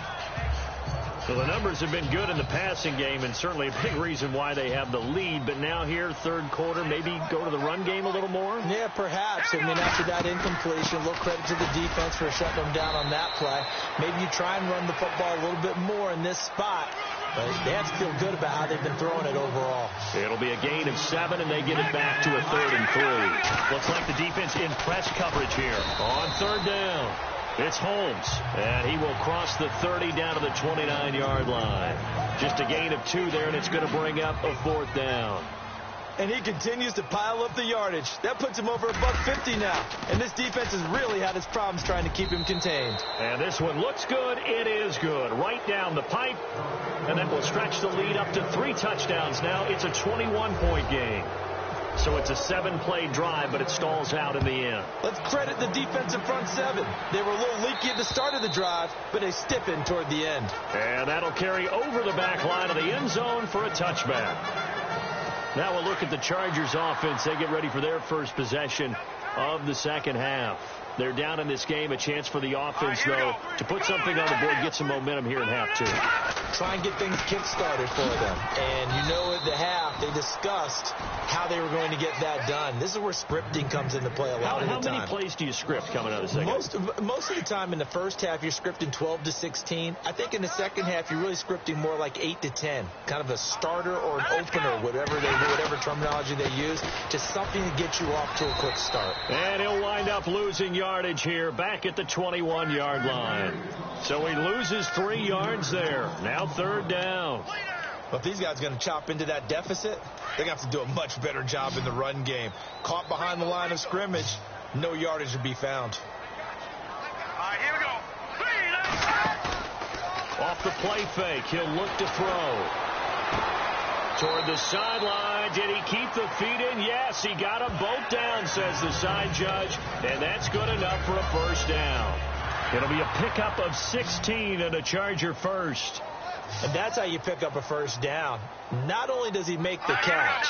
S1: So the numbers have been good in the passing game, and certainly a big reason why they have the lead. But now here, 3rd quarter, maybe go to the run game a little more?
S3: Yeah, perhaps. I mean, after that incompletion, a little credit to the defense for shutting them down on that play. Maybe you try and run the football a little bit more in this spot. But they have to feel good about how they've been throwing it overall.
S1: It'll be a gain of 7, and they get it back to a 3rd and 3. Looks like the defense in press coverage here on 3rd down. It's Holmes, and he will cross the 30 down to the 29-yard line. Just a gain of 2 there, and it's going to bring up a 4th down.
S3: And he continues to pile up the yardage. That puts him over $150 now. And this defense has really had its problems trying to keep him contained.
S1: And this one looks good. It is good. Right down the pipe. And that will stretch the lead up to 3 touchdowns now. It's a 21-point game. So it's a 7-play drive, but it stalls out in the end.
S3: Let's credit the defensive front 7. They were a little leaky at the start of the drive, but they stiffened toward the end.
S1: And that'll carry over the back line of the end zone for a touchback. Now we'll look at the Chargers offense. They get ready for their first possession of the second half. They're down in this game. A chance for the offense, though, to put something on the board, get some momentum here in half 2.
S3: Try and get things kick-started for them. And you know at the half, they discussed how they were going to get that done. This is where scripting comes into play a lot of the time.
S1: How many plays do you script coming out of the second?
S3: Most of the time in the first half, you're scripting 12 to 16. I think in the second half, you're really scripting more like 8 to 10. Kind of a starter or an opener, whatever terminology they use, just something to get you off to a quick start.
S1: And he'll wind up losing yardage here, back at the 21-yard line. So he loses 3 yards there. Now 3rd down.
S3: But if these guys are going to chop into that deficit, they're going to have to do a much better job in the run game. Caught behind the line of scrimmage, no yardage to be found.
S2: All right, here we go.
S1: Off the play fake, he'll look to throw. Toward the sideline. Did he keep the feet in? Yes, he got them both down, says the side judge. And that's good enough for a 1st down. It'll be a pickup of 16 and a Charger first.
S3: And that's how you pick up a 1st down. Not only does he make the catch,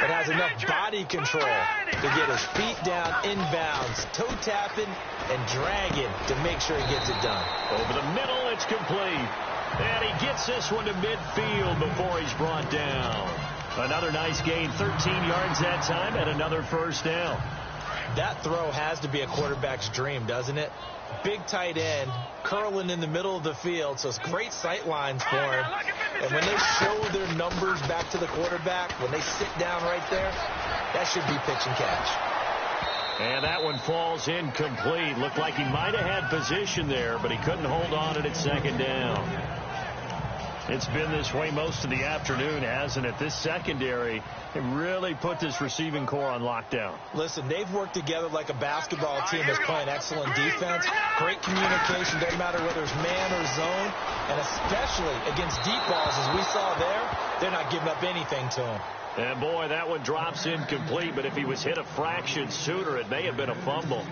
S3: but has enough body control to get his feet down inbounds, toe tapping and dragging to make sure he gets it done.
S1: Over the middle, it's complete. And he gets this one to midfield before he's brought down. Another nice gain, 13 yards that time, and another 1st down.
S3: That throw has to be a quarterback's dream, doesn't it? Big tight end, curling in the middle of the field, so it's great sight lines for him. And when they show their numbers back to the quarterback, when they sit down right there, that should be pitch and catch.
S1: And that one falls incomplete. Looked like he might have had position there, but he couldn't hold on at 2nd down. It's been this way most of the afternoon, hasn't it? This secondary really put this receiving core on lockdown.
S3: Listen, they've worked together like a basketball team that's playing excellent defense. Great communication, doesn't matter whether it's man or zone. And especially against deep balls, as we saw there, they're not giving up anything to him.
S1: And, boy, that one drops incomplete, but if he was hit a fraction sooner, it may have been a fumble.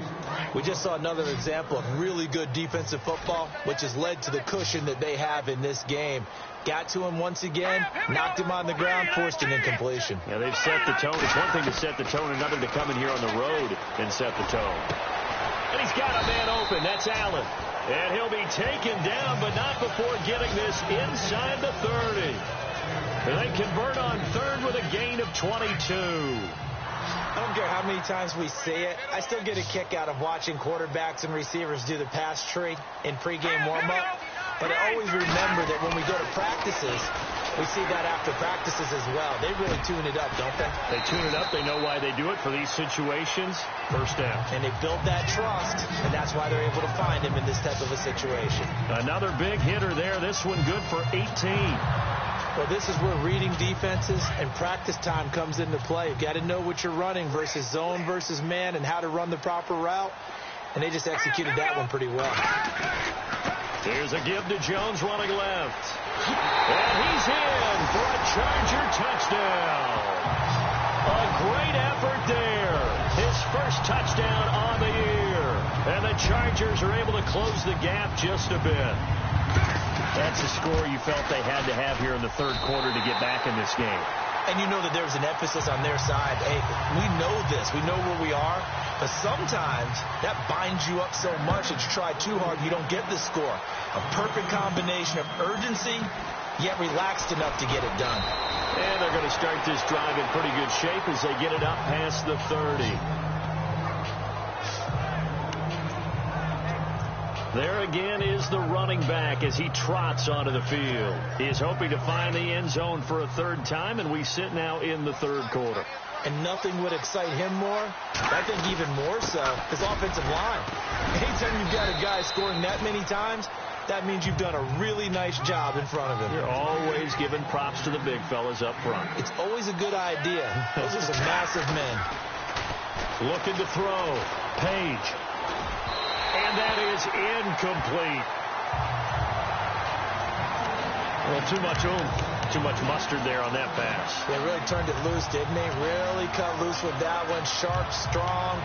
S3: We just saw another example of really good defensive football, which has led to the cushion that they have in this game. Got to him once again, knocked him on the ground, forced an incompletion.
S1: Yeah, they've set the tone. It's one thing to set the tone, another to come in here on the road and set the tone. And he's got a man open. That's Allen. And he'll be taken down, but not before getting this inside the 30. They convert on 3rd with a gain of 22.
S3: I don't care how many times we see it. I still get a kick out of watching quarterbacks and receivers do the pass tree in pregame warm-up. But I always remember that when we go to practices, We see that after practices as well. They really tune it up, don't they?
S1: They tune it up. They know why they do it for these situations. First down.
S3: And they build that trust, and that's why they're able to find him in this type of a situation.
S1: Another big hitter there. This one good for 18.
S3: Well, this is where reading defenses and practice time comes into play. You've got to know what you're running versus zone versus man and how to run the proper route. And they just executed that one pretty well.
S1: Here's a give to Jones running left. And he's in for a Charger touchdown. A great effort there. His first touchdown on the year. And the Chargers are able to close the gap just a bit. That's a score you felt they had to have here in the third quarter to get back in this game.
S3: And you know that there's an emphasis on their side. Hey, we know this. We know where we are. But sometimes that binds you up so much that you try too hard, you don't get the score. A perfect combination of urgency, yet relaxed enough to get it done.
S1: And they're going to start this drive in pretty good shape as they get it up past the 30. There again is the running back as he trots onto the field. He is hoping to find the end zone for a third time, and we sit now in the third quarter.
S3: And nothing would excite him more. I think even more so, his offensive line. Anytime you've got a guy scoring that many times, that means you've done a really nice job in front of him.
S1: You're always giving props to the big fellas up front.
S3: It's always a good idea. Those are some massive men.
S1: Looking to throw. Page. And that is incomplete. Well, too much mustard there on that pass.
S3: They really turned it loose, didn't they? Really cut loose with that one. Sharp, strong.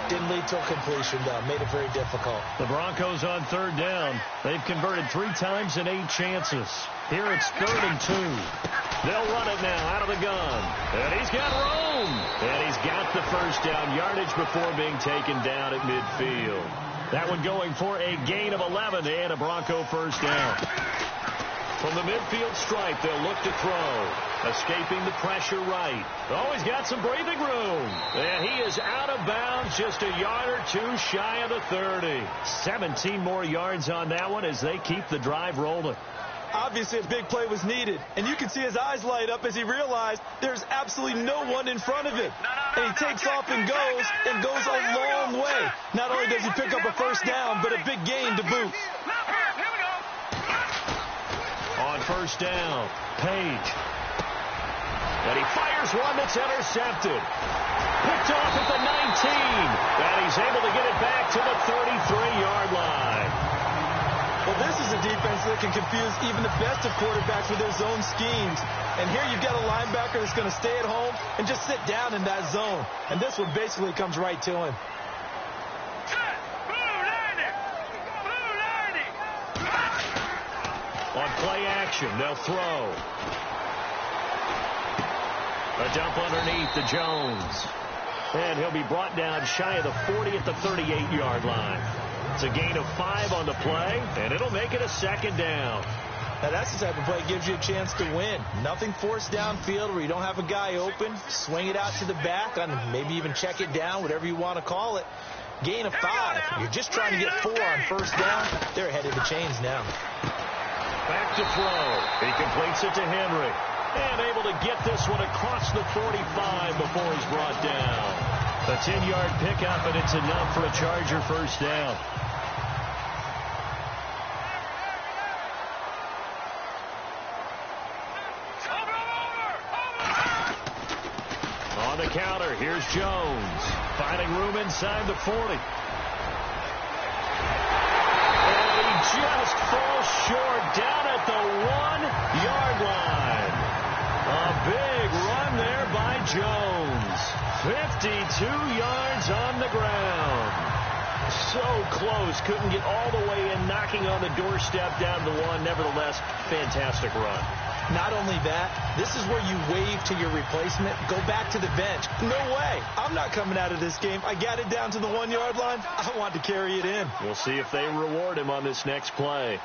S3: Didn't lead to a completion, though. Made it very difficult.
S1: The Broncos on third down. They've converted 3 times in 8 chances. Here it's 3rd and 2. They'll run it now out of the gun. And he's got room. And he's got the first down yardage before being taken down at midfield. That one going for a gain of 11 and a Bronco first down. From the midfield stripe, they'll look to throw. Escaping the pressure right. Oh, he's got some breathing room. And he is out of bounds just a yard or 2 shy of the 30. 17 more yards on that one as they keep the drive rolling.
S3: Obviously, a big play was needed. And you can see his eyes light up as he realized there's absolutely no one in front of him. And he takes off and goes a long way. Not only does he pick up a first down, but a big gain to boot.
S1: On first down, Page. And he fires one that's intercepted. Picked off at the 19. And he's able to get it back to the 33-yard line.
S3: Well, this is a defense that can confuse even the best of quarterbacks with their zone schemes. And here you've got a linebacker that's going to stay at home and just sit down in that zone. And this one basically comes right to him.
S1: On play action, they'll throw. A dump underneath to Jones. And he'll be brought down shy of the 40 at the 38-yard line. It's a gain of 5 on the play, and it'll make it a second down.
S3: Now, that's the type of play that gives you a chance to win. Nothing forced downfield where you don't have a guy open. Swing it out to the back, and maybe even check it down, whatever you want to call it. Gain of 5. You're just trying to get 4 on first down. They're ahead of the chains now.
S1: Back to throw. He completes it to Henry. And able to get this one across the 45 before he's brought down. A 10-yard pickup, and it's enough for a Charger first down. On the counter, here's Jones. Finding room inside the 40. And he just falls short down at the 1-yard line. A big run there by Jones. 52 yards on the ground. So close. Couldn't get all the way in, knocking on the doorstep down to 1. Nevertheless, fantastic run.
S3: Not only that, this is where you wave to your replacement. Go back to the bench. No way. I'm not coming out of this game. I got it down to the 1-yard line. I want to carry it in.
S1: We'll see if they reward him on this next play.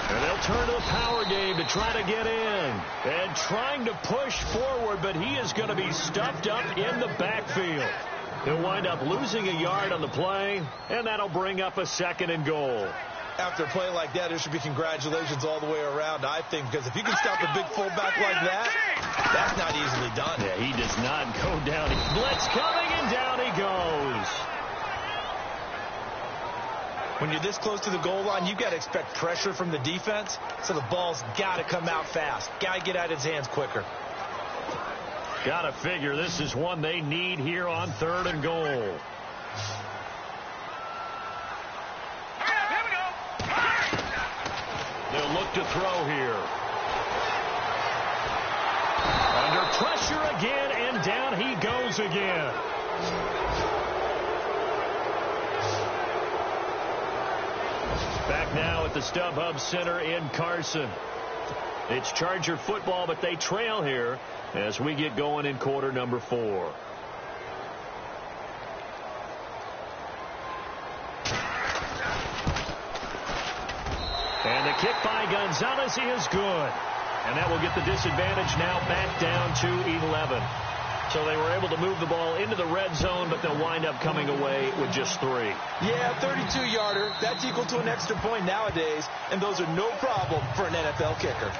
S1: And they'll turn to the power game to try to get in. And trying to push forward, but he is going to be stuffed up in the backfield. He'll wind up losing a yard on the play, and that'll bring up a 2nd and goal.
S3: After a play like that, there should be congratulations all the way around, I think, because if you can stop a big fullback like that, that's not easily done.
S1: Yeah, he does not go down. Blitz coming, and down he goes.
S3: When you're this close to the goal line, you've got to expect pressure from the defense, so the ball's got to come out fast. Got to get out of his hands quicker.
S1: Got to figure this is one they need here on 3rd and goal. They'll look to throw here. Under pressure again, and down he goes again. Back now at the StubHub Center in Carson. It's Charger football, but they trail here as we get going in quarter number 4. And the kick by Gonzalez is good. And that will get the disadvantage now back down to 11. So they were able to move the ball into the red zone, but they'll wind up coming away with just 3.
S3: Yeah, 32-yarder. That's equal to an extra point nowadays, and those are no problem for an NFL kicker.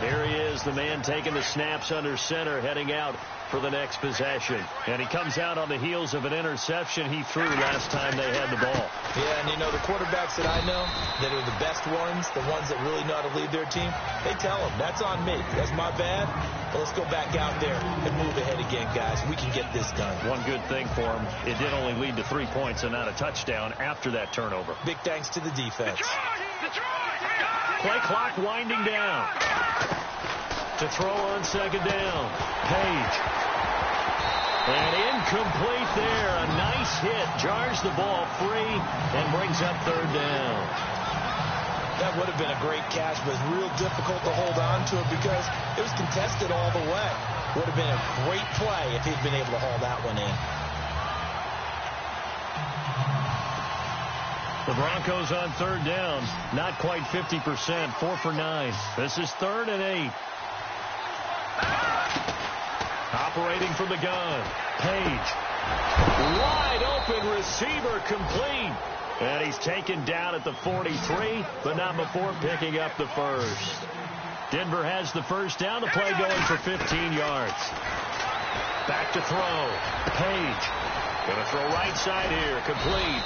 S1: Here he is, the man taking the snaps under center, heading out for the next possession. And he comes out on the heels of an interception he threw last time they had the ball.
S3: Yeah, and you know, the quarterbacks that I know that are the best ones, the ones that really know how to lead their team, they tell them, that's on me. That's my bad. But let's go back out there and move ahead again, guys. We can get this done.
S1: One good thing for him, it did only lead to 3 points and not a touchdown after that turnover.
S3: Big thanks to the defense.
S1: Play clock winding down. To throw on 2nd down. Page. And incomplete there. A nice hit. Jars the ball free and brings up 3rd down.
S3: That would have been a great catch, but it's real difficult to hold on to it because it was contested all the way. Would have been a great play if he'd been able to haul that one in.
S1: The Broncos on 3rd down. Not quite 50%. 4 for 9. This is 3rd and 8. Operating from the gun. Page. Wide open receiver complete. And he's taken down at the 43, but not before picking up the first. Denver has the first down. The play going for 15 yards. Back to throw. Page. Going to throw right side here. Complete.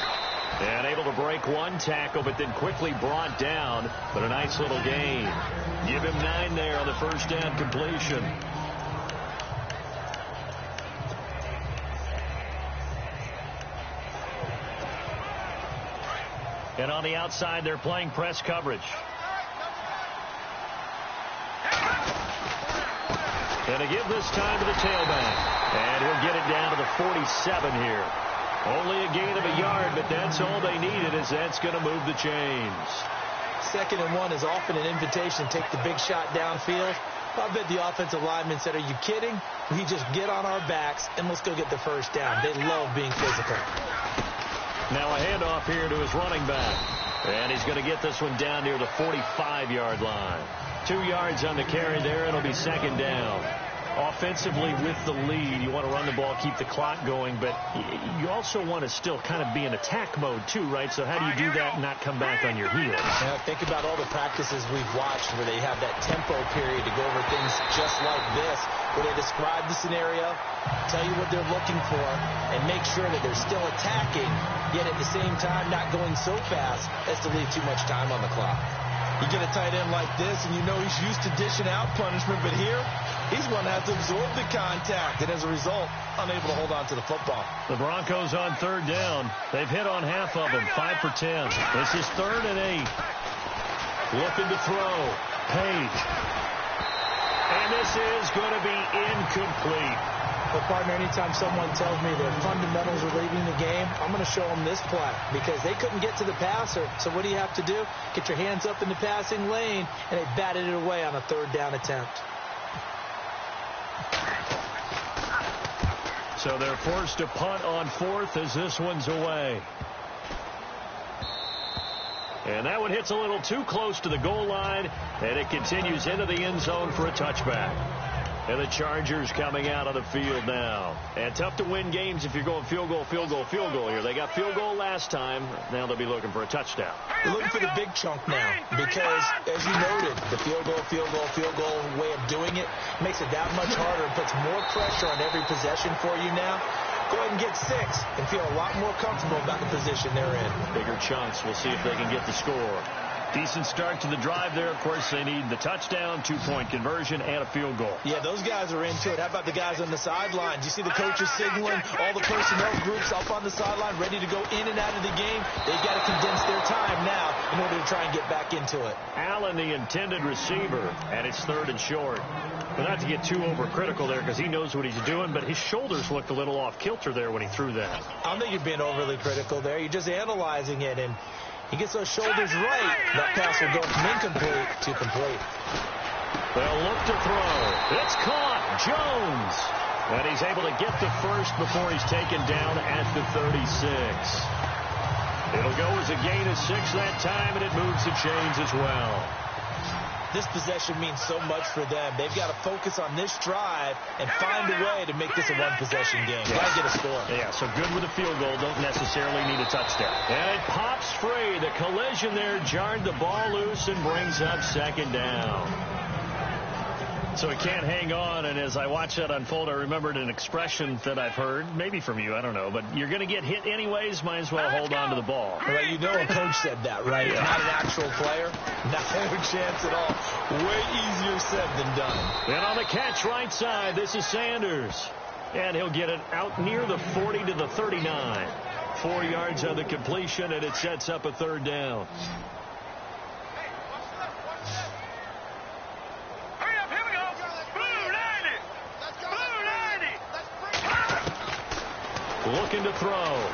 S1: And able to break one tackle, but then quickly brought down. But a nice little gain. Give him 9 there on the first down completion. And on the outside, they're playing press coverage. And to give this time to the tailback. And he'll get it down to the 47 here. Only a gain of a yard, but that's all they needed, as that's going to move the chains.
S3: 2nd and 1 is often an invitation to take the big shot downfield. I bet the offensive lineman said, are you kidding? We just get on our backs and let's go get the first down. They love being physical.
S1: Now a handoff here to his running back. And he's going to get this one down near the 45-yard line. 2 yards on the carry there. It'll be 2nd down. Offensively with the lead, you want to run the ball, keep the clock going, but you also want to still kind of be in attack mode too, right? So how do you do that and not come back on your heels?
S3: Now, think about all the practices we've watched where they have that tempo period to go over things just like this, where they describe the scenario, tell you what they're looking for, and make sure that they're still attacking, yet at the same time not going so fast as to leave too much time on the clock. You get a tight end like this, and you know he's used to dishing out punishment, but here, he's going to have to absorb the contact, and as a result, unable to hold on to the football.
S1: The Broncos on 3rd down. They've hit on half of them, 5 for 10. This is 3rd and 8. Looking to throw. Page. And this is going to be incomplete.
S3: But, partner, anytime someone tells me their fundamentals are leading the game, I'm going to show them this play because they couldn't get to the passer. So what do you have to do? Get your hands up in the passing lane, and they batted it away on a 3rd down attempt.
S1: So they're forced to punt on 4th as this one's away. And that one hits a little too close to the goal line, and it continues into the end zone for a touchback. And the Chargers coming out of the field now. And tough to win games if you're going field goal, field goal, field goal here. They got field goal last time. Now they'll be looking for a touchdown.
S3: They're looking for the big chunk now because, as you noted, the field goal way of doing it makes it that much harder and puts more pressure on every possession for you now. Go ahead and get 6 and feel a lot more comfortable about the position they're in.
S1: Bigger chunks. We'll see if they can get the score. Decent start to the drive there. Of course, they need the touchdown, 2-point conversion, and a field goal.
S3: Yeah, those guys are into it. How about the guys on the sideline? Do you see the coaches signaling, all the personnel groups up on the sideline ready to go in and out of the game? They've got to condense their time now in order to try and get back into it.
S1: Allen, the intended receiver, and it's 3rd and short. But not to get too overcritical there because he knows what he's doing, but his shoulders looked a little off kilter there when he threw that.
S3: I don't think you're being overly critical there. You're just analyzing it, and he gets those shoulders right. That pass will go from incomplete to complete.
S1: They'll look to throw. It's caught. Jones. And he's able to get the first before he's taken down at the 36. It'll go as a gain of 6 that time, and it moves the chains as well.
S3: This possession means so much for them. They've got to focus on this drive and find a way to make this a one-possession game. Got to get a score.
S1: Yeah, so good with a field goal. Don't necessarily need a touchdown. And it pops free. The collision there jarred the ball loose and brings up 2nd down. So he can't hang on, and as I watch that unfold, I remembered an expression that I've heard, maybe from you, I don't know, but you're going to get hit anyways, might as well hold on to the ball.
S3: Well, you know a coach said that, right?
S1: Yeah.
S3: Not an actual player. No chance at all. Way easier said than done.
S1: And on the catch right side, this is Sanders. And he'll get it out near the 40 to the 39. 4 yards on the completion, and it sets up a 3rd down. Looking to throw.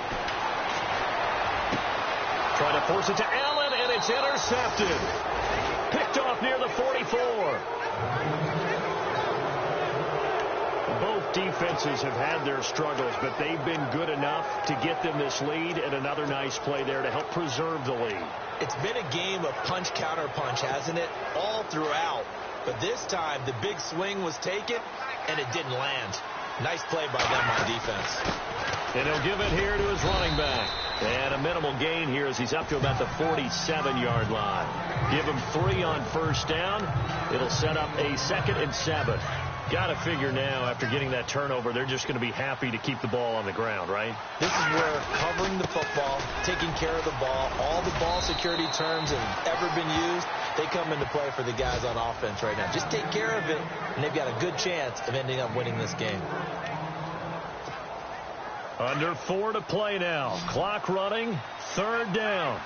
S1: Trying to force it to Allen, and it's intercepted. Picked off near the 44. Both defenses have had their struggles, but they've been good enough to get them this lead, and another nice play there to help preserve the lead.
S3: It's been a game of punch-counter-punch, hasn't it? All throughout. But this time, the big swing was taken, and it didn't land. Nice play by them on defense.
S1: And he'll give it here to his running back. And a minimal gain here as he's up to about the 47-yard line. Give him 3 on 1st down. It'll set up a 2nd and 7. Got to figure now, after getting that turnover, they're just going to be happy to keep the ball on the ground, right?
S3: This is where covering the football, taking care of the ball, all the ball security terms that have ever been used, they come into play for the guys on offense right now. Just take care of it, and they've got a good chance of ending up winning this game.
S1: Under 4 to play now. Clock running. 3rd down.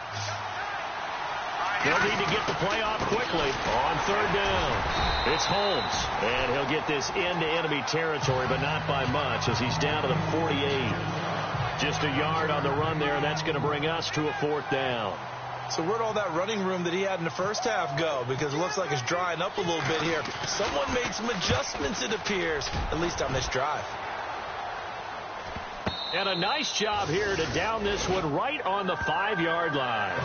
S1: They'll need to get the play off quickly on 3rd down. It's Holmes, and he'll get this into enemy territory, but not by much as he's down to the 48. Just a yard on the run there, and that's going to bring us to a 4th down.
S3: So where'd all that running room that he had in the first half go? Because it looks like it's drying up a little bit here. Someone made some adjustments, it appears, at least on this drive.
S1: And a nice job here to down this one right on the 5-yard line.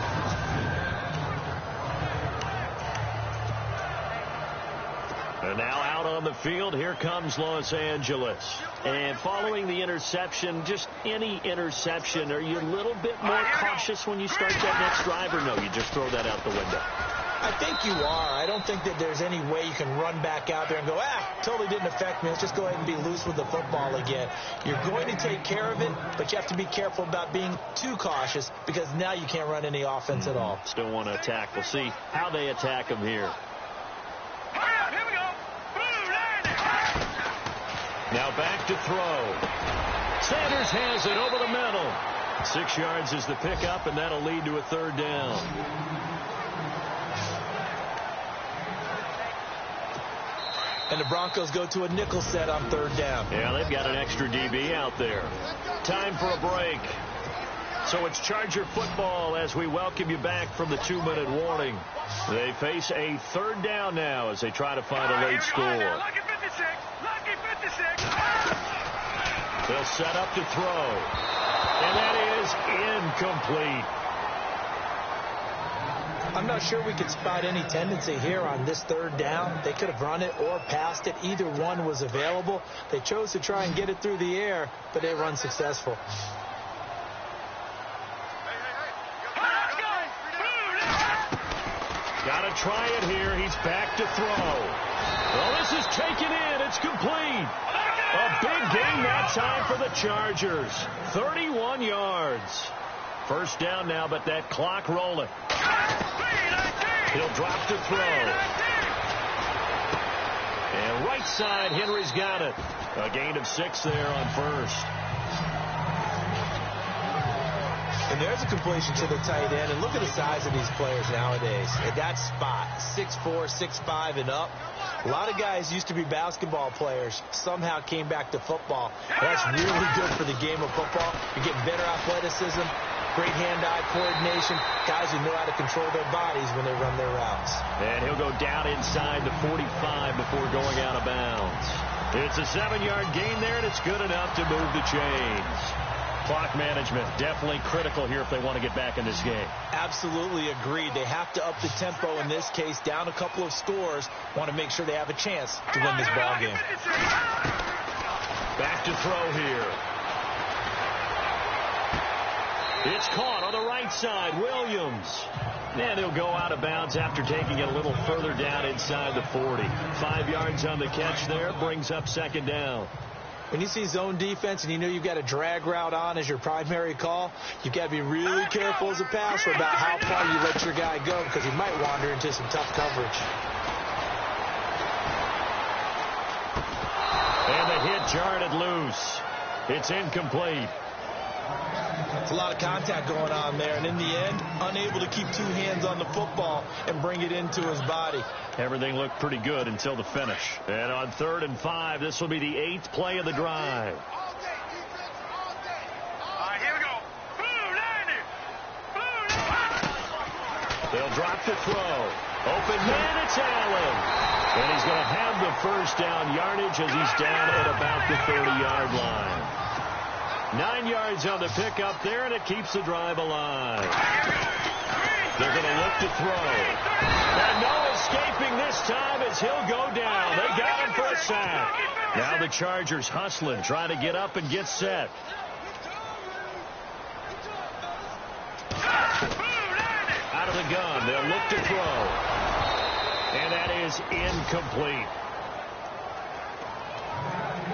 S1: And now out on the field, here comes Los Angeles. And following the interception, just any interception, are you a little bit more cautious when you start that next drive, or no, you just throw that out the window?
S3: I think you are. I don't think that there's any way you can run back out there and go, totally didn't affect me. Let's just go ahead and be loose with the football again. You're going to take care of it, but you have to be careful about being too cautious because now you can't run any offense at all.
S1: Still want to attack. We'll see how they attack them here. Now back to throw. Sanders has it over the middle. 6 yards is the pickup, and that'll lead to a 3rd down.
S3: And the Broncos go to a nickel set on 3rd down.
S1: Yeah, they've got an extra DB out there. Time for a break. So it's Charger football as we welcome you back from the 2-minute warning. They face a 3rd down now as they try to find a late score.
S2: Lucky 56. Lucky 56.
S1: They'll set up to throw. And that is incomplete.
S3: I'm not sure we could spot any tendency here on this third down. They could have run it or passed it. Either one was available. They chose to try and get it through the air, but they were unsuccessful.
S1: Got to try it here. He's back to throw. Well, this is taken in. It's complete. A big gain that time for the Chargers. 31 yards. First down now, but that clock rolling. He'll drop to throw. And right side, Henry's got it. A gain of 6 there on first.
S3: And there's a completion to the tight end. And look at the size of these players nowadays. At that spot, 6'4", 6'5", and up. A lot of guys used to be basketball players, somehow came back to football. That's really good for the game of football. You're getting better athleticism, great hand-eye coordination, guys who know how to control their bodies when they run their routes.
S1: And he'll go down inside the 45 before going out of bounds. It's a 7-yard gain there, and it's good enough to move the chains. Clock management definitely critical here if they want to get back in this game.
S3: Absolutely agreed. They have to up the tempo in this case, down a couple of scores. Want to make sure they have a chance to win this ball game.
S1: Back to throw here. It's caught on the right side. Williams. And he'll go out of bounds after taking it a little further down inside the 40. 5 yards on the catch there. Brings up second down.
S3: When you see zone defense and you know you've got a drag route on as your primary call, you've got to be really careful as a passer about how far you let your guy go because he might wander into some tough coverage.
S1: And the hit jarred it loose. It's incomplete.
S3: It's a lot of contact going on there, and in the end, unable to keep 2 hands on the football and bring it into his body.
S1: Everything looked pretty good until the finish. And on 3rd and 5, this will be the 8th play of the drive.
S2: All right, here we go.
S1: They'll drop the throw. Open man, it's Allen. And he's going to have the first down yardage as he's down at about the 30-yard line. 9 yards on the pickup there, and it keeps the drive alive. They're going to look to throw. And no escaping this time as he'll go down. They got him for a sack. Now the Chargers hustling, trying to get up and get set. Out of the gun, they'll look to throw. And that is incomplete.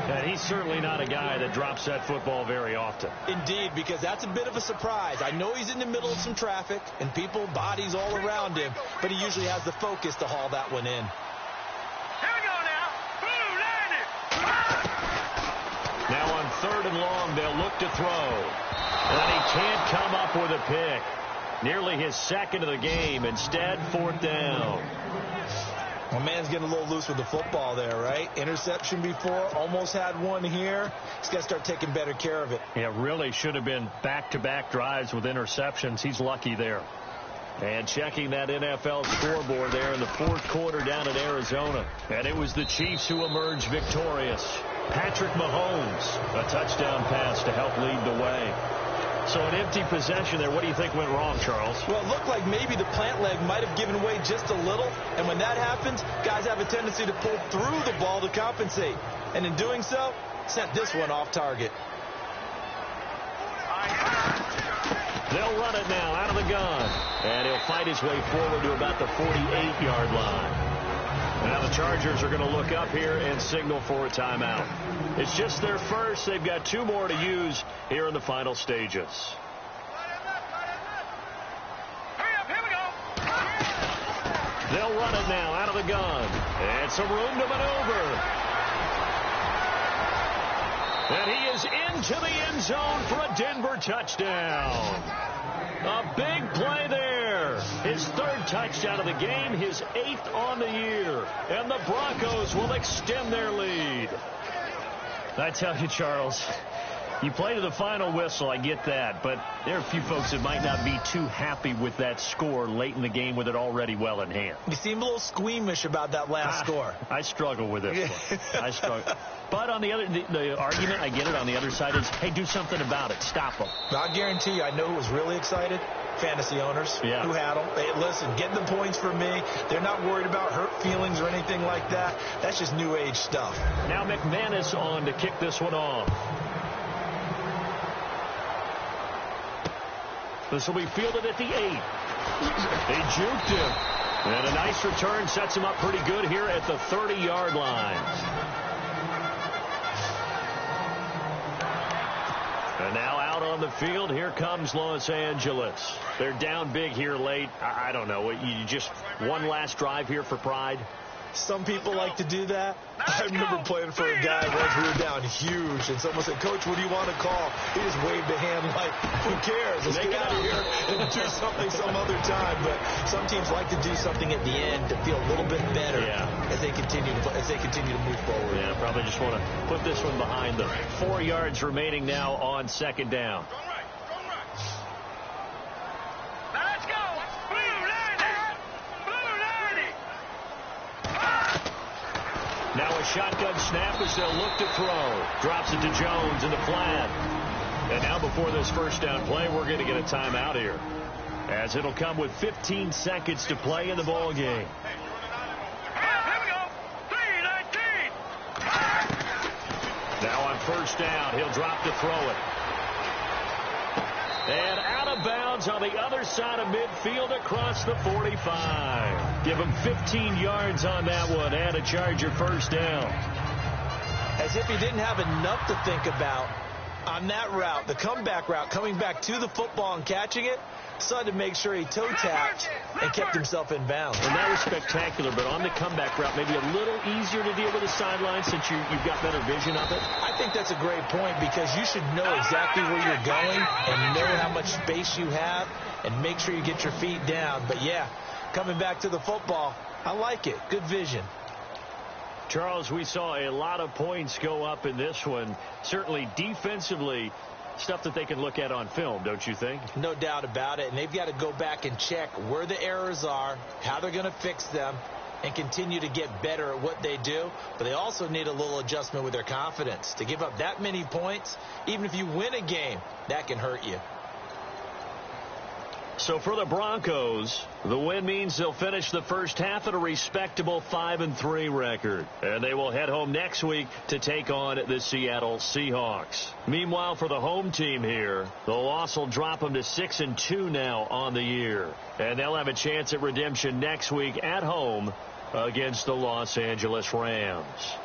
S1: And he's certainly not a guy that drops that football very often.
S3: Indeed, because that's a bit of a surprise. I know he's in the middle of some traffic and people, bodies all around him, but he usually has the focus to haul that one in.
S2: Here we go now.
S1: Now on 3rd and long, they'll look to throw. And he can't come up with a pick. Nearly his second of the game. Instead, 4th down.
S3: My man's getting a little loose with the football there, right? Interception before, almost had one here. He's got to start taking better care of it.
S1: Yeah, really should have been back-to-back drives with interceptions. He's lucky there. And checking that NFL scoreboard there in the 4th quarter down in Arizona. And it was the Chiefs who emerged victorious. Patrick Mahomes, a touchdown pass to help lead the way. So an empty possession there. What do you think went wrong, Charles?
S3: Well, it looked like maybe the plant leg might have given way just a little. And when that happens, guys have a tendency to pull through the ball to compensate. And in doing so, sent this one off target.
S1: They'll run it now out of the gun. And he'll fight his way forward to about the 48-yard line. Now the Chargers are going to look up here and signal for a timeout. It's just their first. They've got 2 more to use here in the final stages.
S2: Hurry up, here we go.
S1: They'll run it now out of the gun. And some room to maneuver. And he is into the end zone for a Denver touchdown. A big play there. His 3rd touchdown of the game, his 8th on the year. And the Broncos will extend their lead. I tell you, Charles, you play to the final whistle, I get that. But there are a few folks that might not be too happy with that score late in the game with it already well in hand.
S3: You seem a little squeamish about that last score.
S1: I struggle with this one. I struggle. But on the other, the argument, I get it, on the other side is, hey, do something about it. Stop them.
S3: I guarantee you, I know who was really excited. fantasy owners
S1: Yeah.
S3: who had them. Hey, listen, get the points for me. They're not worried about hurt feelings or anything like that. That's just new age stuff.
S1: Now McManus on to kick this one off. This will be fielded at the 8. They juked him. And a nice return sets him up pretty good here at the 30-yard line. And now out on the field, here comes Los Angeles. They're down big here late. I don't know. You just one last drive here for pride?
S3: Some people like to do that. I remember playing for a guy once we were down huge, and someone said, "Coach, what do you want to call?" He just waved a hand like, "Who cares? Let's get out of here and do something some other time." But some teams like to do something at the end to feel a little bit better as they continue to move forward.
S1: Yeah, probably just want to put this one behind them. 4 yards remaining now on second down. Now a shotgun snap as they'll look to throw. Drops it to Jones in the flat. And now before this first down play, we're going to get a timeout here, as it'll come with 15 seconds to play in the ball game. Now on first down, he'll drop to throw it. And out of bounds on the other side of midfield across the 45. Give him 15 yards on that one and a Charger first down.
S3: As if he didn't have enough to think about on that route, the comeback route, coming back to the football and catching it, decided to make sure he toe tapped and kept himself in bounds.
S1: And that was spectacular, but on the comeback route, maybe a little easier to deal with the sideline since you've got better vision of it.
S3: I think that's a great point, because you should know exactly where you're going and know how much space you have and make sure you get your feet down. But yeah, coming back to the football, I like it. Good vision.
S1: Charles, we saw a lot of points go up in this one. Certainly defensively, stuff that they can look at on film, don't you think?
S3: No doubt about it. And they've got to go back and check where the errors are, how they're going to fix them, and continue to get better at what they do. But they also need a little adjustment with their confidence. To give up that many points, even if you win a game, that can hurt you.
S1: So for the Broncos, the win means they'll finish the first half at a respectable 5-3 record. And they will head home next week to take on the Seattle Seahawks. Meanwhile, for the home team here, the loss will drop them to 6-2 now on the year. And they'll have a chance at redemption next week at home against the Los Angeles Rams.